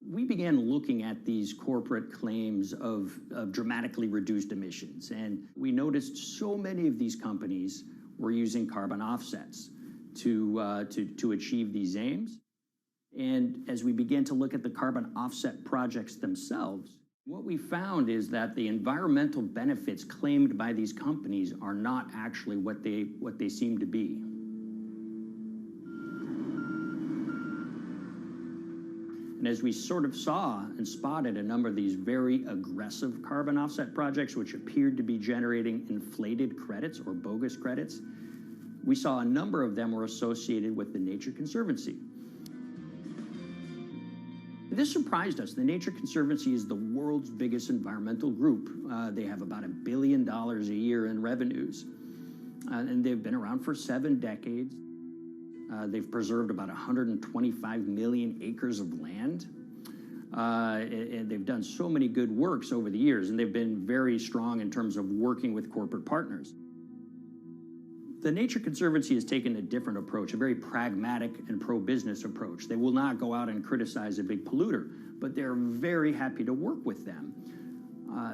We began looking at these corporate claims of dramatically reduced emissions, and we noticed so many of these companies were using carbon offsets to achieve these aims. And as we began to look at the carbon offset projects themselves, what we found is that the environmental benefits claimed by these companies are not actually what they seem to be. And as we sort of saw and spotted a number of these very aggressive carbon offset projects, which appeared to be generating inflated credits or bogus credits, we saw a number of them were associated with the Nature Conservancy. This surprised us. The Nature Conservancy is the world's biggest environmental group. They have about $1 billion a year in revenues, and they've been around for 7 decades. They've preserved about 125 million acres of land. And they've done so many good works over the years, and they've been very strong in terms of working with corporate partners. The Nature Conservancy has taken a different approach, a very pragmatic and pro-business approach. They will not go out and criticize a big polluter, but they're very happy to work with them.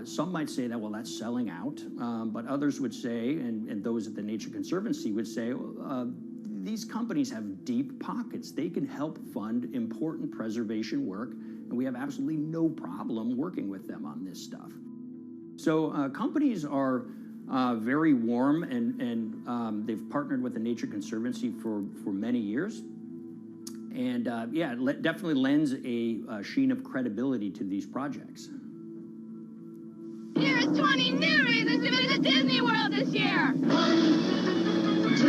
Some might say that, well, that's selling out, but others would say, and those at the Nature Conservancy would say, these companies have deep pockets. They can help fund important preservation work, and we have absolutely no problem working with them on this stuff. So companies are very warm, and they've partnered with the Nature Conservancy for many years. And yeah, it definitely lends a sheen of credibility to these projects. Here's 20 new reasons to visit Disney World this year. 1, 2,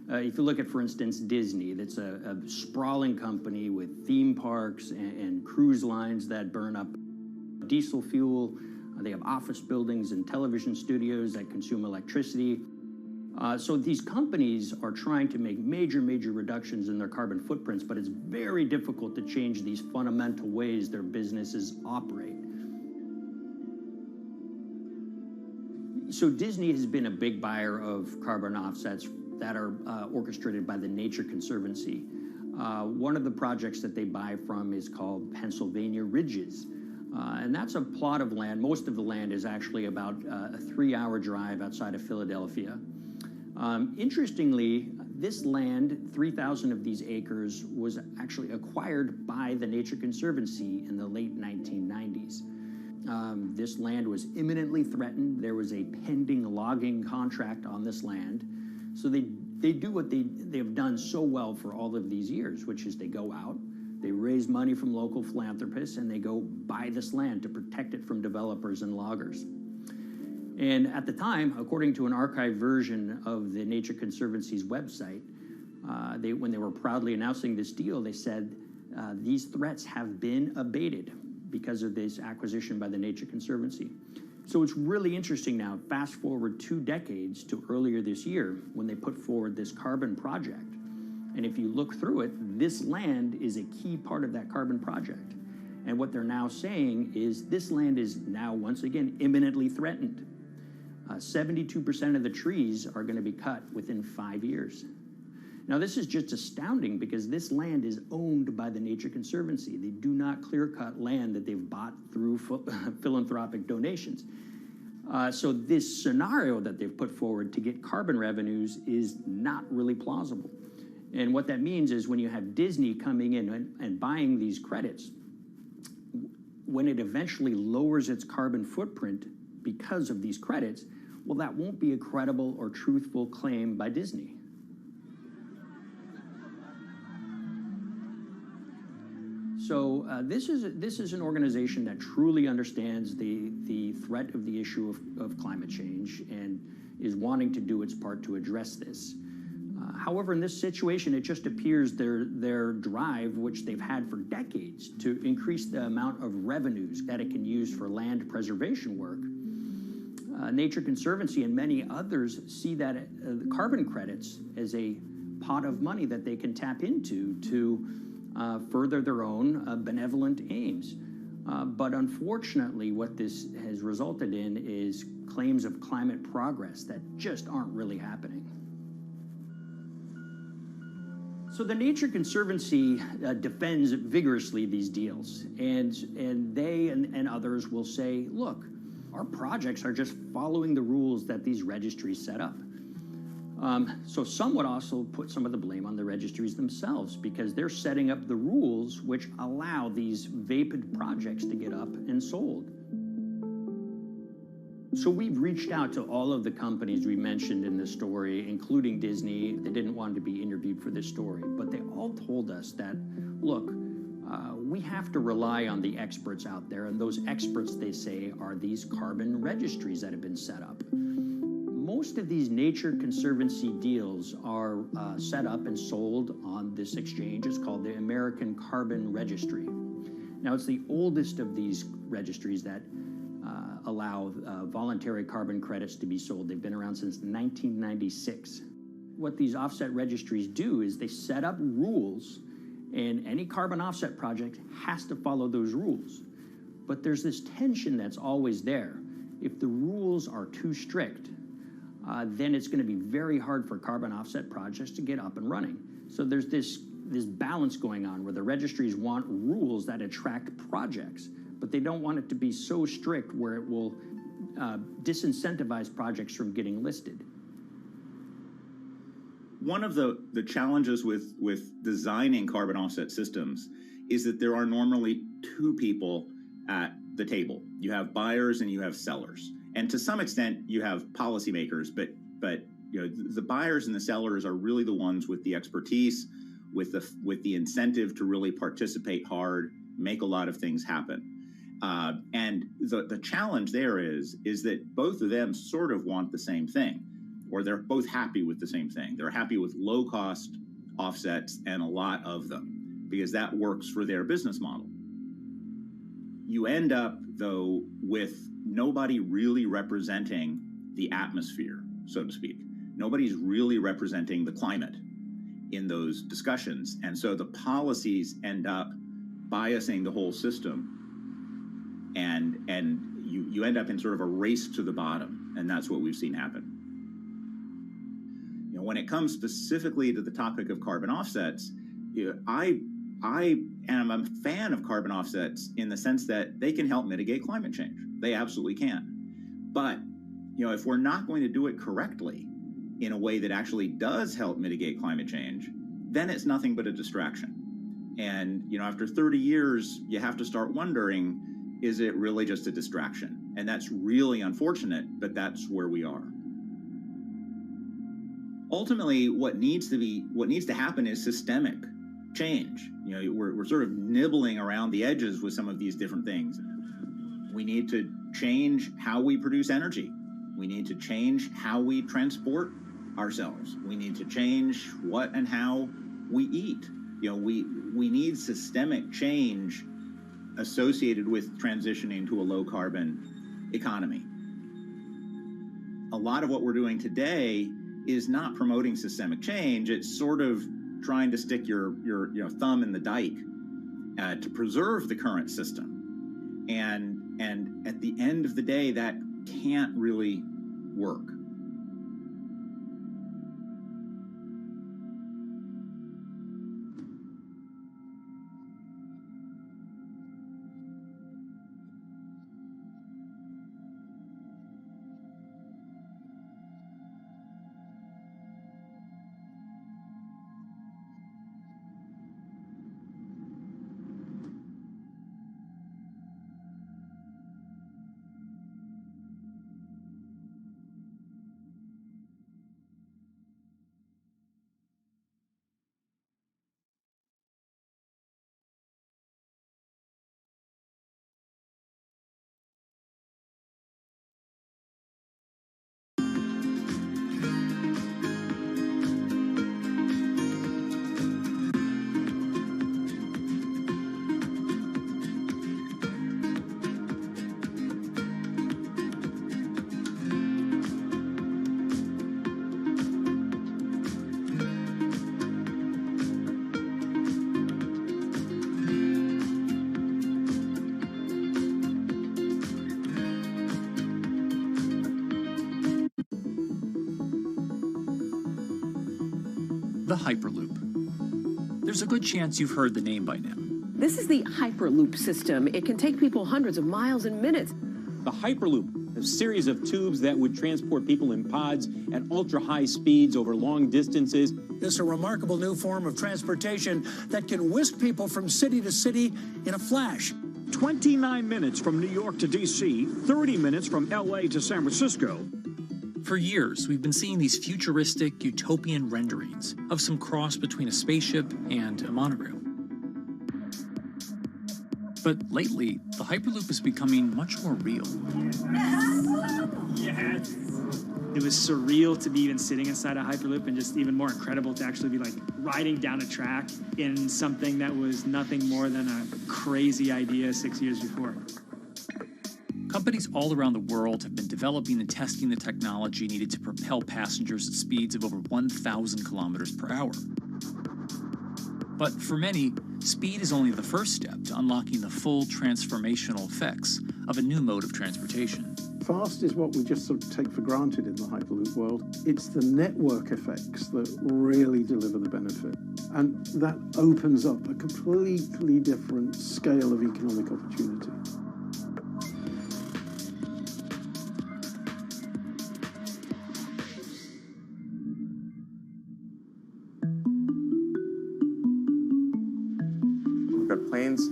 3. If you look at, for instance, Disney, that's a sprawling company with theme parks and cruise lines that burn up diesel fuel. They have office buildings and television studios that consume electricity. So these companies are trying to make major reductions in their carbon footprints, but it's very difficult to change these fundamental ways their businesses operate. So Disney has been a big buyer of carbon offsets that are orchestrated by the Nature Conservancy. One of the projects that they buy from is called Pennsylvania Ridges. And that's a plot of land. Most of the land is actually about a 3-hour drive outside of Philadelphia. Interestingly, this land, 3,000 of these acres, was actually acquired by the Nature Conservancy in the late 1990s. This land was imminently threatened. There was a pending logging contract on this land. So they do what they've done so well for all of these years, which is they go out, they raise money from local philanthropists, and they go buy this land to protect it from developers and loggers. And at the time, according to an archived version of the Nature Conservancy's website, when they were proudly announcing this deal, they said, these threats have been abated because of this acquisition by the Nature Conservancy. So it's really interesting now, fast forward 2 decades to earlier this year when they put forward this carbon project. And if you look through it, this land is a key part of that carbon project. And what they're now saying is this land is now, once again, imminently threatened. 72% of the trees are going to be cut within 5 years. Now, this is just astounding because this land is owned by the Nature Conservancy. They do not clear-cut land that they've bought through philanthropic donations. So this scenario that they've put forward to get carbon revenues is not really plausible. And what that means is when you have Disney coming in and buying these credits, when it eventually lowers its carbon footprint because of these credits, well, that won't be a credible or truthful claim by Disney. So this is an organization that truly understands the threat of the issue of climate change and is wanting to do its part to address this. However, in this situation, it just appears their drive, which they've had for decades, to increase the amount of revenues that it can use for land preservation work. Nature Conservancy and many others see that the carbon credits as a pot of money that they can tap into to further their own benevolent aims. But unfortunately, what this has resulted in is claims of climate progress that just aren't really happening. So the Nature Conservancy defends vigorously these deals, and they and others will say, look, our projects are just following the rules that these registries set up. So some would also put some of the blame on the registries themselves because they're setting up the rules which allow these vapid projects to get up and sold. So we've reached out to all of the companies we mentioned in this story, including Disney. They didn't want to be interviewed for this story, but they all told us that, look, we have to rely on the experts out there, and those experts, they say, are these carbon registries that have been set up. Most of these Nature Conservancy deals are set up and sold on this exchange. It's called the American Carbon Registry. Now, it's the oldest of these registries that allow voluntary carbon credits to be sold. They've been around since 1996. What these offset registries do is they set up rules, and any carbon offset project has to follow those rules. But there's this tension that's always there. If the rules are too strict, then it's going to be very hard for carbon offset projects to get up and running. So there's this balance going on where the registries want rules that attract projects, but they don't want it to be so strict where it will disincentivize projects from getting listed. One of the challenges with designing carbon offset systems is that there are normally two people at the table. You have buyers and you have sellers. And to some extent, you have policymakers, but the buyers and the sellers are really the ones with the expertise, with the incentive to really participate hard, make a lot of things happen. And the challenge there is that both of them sort of want the same thing, or they're both happy with the same thing. They're happy with low-cost offsets and a lot of them, because that works for their business model. You end up, though, with nobody really representing the atmosphere, so to speak. Nobody's really representing the climate in those discussions. And so the policies end up biasing the whole system, and you end up in sort of a race to the bottom, and that's what we've seen happen. When it comes specifically to the topic of carbon offsets, I am a fan of carbon offsets in the sense that they can help mitigate climate change. They absolutely can. But if we're not going to do it correctly in a way that actually does help mitigate climate change, then it's nothing but a distraction. And after 30 years, you have to start wondering, is it really just a distraction? And that's really unfortunate, but that's where we are. Ultimately, what needs to happen is systemic change. We're sort of nibbling around the edges with some of these different things. We need to change how we produce energy. We need to change how we transport ourselves. We need to change what and how we eat. We need systemic change associated with transitioning to a low carbon economy. A lot of what we're doing today is not promoting systemic change. It's sort of trying to stick your thumb in the dike to preserve the current system. And at the end of the day, that can't really work. The Hyperloop. There's a good chance you've heard the name by now. This is the Hyperloop system. It can take people hundreds of miles in minutes. The Hyperloop, a series of tubes that would transport people in pods at ultra-high speeds over long distances. This is a remarkable new form of transportation that can whisk people from city to city in a flash. 29 minutes from New York to D.C., 30 minutes from L.A. to San Francisco. For years, we've been seeing these futuristic, utopian renderings of some cross between a spaceship and a monorail. But lately, the Hyperloop is becoming much more real. Yes! It was surreal to be even sitting inside a Hyperloop, and just even more incredible to actually be like riding down a track in something that was nothing more than a crazy idea 6 years before. Companies all around the world have been developing and testing the technology needed to propel passengers at speeds of over 1,000 kilometers per hour. But for many, speed is only the first step to unlocking the full transformational effects of a new mode of transportation. Fast is what we just sort of take for granted in the Hyperloop world. It's the network effects that really deliver the benefit. And that opens up a completely different scale of economic opportunity. We've got planes,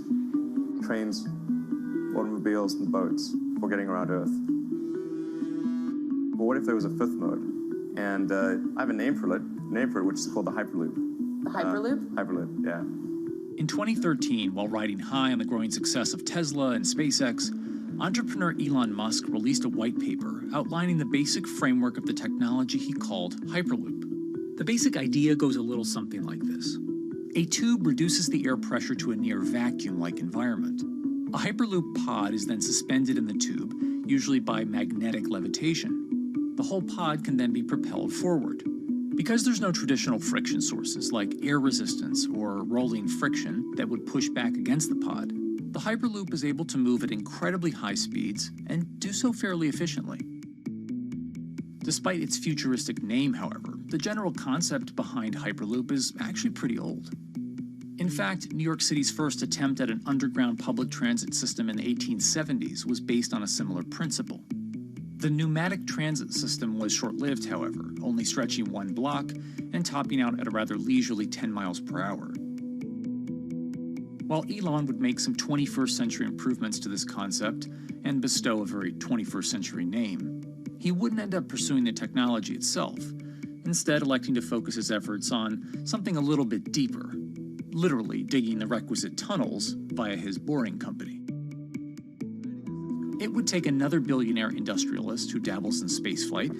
trains, automobiles, and boats for getting around Earth. But what if there was a fifth mode? And I have a name for it, which is called the Hyperloop. The Hyperloop? Hyperloop, yeah. In 2013, while riding high on the growing success of Tesla and SpaceX, entrepreneur Elon Musk released a white paper outlining the basic framework of the technology he called Hyperloop. The basic idea goes a little something like this. A tube reduces the air pressure to a near vacuum-like environment. A Hyperloop pod is then suspended in the tube, usually by magnetic levitation. The whole pod can then be propelled forward. Because there's no traditional friction sources like air resistance or rolling friction that would push back against the pod, the Hyperloop is able to move at incredibly high speeds and do so fairly efficiently. Despite its futuristic name, however, the general concept behind Hyperloop is actually pretty old. In fact, New York City's first attempt at an underground public transit system in the 1870s was based on a similar principle. The pneumatic transit system was short-lived, however, only stretching one block and topping out at a rather leisurely 10 miles per hour. While Elon would make some 21st century improvements to this concept and bestow a very 21st century name, he wouldn't end up pursuing the technology itself, instead electing to focus his efforts on something a little bit deeper, literally digging the requisite tunnels via his boring company. It would take another billionaire industrialist who dabbles in spaceflight.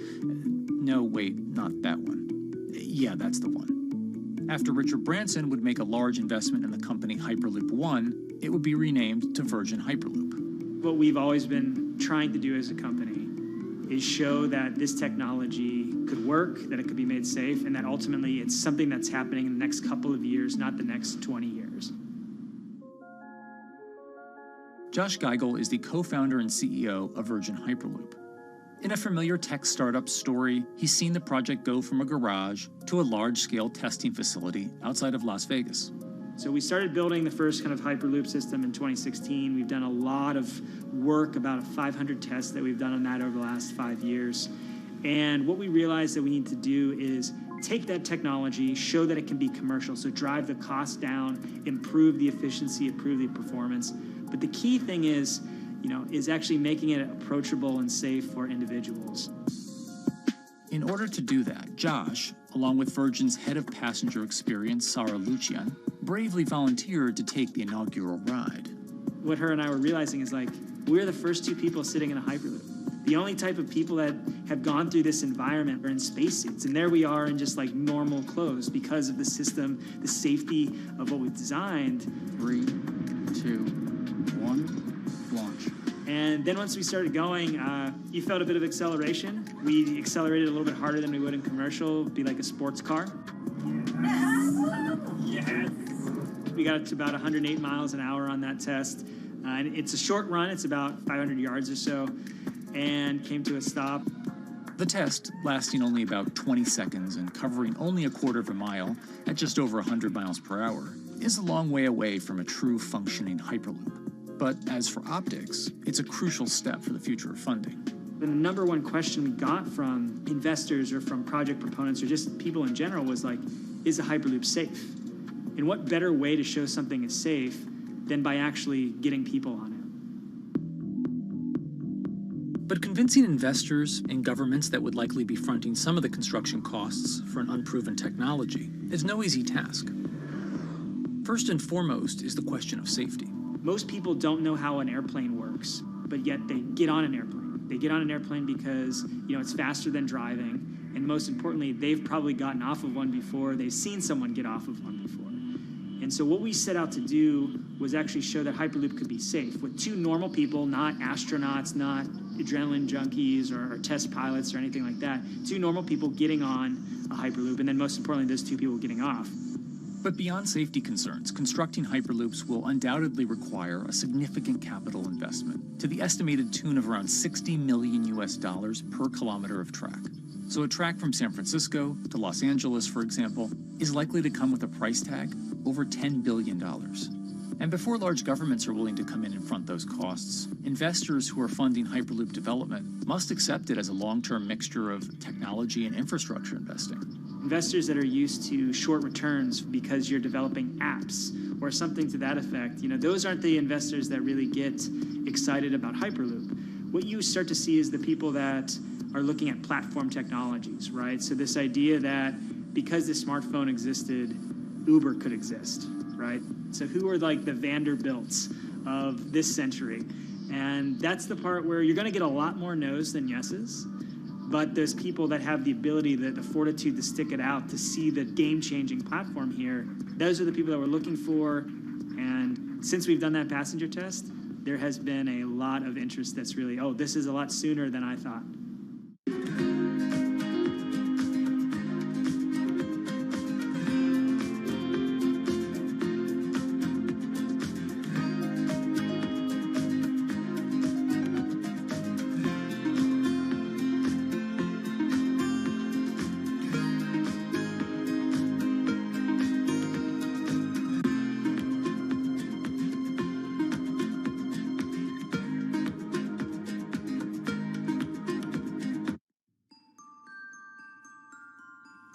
No, wait, not that one. Yeah, that's the one. After Richard Branson would make a large investment in the company Hyperloop One, it would be renamed to Virgin Hyperloop. What we've always been trying to do as a company is show that this technology could work, that it could be made safe, and that ultimately it's something that's happening in the next couple of years, not the next 20 years. Josh Geigel is the co-founder and CEO of Virgin Hyperloop. In a familiar tech startup story, he's seen the project go from a garage to a large-scale testing facility outside of Las Vegas. So we started building the first kind of Hyperloop system in 2016. We've done a lot of work, about 500 tests that we've done on that over the last 5 years. And what we realized that we need to do is take that technology, show that it can be commercial, so drive the cost down, improve the efficiency, improve the performance. But the key thing is, is actually making it approachable and safe for individuals. In order to do that, Josh, along with Virgin's head of passenger experience, Sarah Lucian, bravely volunteered to take the inaugural ride. What her and I were realizing is we're the first two people sitting in a Hyperloop. The only type of people that have gone through this environment are in spacesuits, and there we are in just normal clothes because of the system, the safety of what we've designed. 3, 2, 1, launch. And then once we started going, you felt a bit of acceleration. We accelerated a little bit harder than we would in commercial. It'd be like a sports car. Yes. We got to about 108 miles an hour on that test. And it's a short run. It's about 500 yards or so, and came to a stop. The test, lasting only about 20 seconds and covering only a quarter of a mile at just over 100 miles per hour, is a long way away from a true functioning Hyperloop. But as for optics, it's a crucial step for the future of funding. The number one question we got from investors or from project proponents or just people in general was is a Hyperloop safe? And what better way to show something is safe than by actually getting people on it? But convincing investors and governments that would likely be fronting some of the construction costs for an unproven technology is no easy task. First and foremost is the question of safety. Most people don't know how an airplane works, but yet they get on an airplane. They get on an airplane because, it's faster than driving, and most importantly, they've probably gotten off of one before, they've seen someone get off of one before. And so what we set out to do was actually show that Hyperloop could be safe with two normal people, not astronauts, not adrenaline junkies or test pilots or anything like that. Two normal people getting on a Hyperloop, and then most importantly, those two people getting off. But beyond safety concerns, constructing Hyperloops will undoubtedly require a significant capital investment, to the estimated tune of around $60 million per kilometer of track. So a track from San Francisco to Los Angeles, for example, is likely to come with a price tag over $10 billion. And before large governments are willing to come in and front those costs, investors who are funding Hyperloop development must accept it as a long-term mixture of technology and infrastructure investing. Investors that are used to short returns because you're developing apps or something to that effect, those aren't the investors that really get excited about Hyperloop. What you start to see is the people that are looking at platform technologies, right? So this idea that because the smartphone existed, Uber could exist, right? So who are like the Vanderbilts of this century? And that's the part where you're going to get a lot more no's than yeses. But there's people that have the ability, the fortitude to stick it out, to see the game-changing platform here. Those are the people that we're looking for. And since we've done that passenger test, there has been a lot of interest that's really, oh, this is a lot sooner than I thought.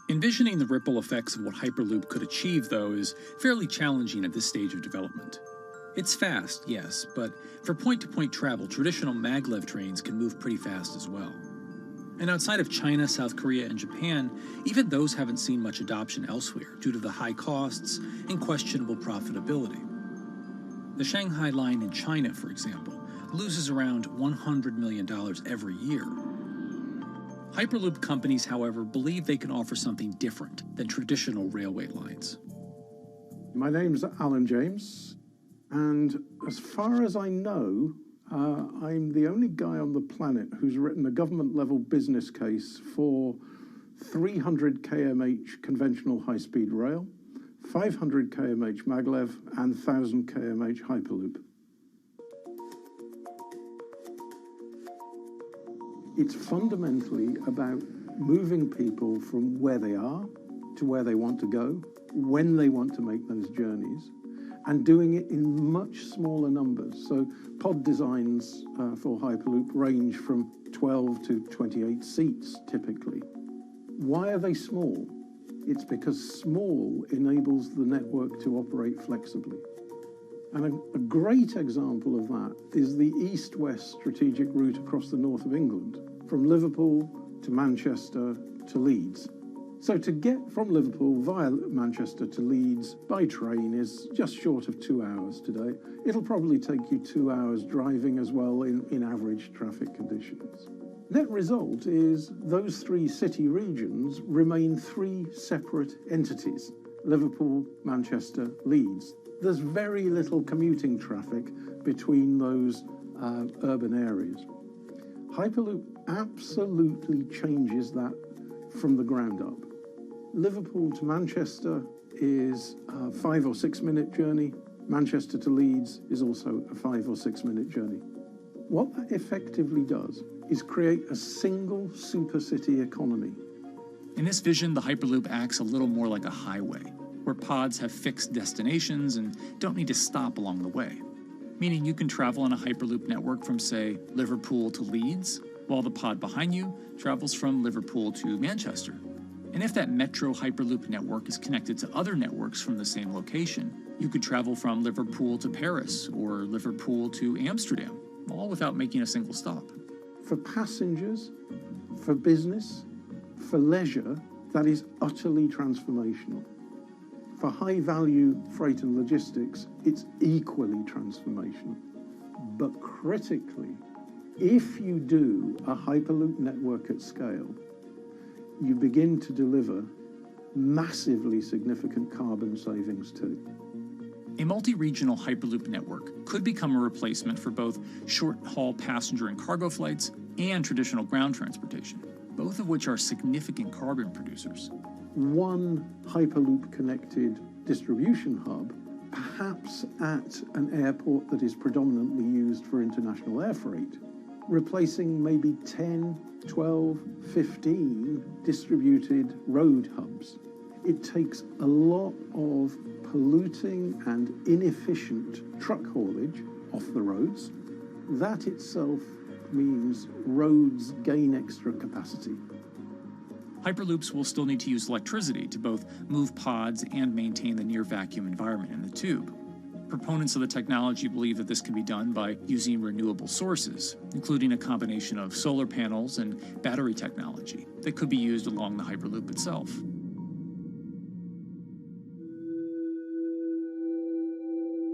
Envisioning the ripple effects of what Hyperloop could achieve, though, is fairly challenging at this stage of development. It's fast, yes, but for point-to-point travel, traditional maglev trains can move pretty fast as well. And outside of China, South Korea, and Japan, even those haven't seen much adoption elsewhere due to the high costs and questionable profitability. The Shanghai line in China, for example, loses around $100 million every year. Hyperloop companies, however, believe they can offer something different than traditional railway lines. My name's Alan James, and as far as I know, I'm the only guy on the planet who's written a government-level business case for 300 kmh conventional high-speed rail, 500 kmh maglev, and 1,000 kmh Hyperloop. It's fundamentally about moving people from where they are to where they want to go, when they want to make those journeys, and doing it in much smaller numbers. So pod designs for Hyperloop range from 12 to 28 seats, typically. Why are they small? It's because small enables the network to operate flexibly. And a great example of that is the east-west strategic route across the north of England, from Liverpool to Manchester to Leeds. So to get from Liverpool via Manchester to Leeds by train is just short of 2 hours today. It'll probably take you 2 hours driving as well in average traffic conditions. Net result is those three city regions remain three separate entities: Liverpool, Manchester, Leeds. There's very little commuting traffic between those urban areas. Hyperloop absolutely changes that from the ground up. Liverpool to Manchester is a 5 or 6 minute journey. Manchester to Leeds is also a 5 or 6 minute journey. What that effectively does is create a single super city economy. In this vision, the Hyperloop acts a little more like a highway, where pods have fixed destinations and don't need to stop along the way. Meaning you can travel on a Hyperloop network from, say, Liverpool to Leeds, while the pod behind you travels from Liverpool to Manchester. And if that metro Hyperloop network is connected to other networks from the same location, you could travel from Liverpool to Paris or Liverpool to Amsterdam, all without making a single stop. For passengers, for business, for leisure, that is utterly transformational. For high-value freight and logistics, it's equally transformational. But critically, if you do a Hyperloop network at scale, you begin to deliver massively significant carbon savings too. A multi-regional Hyperloop network could become a replacement for both short-haul passenger and cargo flights and traditional ground transportation, both of which are significant carbon producers. One Hyperloop-connected distribution hub, perhaps at an airport that is predominantly used for international air freight, replacing maybe 10, 12, 15 distributed road hubs. It takes a lot of polluting and inefficient truck haulage off the roads. That itself means roads gain extra capacity. Hyperloops will still need to use electricity to both move pods and maintain the near-vacuum environment in the tube. Proponents of the technology believe that this can be done by using renewable sources, including a combination of solar panels and battery technology that could be used along the Hyperloop itself.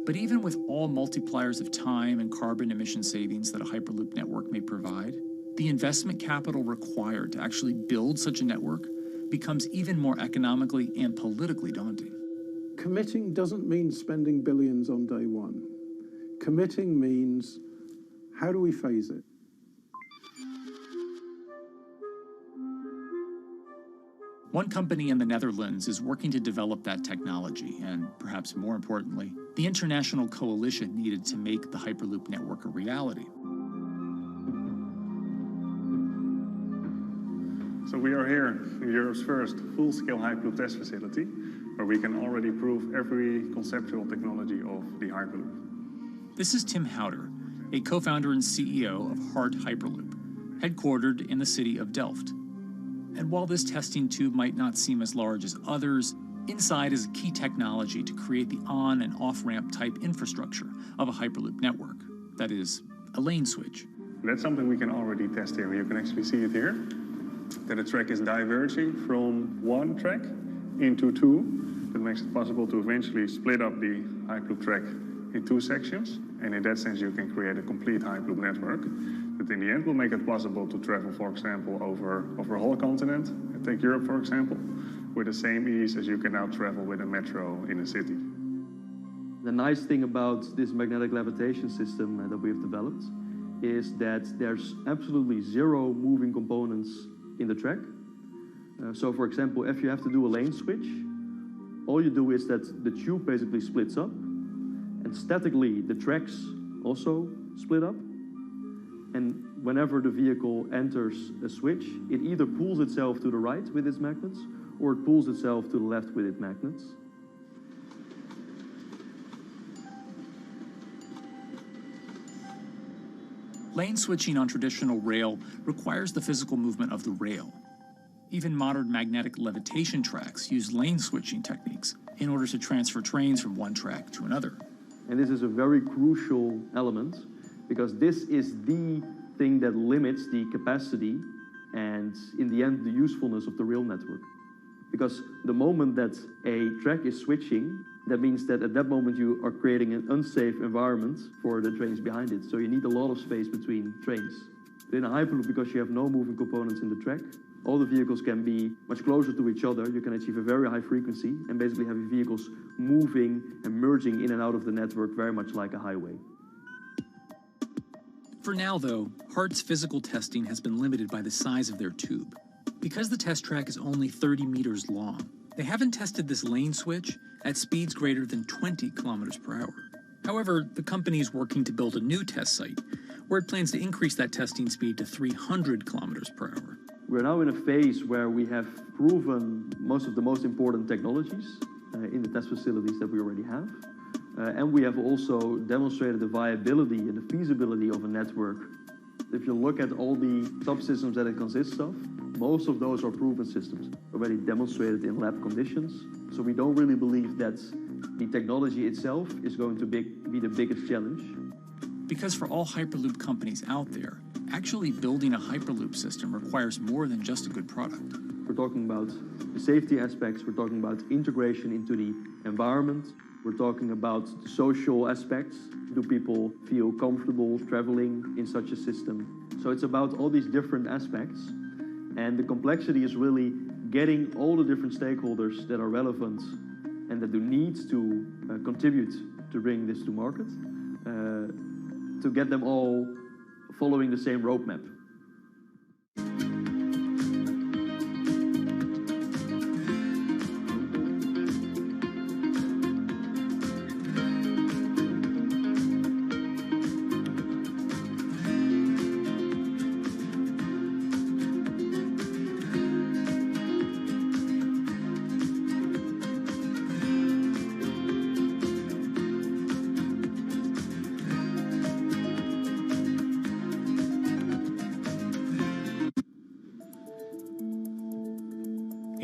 But even with all multipliers of time and carbon emission savings that a Hyperloop network may provide, the investment capital required to actually build such a network becomes even more economically and politically daunting. Committing doesn't mean spending billions on day one. Committing means, how do we phase it? One company in the Netherlands is working to develop that technology, and perhaps more importantly, the international coalition needed to make the Hyperloop network a reality. So we are here in Europe's first full-scale Hyperloop test facility, where we can already prove every conceptual technology of the Hyperloop. This is Tim Houter, a co-founder and CEO of Hart Hyperloop, headquartered in the city of Delft. And while this testing tube might not seem as large as others, inside is a key technology to create the on- and off-ramp type infrastructure of a Hyperloop network. That is, a lane switch. That's something we can already test here. You can actually see it here, that the track is diverging from one track into two. That makes it possible to eventually split up the Hyperloop track in two sections. And in that sense, you can create a complete Hyperloop network that in the end will make it possible to travel, for example, over a whole continent. Take Europe, for example, with the same ease as you can now travel with a metro in a city. The nice thing about this magnetic levitation system that we have developed is that there's absolutely zero moving components in the track. So for example, if you have to do a lane switch, all you do is that the tube basically splits up, and statically the tracks also split up. And whenever the vehicle enters a switch, it either pulls itself to the right with its magnets, or it pulls itself to the left with its magnets. Lane switching on traditional rail requires the physical movement of the rail. Even modern magnetic levitation tracks use lane switching techniques in order to transfer trains from one track to another. And this is a very crucial element, because this is the thing that limits the capacity and, in the end, the usefulness of the rail network. Because the moment that a track is switching, that means that at that moment you are creating an unsafe environment for the trains behind it. So you need a lot of space between trains. In a Hyperloop, because you have no moving components in the track, all the vehicles can be much closer to each other. You can achieve a very high frequency and basically have your vehicles moving and merging in and out of the network very much like a highway. For now, though, Hart's physical testing has been limited by the size of their tube. Because the test track is only 30 meters long, they haven't tested this lane switch at speeds greater than 20 kilometers per hour. However, the company is working to build a new test site where it plans to increase that testing speed to 300 kilometers per hour. We're now in a phase where we have proven most of the most important technologies in the test facilities that we already have. And we have also demonstrated the viability and the feasibility of a network. If you look at all the subsystems that it consists of, most of those are proven systems, already demonstrated in lab conditions. So we don't really believe that the technology itself is going to be the biggest challenge. Because for all Hyperloop companies out there, actually building a Hyperloop system requires more than just a good product. We're talking about the safety aspects, we're talking about integration into the environment, we're talking about the social aspects. Do people feel comfortable traveling in such a system? So it's about all these different aspects. And the complexity is really getting all the different stakeholders that are relevant and that do need to contribute to bring this to market, to get them all following the same roadmap.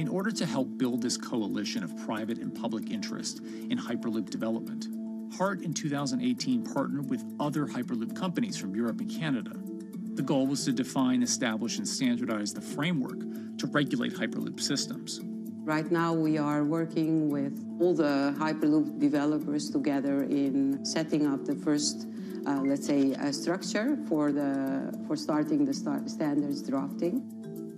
In order to help build this coalition of private and public interest in Hyperloop development, HART in 2018 partnered with other Hyperloop companies from Europe and Canada. The goal was to define, establish, and standardize the framework to regulate Hyperloop systems. Right now we are working with all the Hyperloop developers together in setting up the first, let's say, structure for starting the standards drafting.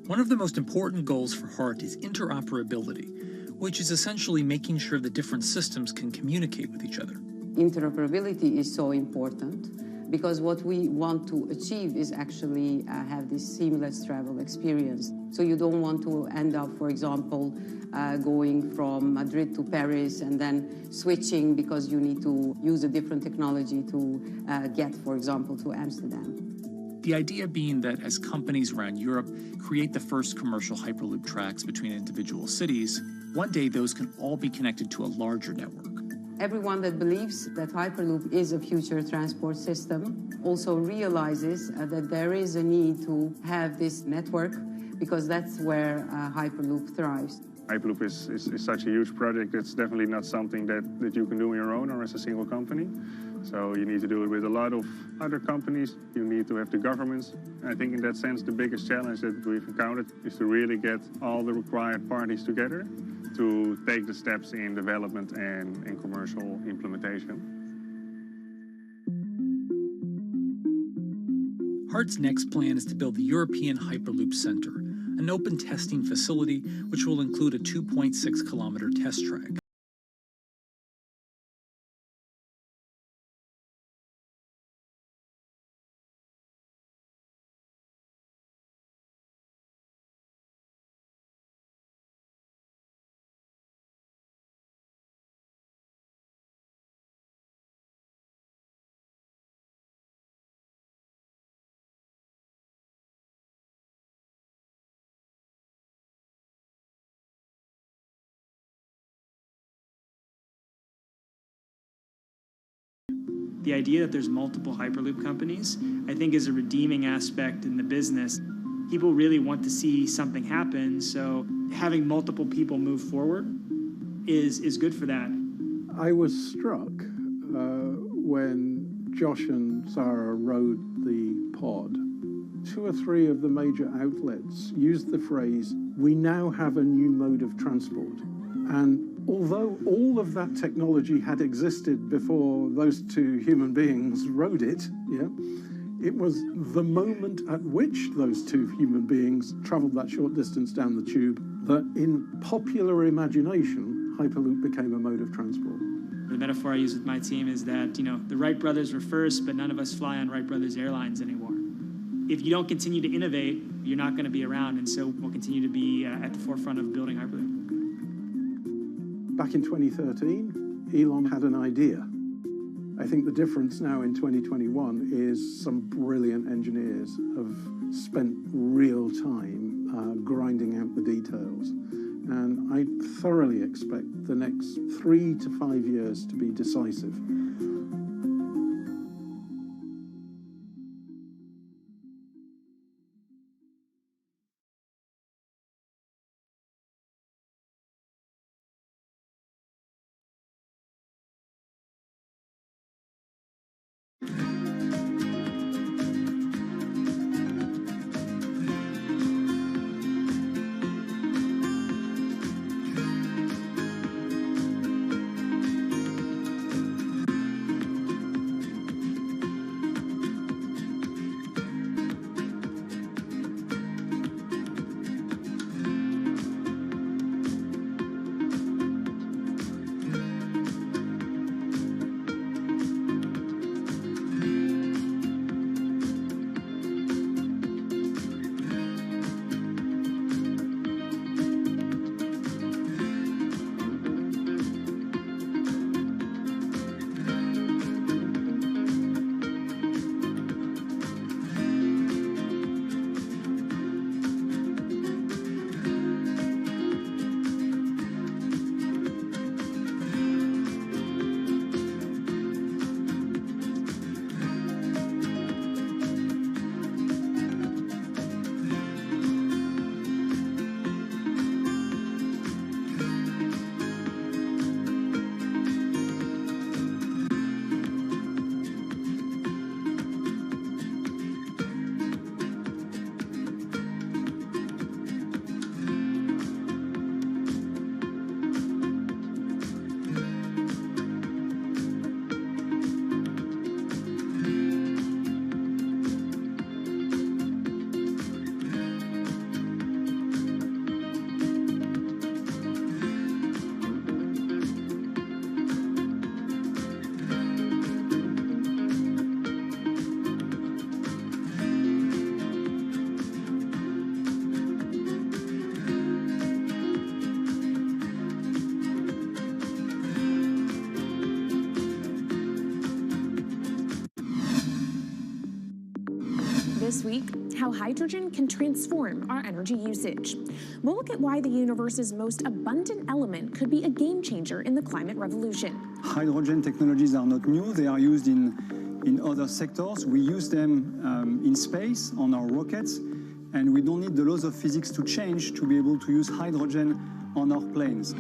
One of the most important goals for HART is interoperability, which is essentially making sure the different systems can communicate with each other. Interoperability is so important because what we want to achieve is actually have this seamless travel experience. So you don't want to end up, for example, going from Madrid to Paris and then switching because you need to use a different technology to get, for example, to Amsterdam. The idea being that as companies around Europe create the first commercial Hyperloop tracks between individual cities, one day those can all be connected to a larger network. Everyone that believes that Hyperloop is a future transport system also realizes that there is a need to have this network because that's where Hyperloop thrives. Hyperloop is such a huge project. It's definitely not something that you can do on your own or as a single company. So you need to do it with a lot of other companies. You need to have the governments. I think in that sense, the biggest challenge that we've encountered is to really get all the required parties together to take the steps in development and in commercial implementation. HART's next plan is to build the European Hyperloop Center, an open testing facility which will include a 2.6-kilometer test track. The idea that there's multiple Hyperloop companies, I think, is a redeeming aspect in the business. People really want to see something happen, so having multiple people move forward is good for that. I was struck when Josh and Sarah rode the pod. 2 or 3 of the major outlets used the phrase, "We now have a new mode of transport." And although all of that technology had existed before those 2 human beings rode it, it was the moment at which those 2 human beings traveled that short distance down the tube that in popular imagination, Hyperloop became a mode of transport. The metaphor I use with my team is that, the Wright brothers were first, but none of us fly on Wright Brothers Airlines anymore. If you don't continue to innovate, you're not going to be around, and so we'll continue to be at the forefront of building Hyperloop. Back in 2013, Elon had an idea. I think the difference now in 2021 is some brilliant engineers have spent real time grinding out the details. And I thoroughly expect the next 3 to 5 years to be decisive. This week, how hydrogen can transform our energy usage. We'll look at why the universe's most abundant element could be a game changer in the climate revolution. Hydrogen technologies are not new. They are used in other sectors. We use them in space on our rockets, and we don't need the laws of physics to change to be able to use hydrogen on our planes.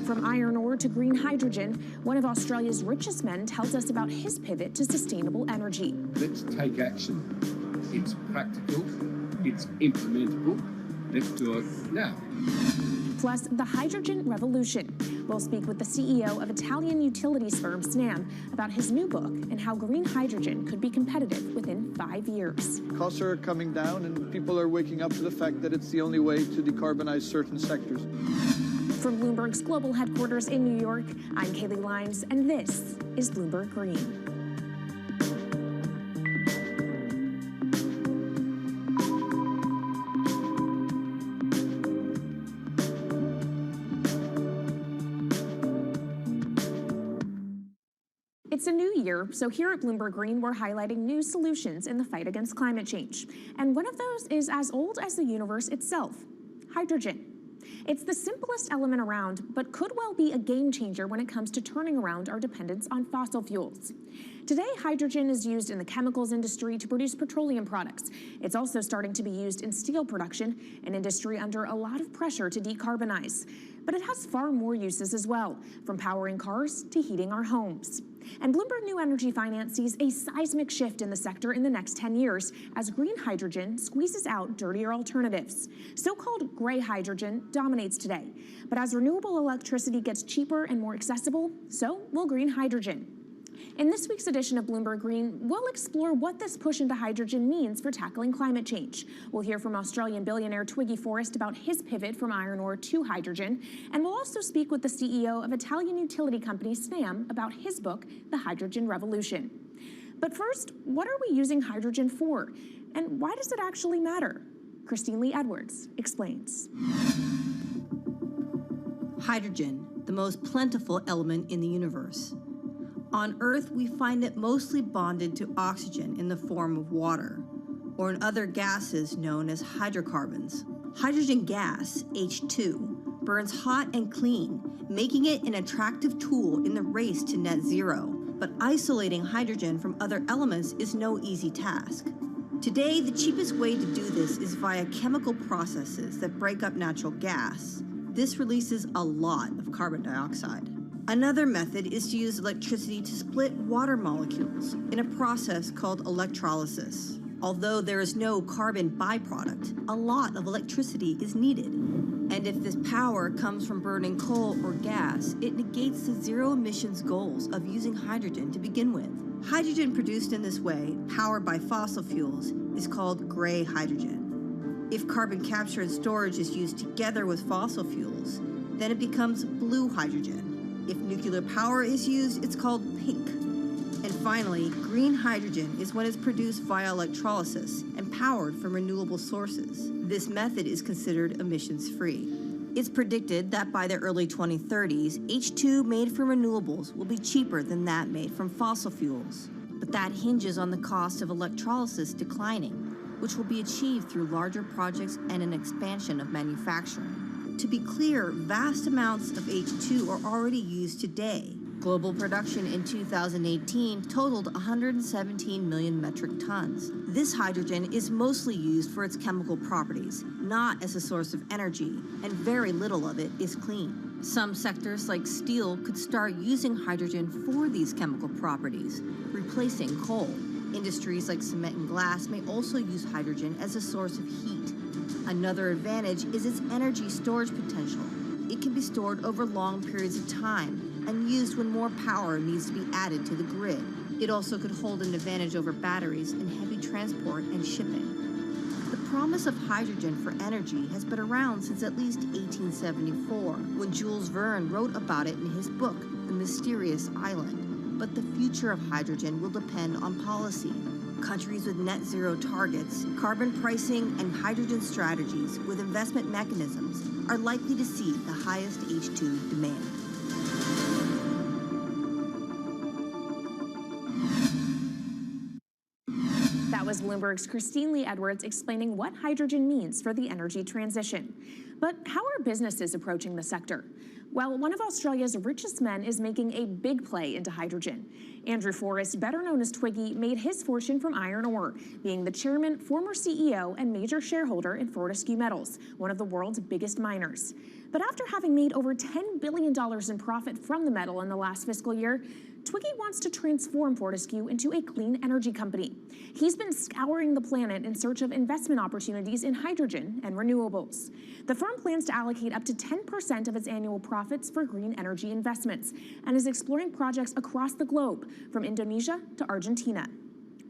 From iron ore to green hydrogen, one of Australia's richest men tells us about his pivot to sustainable energy. Let's take action. It's practical, it's implementable. Let's do it now. Plus, the hydrogen revolution. We'll speak with the CEO of Italian utilities firm Snam about his new book and how green hydrogen could be competitive within 5 years. Costs are coming down and people are waking up to the fact that it's the only way to decarbonize certain sectors. From Bloomberg's global headquarters in New York, I'm Kaylee Lines, and this is Bloomberg Green. It's a new year, so here at Bloomberg Green, we're highlighting new solutions in the fight against climate change. And one of those is as old as the universe itself, hydrogen. It's the simplest element around, but could well be a game changer when it comes to turning around our dependence on fossil fuels. Today, hydrogen is used in the chemicals industry to produce petroleum products. It's also starting to be used in steel production, an industry under a lot of pressure to decarbonize. But it has far more uses as well, from powering cars to heating our homes. And Bloomberg New Energy Finance sees a seismic shift in the sector in the next 10 years as green hydrogen squeezes out dirtier alternatives. So-called gray hydrogen dominates today. But as renewable electricity gets cheaper and more accessible, so will green hydrogen. In this week's edition of Bloomberg Green, we'll explore what this push into hydrogen means for tackling climate change. We'll hear from Australian billionaire Twiggy Forrest about his pivot from iron ore to hydrogen, and we'll also speak with the CEO of Italian utility company Snam about his book, The Hydrogen Revolution. But first, what are we using hydrogen for, and why does it actually matter? Christine Lee Edwards explains. Hydrogen, the most plentiful element in the universe. On Earth, we find it mostly bonded to oxygen in the form of water, or in other gases known as hydrocarbons. Hydrogen gas, H2, burns hot and clean, making it an attractive tool in the race to net zero. But isolating hydrogen from other elements is no easy task. Today, the cheapest way to do this is via chemical processes that break up natural gas. This releases a lot of carbon dioxide. Another method is to use electricity to split water molecules in a process called electrolysis. Although there is no carbon byproduct, a lot of electricity is needed. And if this power comes from burning coal or gas, it negates the zero emissions goals of using hydrogen to begin with. Hydrogen produced in this way, powered by fossil fuels, is called gray hydrogen. If carbon capture and storage is used together with fossil fuels, then it becomes blue hydrogen. If nuclear power is used, it's called pink. And finally, green hydrogen is when it's produced via electrolysis and powered from renewable sources. This method is considered emissions-free. It's predicted that by the early 2030s, H2 made from renewables will be cheaper than that made from fossil fuels. But that hinges on the cost of electrolysis declining, which will be achieved through larger projects and an expansion of manufacturing. To be clear, vast amounts of H2 are already used today. Global production in 2018 totaled 117 million metric tons. This hydrogen is mostly used for its chemical properties, not as a source of energy, and very little of it is clean. Some sectors like steel could start using hydrogen for these chemical properties, replacing coal. Industries like cement and glass may also use hydrogen as a source of heat. Another advantage is its energy storage potential. It can be stored over long periods of time and used when more power needs to be added to the grid. It also could hold an advantage over batteries in heavy transport and shipping. The promise of hydrogen for energy has been around since at least 1874, when Jules Verne wrote about it in his book, The Mysterious Island. But the future of hydrogen will depend on policy. Countries with net zero targets, carbon pricing, and hydrogen strategies with investment mechanisms are likely to see the highest H2 demand. That was Bloomberg's Christine Lee Edwards explaining what hydrogen means for the energy transition. But how are businesses approaching the sector? Well, one of Australia's richest men is making a big play into hydrogen. Andrew Forrest, better known as Twiggy, made his fortune from iron ore, being the chairman, former CEO, and major shareholder in Fortescue Metals, one of the world's biggest miners. But after having made over $10 billion in profit from the metal in the last fiscal year, Twiggy wants to transform Fortescue into a clean energy company. He's been scouring the planet in search of investment opportunities in hydrogen and renewables. The firm plans to allocate up to 10% of its annual profits for green energy investments and is exploring projects across the globe, from Indonesia to Argentina.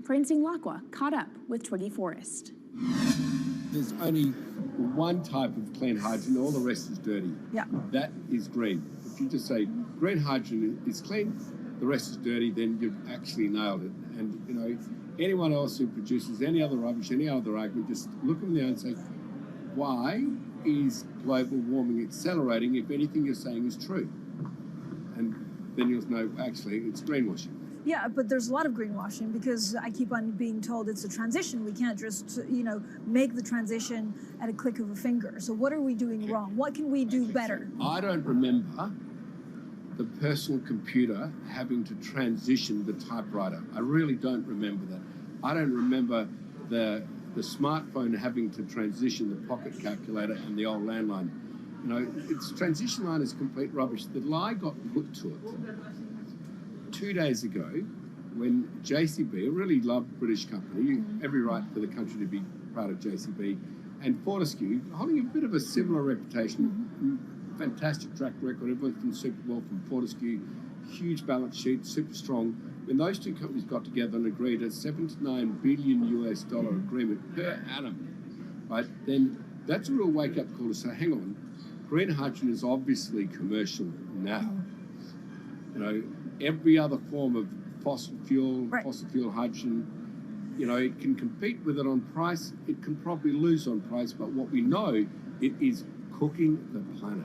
Francine Lacqua caught up with Twiggy Forrest. There's only one type of clean hydrogen, all the rest is dirty. Yeah. That is green. If you just say green hydrogen is clean, the rest is dirty, then you've actually nailed it. And, you know, anyone else who produces any other rubbish, any other argument, just look them there and say, why is global warming accelerating if anything you're saying is true? And then you'll know, actually, it's greenwashing. Yeah, but there's a lot of greenwashing because I keep on being told it's a transition. We can't just, make the transition at a click of a finger. So what are we doing wrong? What can we do better? I don't remember the personal computer having to transition the typewriter. I really don't remember that. I don't remember the smartphone having to transition the pocket calculator and the old landline. You know, its transition line is complete rubbish. The lie got put to it 2 days ago when JCB, a really loved British company, every right for the country to be proud of JCB, and Fortescue, holding a bit of a similar reputation, fantastic track record, everyone's done super well from Fortescue, huge balance sheet, super strong. When those two companies got together and agreed a $7 to $9 billion US agreement per annum, right, then that's a real wake-up call to say, hang on, green hydrogen is obviously commercial now. You know, every other form of fossil fuel hydrogen, you know, it can compete with it on price, it can probably lose on price, but what we know, it is cooking the planet.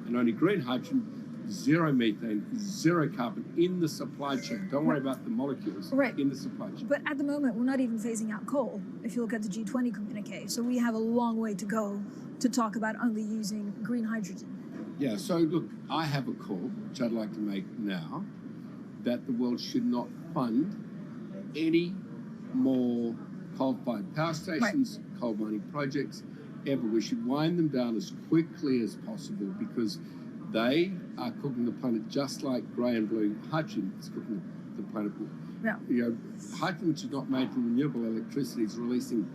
And only green hydrogen, zero methane, zero carbon in the supply chain. Don't worry about the molecules in the supply chain. But at the moment, we're not even phasing out coal, if you look at the G20 communique. So we have a long way to go to talk about only using green hydrogen. Yeah, so look, I have a call, which I'd like to make now, that the world should not fund any more coal-fired power stations, coal mining projects, ever. We should wind them down as quickly as possible because they are cooking the planet just like grey and blue hydrogen is cooking the planet. Yeah. You know, hydrogen, which is not made from renewable electricity, is releasing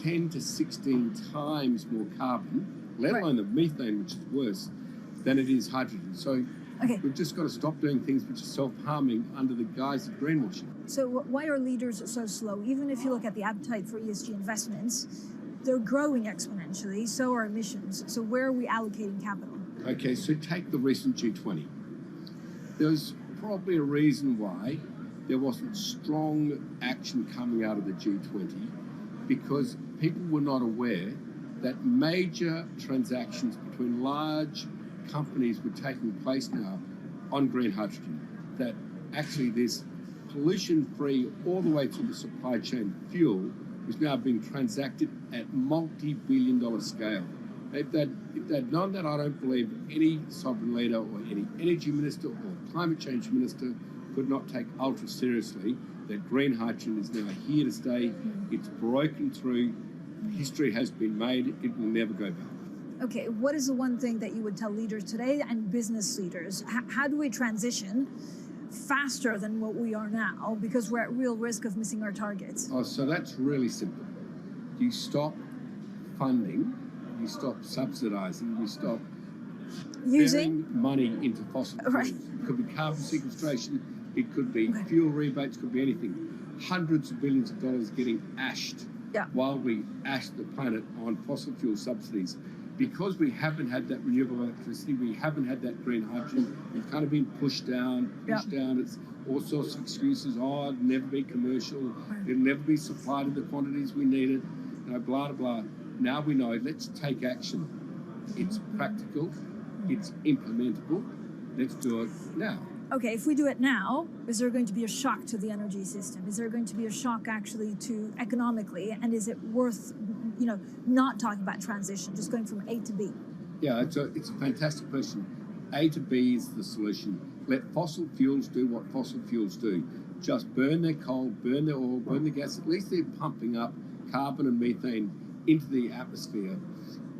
10 to 16 times more carbon, let alone the methane, which is worse, than it is hydrogen. So we've just got to stop doing things which are self-harming under the guise of greenwashing. So why are leaders so slow? Even if you look at the appetite for ESG investments, they're growing exponentially, so are emissions. So where are we allocating capital? Okay, so take the recent G20. There's probably a reason why there wasn't strong action coming out of the G20 because people were not aware that major transactions between large companies were taking place now on green hydrogen, that actually this pollution-free all the way through the supply chain fuel is now being transacted at multi-billion-dollar scale. If they'd known that, I don't believe any sovereign leader or any energy minister or climate change minister could not take ultra seriously that green hydrogen is now here to stay. It's broken through. History has been made. It will never go back. Okay, what is the one thing that you would tell leaders today and business leaders? How do we transition faster than what we are now because we're at real risk of missing our targets? Oh, so that's really simple. You stop funding, you stop subsidizing, you stop using money into fossil fuels. It could be carbon sequestration, it could be fuel rebates, could be anything. Hundreds of billions of dollars getting ashed while we ash the planet on fossil fuel subsidies. Because we haven't had that renewable electricity, we haven't had that green hydrogen, we've kind of been pushed down. It's all sorts of excuses. Oh, it'll never be commercial. It'll never be supplied in the quantities we need it. You know, blah, blah, blah. Now we know, let's take action. It's practical. It's implementable. Let's do it now. okay, if we do it now, is there going to be a shock to the energy system? Is there going to be a shock actually to economically? And is it worth, not talking about transition, just going from A to B? Yeah, it's a fantastic question. A to B is the solution. Let fossil fuels do what fossil fuels do. Just burn their coal, burn their oil, burn the gas. At least they're pumping up carbon and methane into the atmosphere,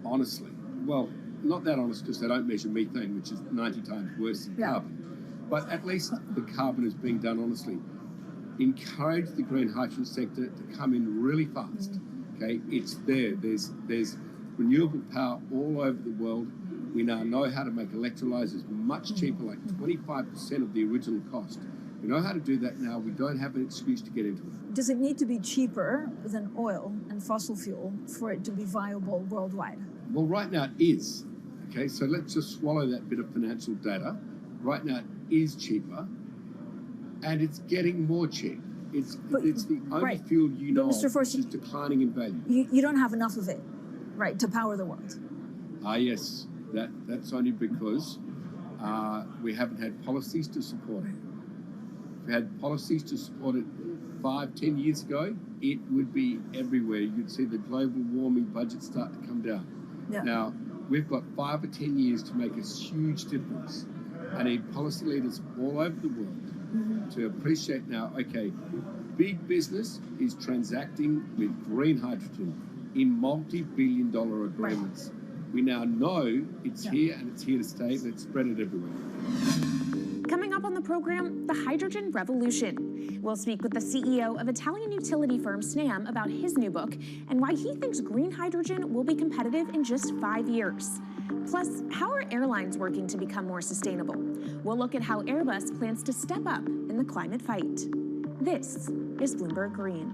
honestly. Well, not that honest because they don't measure methane, which is 90 times worse than carbon. But at least the carbon is being done honestly. Encourage the green hydrogen sector to come in really fast. Okay, it's there. There's renewable power all over the world. We now know how to make electrolyzers much cheaper, like 25% of the original cost. We know how to do that now. We don't have an excuse to get into it. Does it need to be cheaper than oil and fossil fuel for it to be viable worldwide? Well, right now it is. Okay, so let's just swallow that bit of financial data. Right now it is cheaper, and it's getting more cheap. It's the only fuel you know Mr. Force, which is declining in value. You don't have enough of it, right, to power the world? Yes. That's only because we haven't had policies to support it. If we had policies to support it 5-10 years ago, it would be everywhere. You'd see the global warming budget start to come down. Yeah. Now, we've got 5 or 10 years to make a huge difference. I need policy leaders all over the world to appreciate now, okay, big business is transacting with green hydrogen in multi-billion-dollar agreements. We now know it's here and it's here to stay. Let's spread it everywhere. Coming up on the program, the hydrogen revolution. We'll speak with the CEO of Italian utility firm Snam about his new book and why he thinks green hydrogen will be competitive in just 5 years. Plus, how are airlines working to become more sustainable? We'll look at how Airbus plans to step up in the climate fight. This is Bloomberg Green.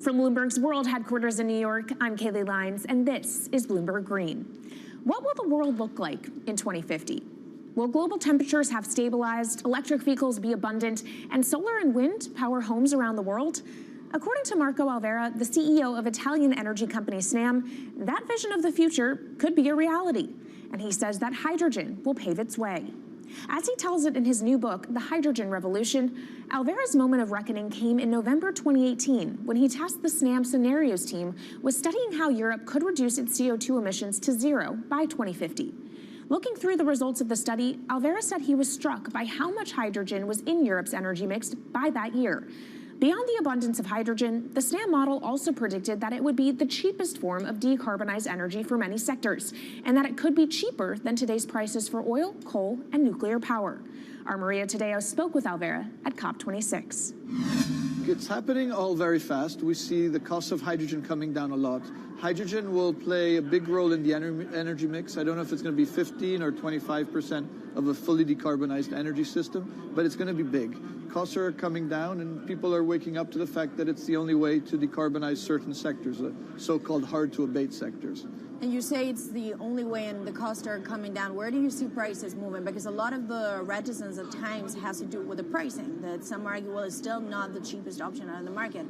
From Bloomberg's world headquarters in New York, I'm Kaylee Lines, and this is Bloomberg Green. What will the world look like in 2050? Will global temperatures have stabilized, electric vehicles be abundant, and solar and wind power homes around the world? According to Marco Alvera, the CEO of Italian energy company Snam, that vision of the future could be a reality. And he says that hydrogen will pave its way. As he tells it in his new book, The Hydrogen Revolution, Alvera's moment of reckoning came in November 2018 when he tasked the Snam Scenarios team with studying how Europe could reduce its CO2 emissions to zero by 2050. Looking through the results of the study, Alvera said he was struck by how much hydrogen was in Europe's energy mix by that year. Beyond the abundance of hydrogen, the SNAM model also predicted that it would be the cheapest form of decarbonized energy for many sectors, and that it could be cheaper than today's prices for oil, coal, and nuclear power. Our Maria Tadeo spoke with Alvera at COP26. It's happening all very fast. We see the cost of hydrogen coming down a lot. Hydrogen will play a big role in the energy mix. I don't know if it's going to be 15 or 25% of a fully decarbonized energy system, but it's going to be big. Costs are coming down, and people are waking up to the fact that it's the only way to decarbonize certain sectors, the so-called hard-to-abate sectors. And you say it's the only way and the costs are coming down. Where do you see prices moving? Because a lot of the reticence at times has to do with the pricing, that some argue, well, it's still not the cheapest option on the market.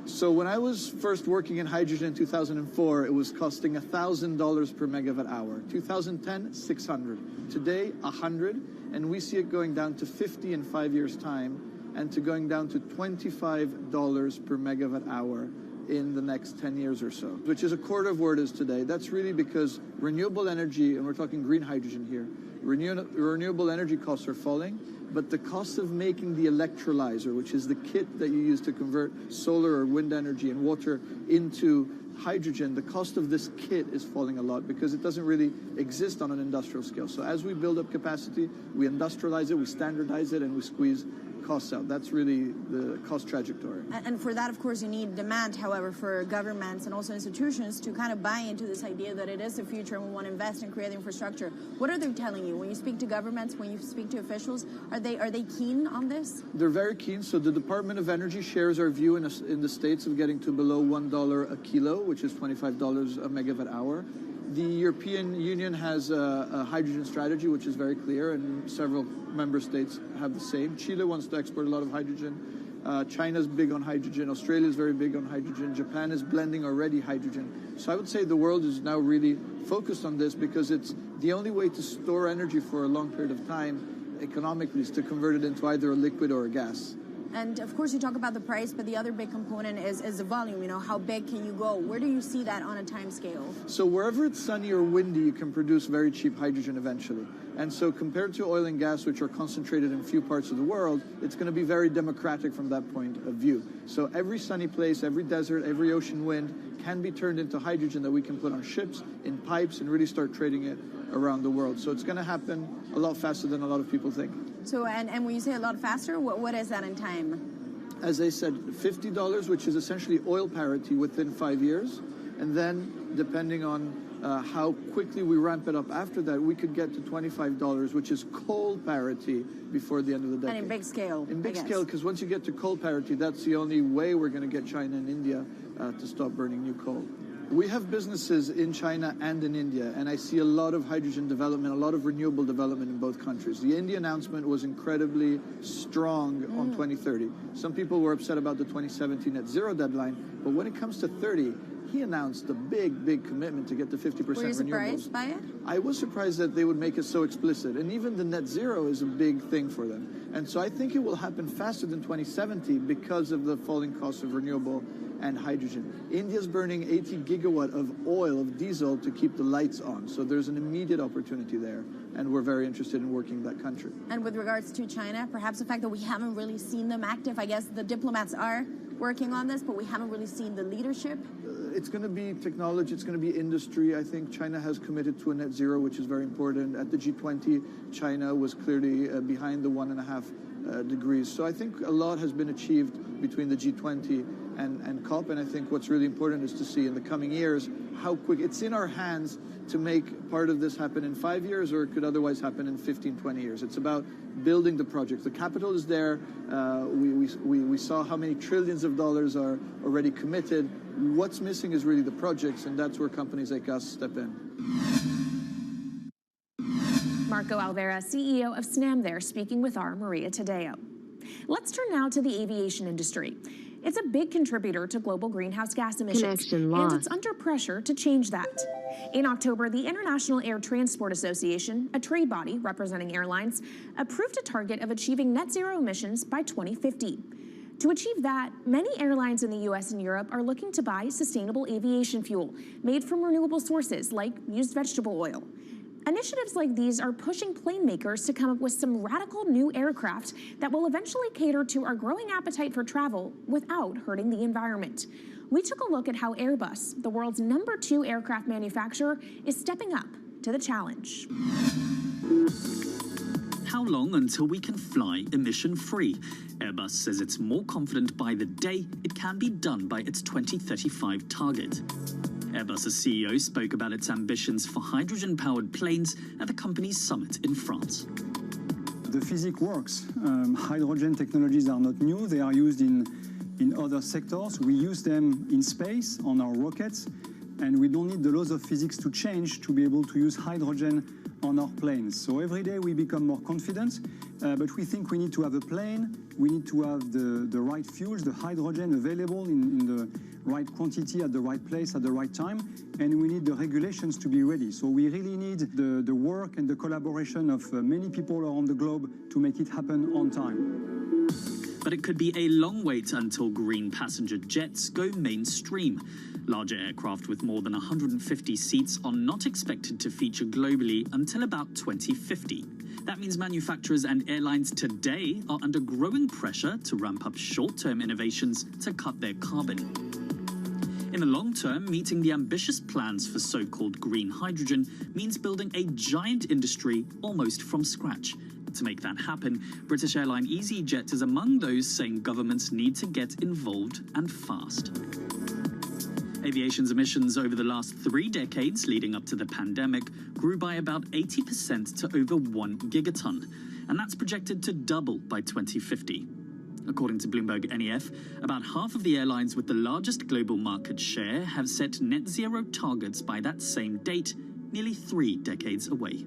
So when I was first working in hydrogen in 2004, it was costing $1,000 per megawatt hour. 2010, $600. Today, $100, and we see it going down to $50 in 5 years' time, and to going down to $25 per megawatt hour in the next 10 years or so, which is a quarter of where it is today. That's really because renewable energy, and we're talking green hydrogen here, renewable energy costs are falling, but the cost of making the electrolyzer, which is the kit that you use to convert solar or wind energy and water into hydrogen, the cost of this kit is falling a lot because it doesn't really exist on an industrial scale. So as we build up capacity, we industrialize it, we standardize it, and we squeeze costs out. That's really the cost trajectory. And for that, of course, you need demand, however, for governments and also institutions to kind of buy into this idea that it is the future and we want to invest and create infrastructure. What are they telling you? When you speak to governments, when you speak to officials, are they keen on this? They're very keen. So the Department of Energy shares our view in the States of getting to below $1 a kilo, which is $25 a megawatt hour. The European Union has a hydrogen strategy, which is very clear, and several member states have the same. Chile wants to export a lot of hydrogen. China's big on hydrogen. Australia's very big on hydrogen. Japan is blending already hydrogen. So I would say the world is now really focused on this because it's the only way to store energy for a long period of time economically is to convert it into either a liquid or a gas. And of course, you talk about the price, but the other big component is the volume. You know, how big can you go? Where do you see that on a time scale? So wherever it's sunny or windy, you can produce very cheap hydrogen eventually. And so compared to oil and gas, which are concentrated in few parts of the world, it's going to be very democratic from that point of view. So every sunny place, every desert, every ocean wind can be turned into hydrogen that we can put on ships, in pipes, and really start trading it around the world. So it's going to happen a lot faster than a lot of people think. So, and when you say a lot faster, what is that in time? As I said, $50, which is essentially oil parity within 5 years. And then, depending on how quickly we ramp it up after that, we could get to $25, which is coal parity before the end of the decade. And in big scale. In big scale, because once you get to coal parity, that's the only way we're going to get China and India to stop burning new coal. We have businesses in China and in India, and I see a lot of hydrogen development, a lot of renewable development in both countries. The India announcement was incredibly strong on 2030. Some people were upset about the 2017 net zero deadline, but when it comes to 30, he announced a big commitment to get to 50% renewables. Were you surprised by it? I was surprised that they would make it so explicit, and even the net zero is a big thing for them. And so I think it will happen faster than 2070 because of the falling cost of renewable and hydrogen. India's burning 80 gigawatt of oil, of diesel, to keep the lights on. So there's an immediate opportunity there, and we're very interested in working that country. And with regards to China, perhaps the fact that we haven't really seen them active, I guess the diplomats are working on this, but we haven't really seen the leadership. It's going to be technology, it's going to be industry. I think China has committed to a net zero, which is very important. At the G20, China was clearly behind the 1.5 degrees. So I think a lot has been achieved between the G20 and COP, and I think what's really important is to see in the coming years how quick. It's in our hands to make part of this happen in 5 years, or it could otherwise happen in 15, 20 years. It's about building the project. The capital is there. We saw how many trillions of dollars are already committed. What's missing is really the projects, and that's where companies like us step in. Marco Alvera, CEO of SNAM there, speaking with our Maria Tadeo. Let's turn now to the aviation industry. It's a big contributor to global greenhouse gas emissions, and it's under pressure to change that. In October, the International Air Transport Association, a trade body representing airlines, approved a target of achieving net zero emissions by 2050. To achieve that, many airlines in the US and Europe are looking to buy sustainable aviation fuel made from renewable sources like used vegetable oil. Initiatives like these are pushing plane makers to come up with some radical new aircraft that will eventually cater to our growing appetite for travel without hurting the environment. We took a look at how Airbus, the world's #2 aircraft manufacturer, is stepping up to the challenge. How long until we can fly emission-free? Airbus says it's more confident by the day it can be done by its 2035 target. Airbus's CEO spoke about its ambitions for hydrogen-powered planes at the company's summit in France. The physics works. Hydrogen technologies are not new. They are used in other sectors. We use them in space on our rockets, and we don't need the laws of physics to change to be able to use hydrogen on our planes. So every day we become more confident, but we think we need to have a plane, we need to have the right fuels, the hydrogen available in the right quantity at the right place at the right time, and we need the regulations to be ready. So we really need the work and the collaboration of many people around the globe to make it happen on time. But it could be a long wait until green passenger jets go mainstream. Larger aircraft with more than 150 seats are not expected to feature globally until about 2050. That means manufacturers and airlines today are under growing pressure to ramp up short-term innovations to cut their carbon. In the long term, meeting the ambitious plans for so-called green hydrogen means building a giant industry almost from scratch. To make that happen, British airline EasyJet is among those saying governments need to get involved and fast. Aviation's emissions over the last 3 decades leading up to the pandemic grew by about 80% to over 1 gigaton, and that's projected to double by 2050. According to Bloomberg NEF, about half of the airlines with the largest global market share have set net zero targets by that same date, nearly 3 decades away.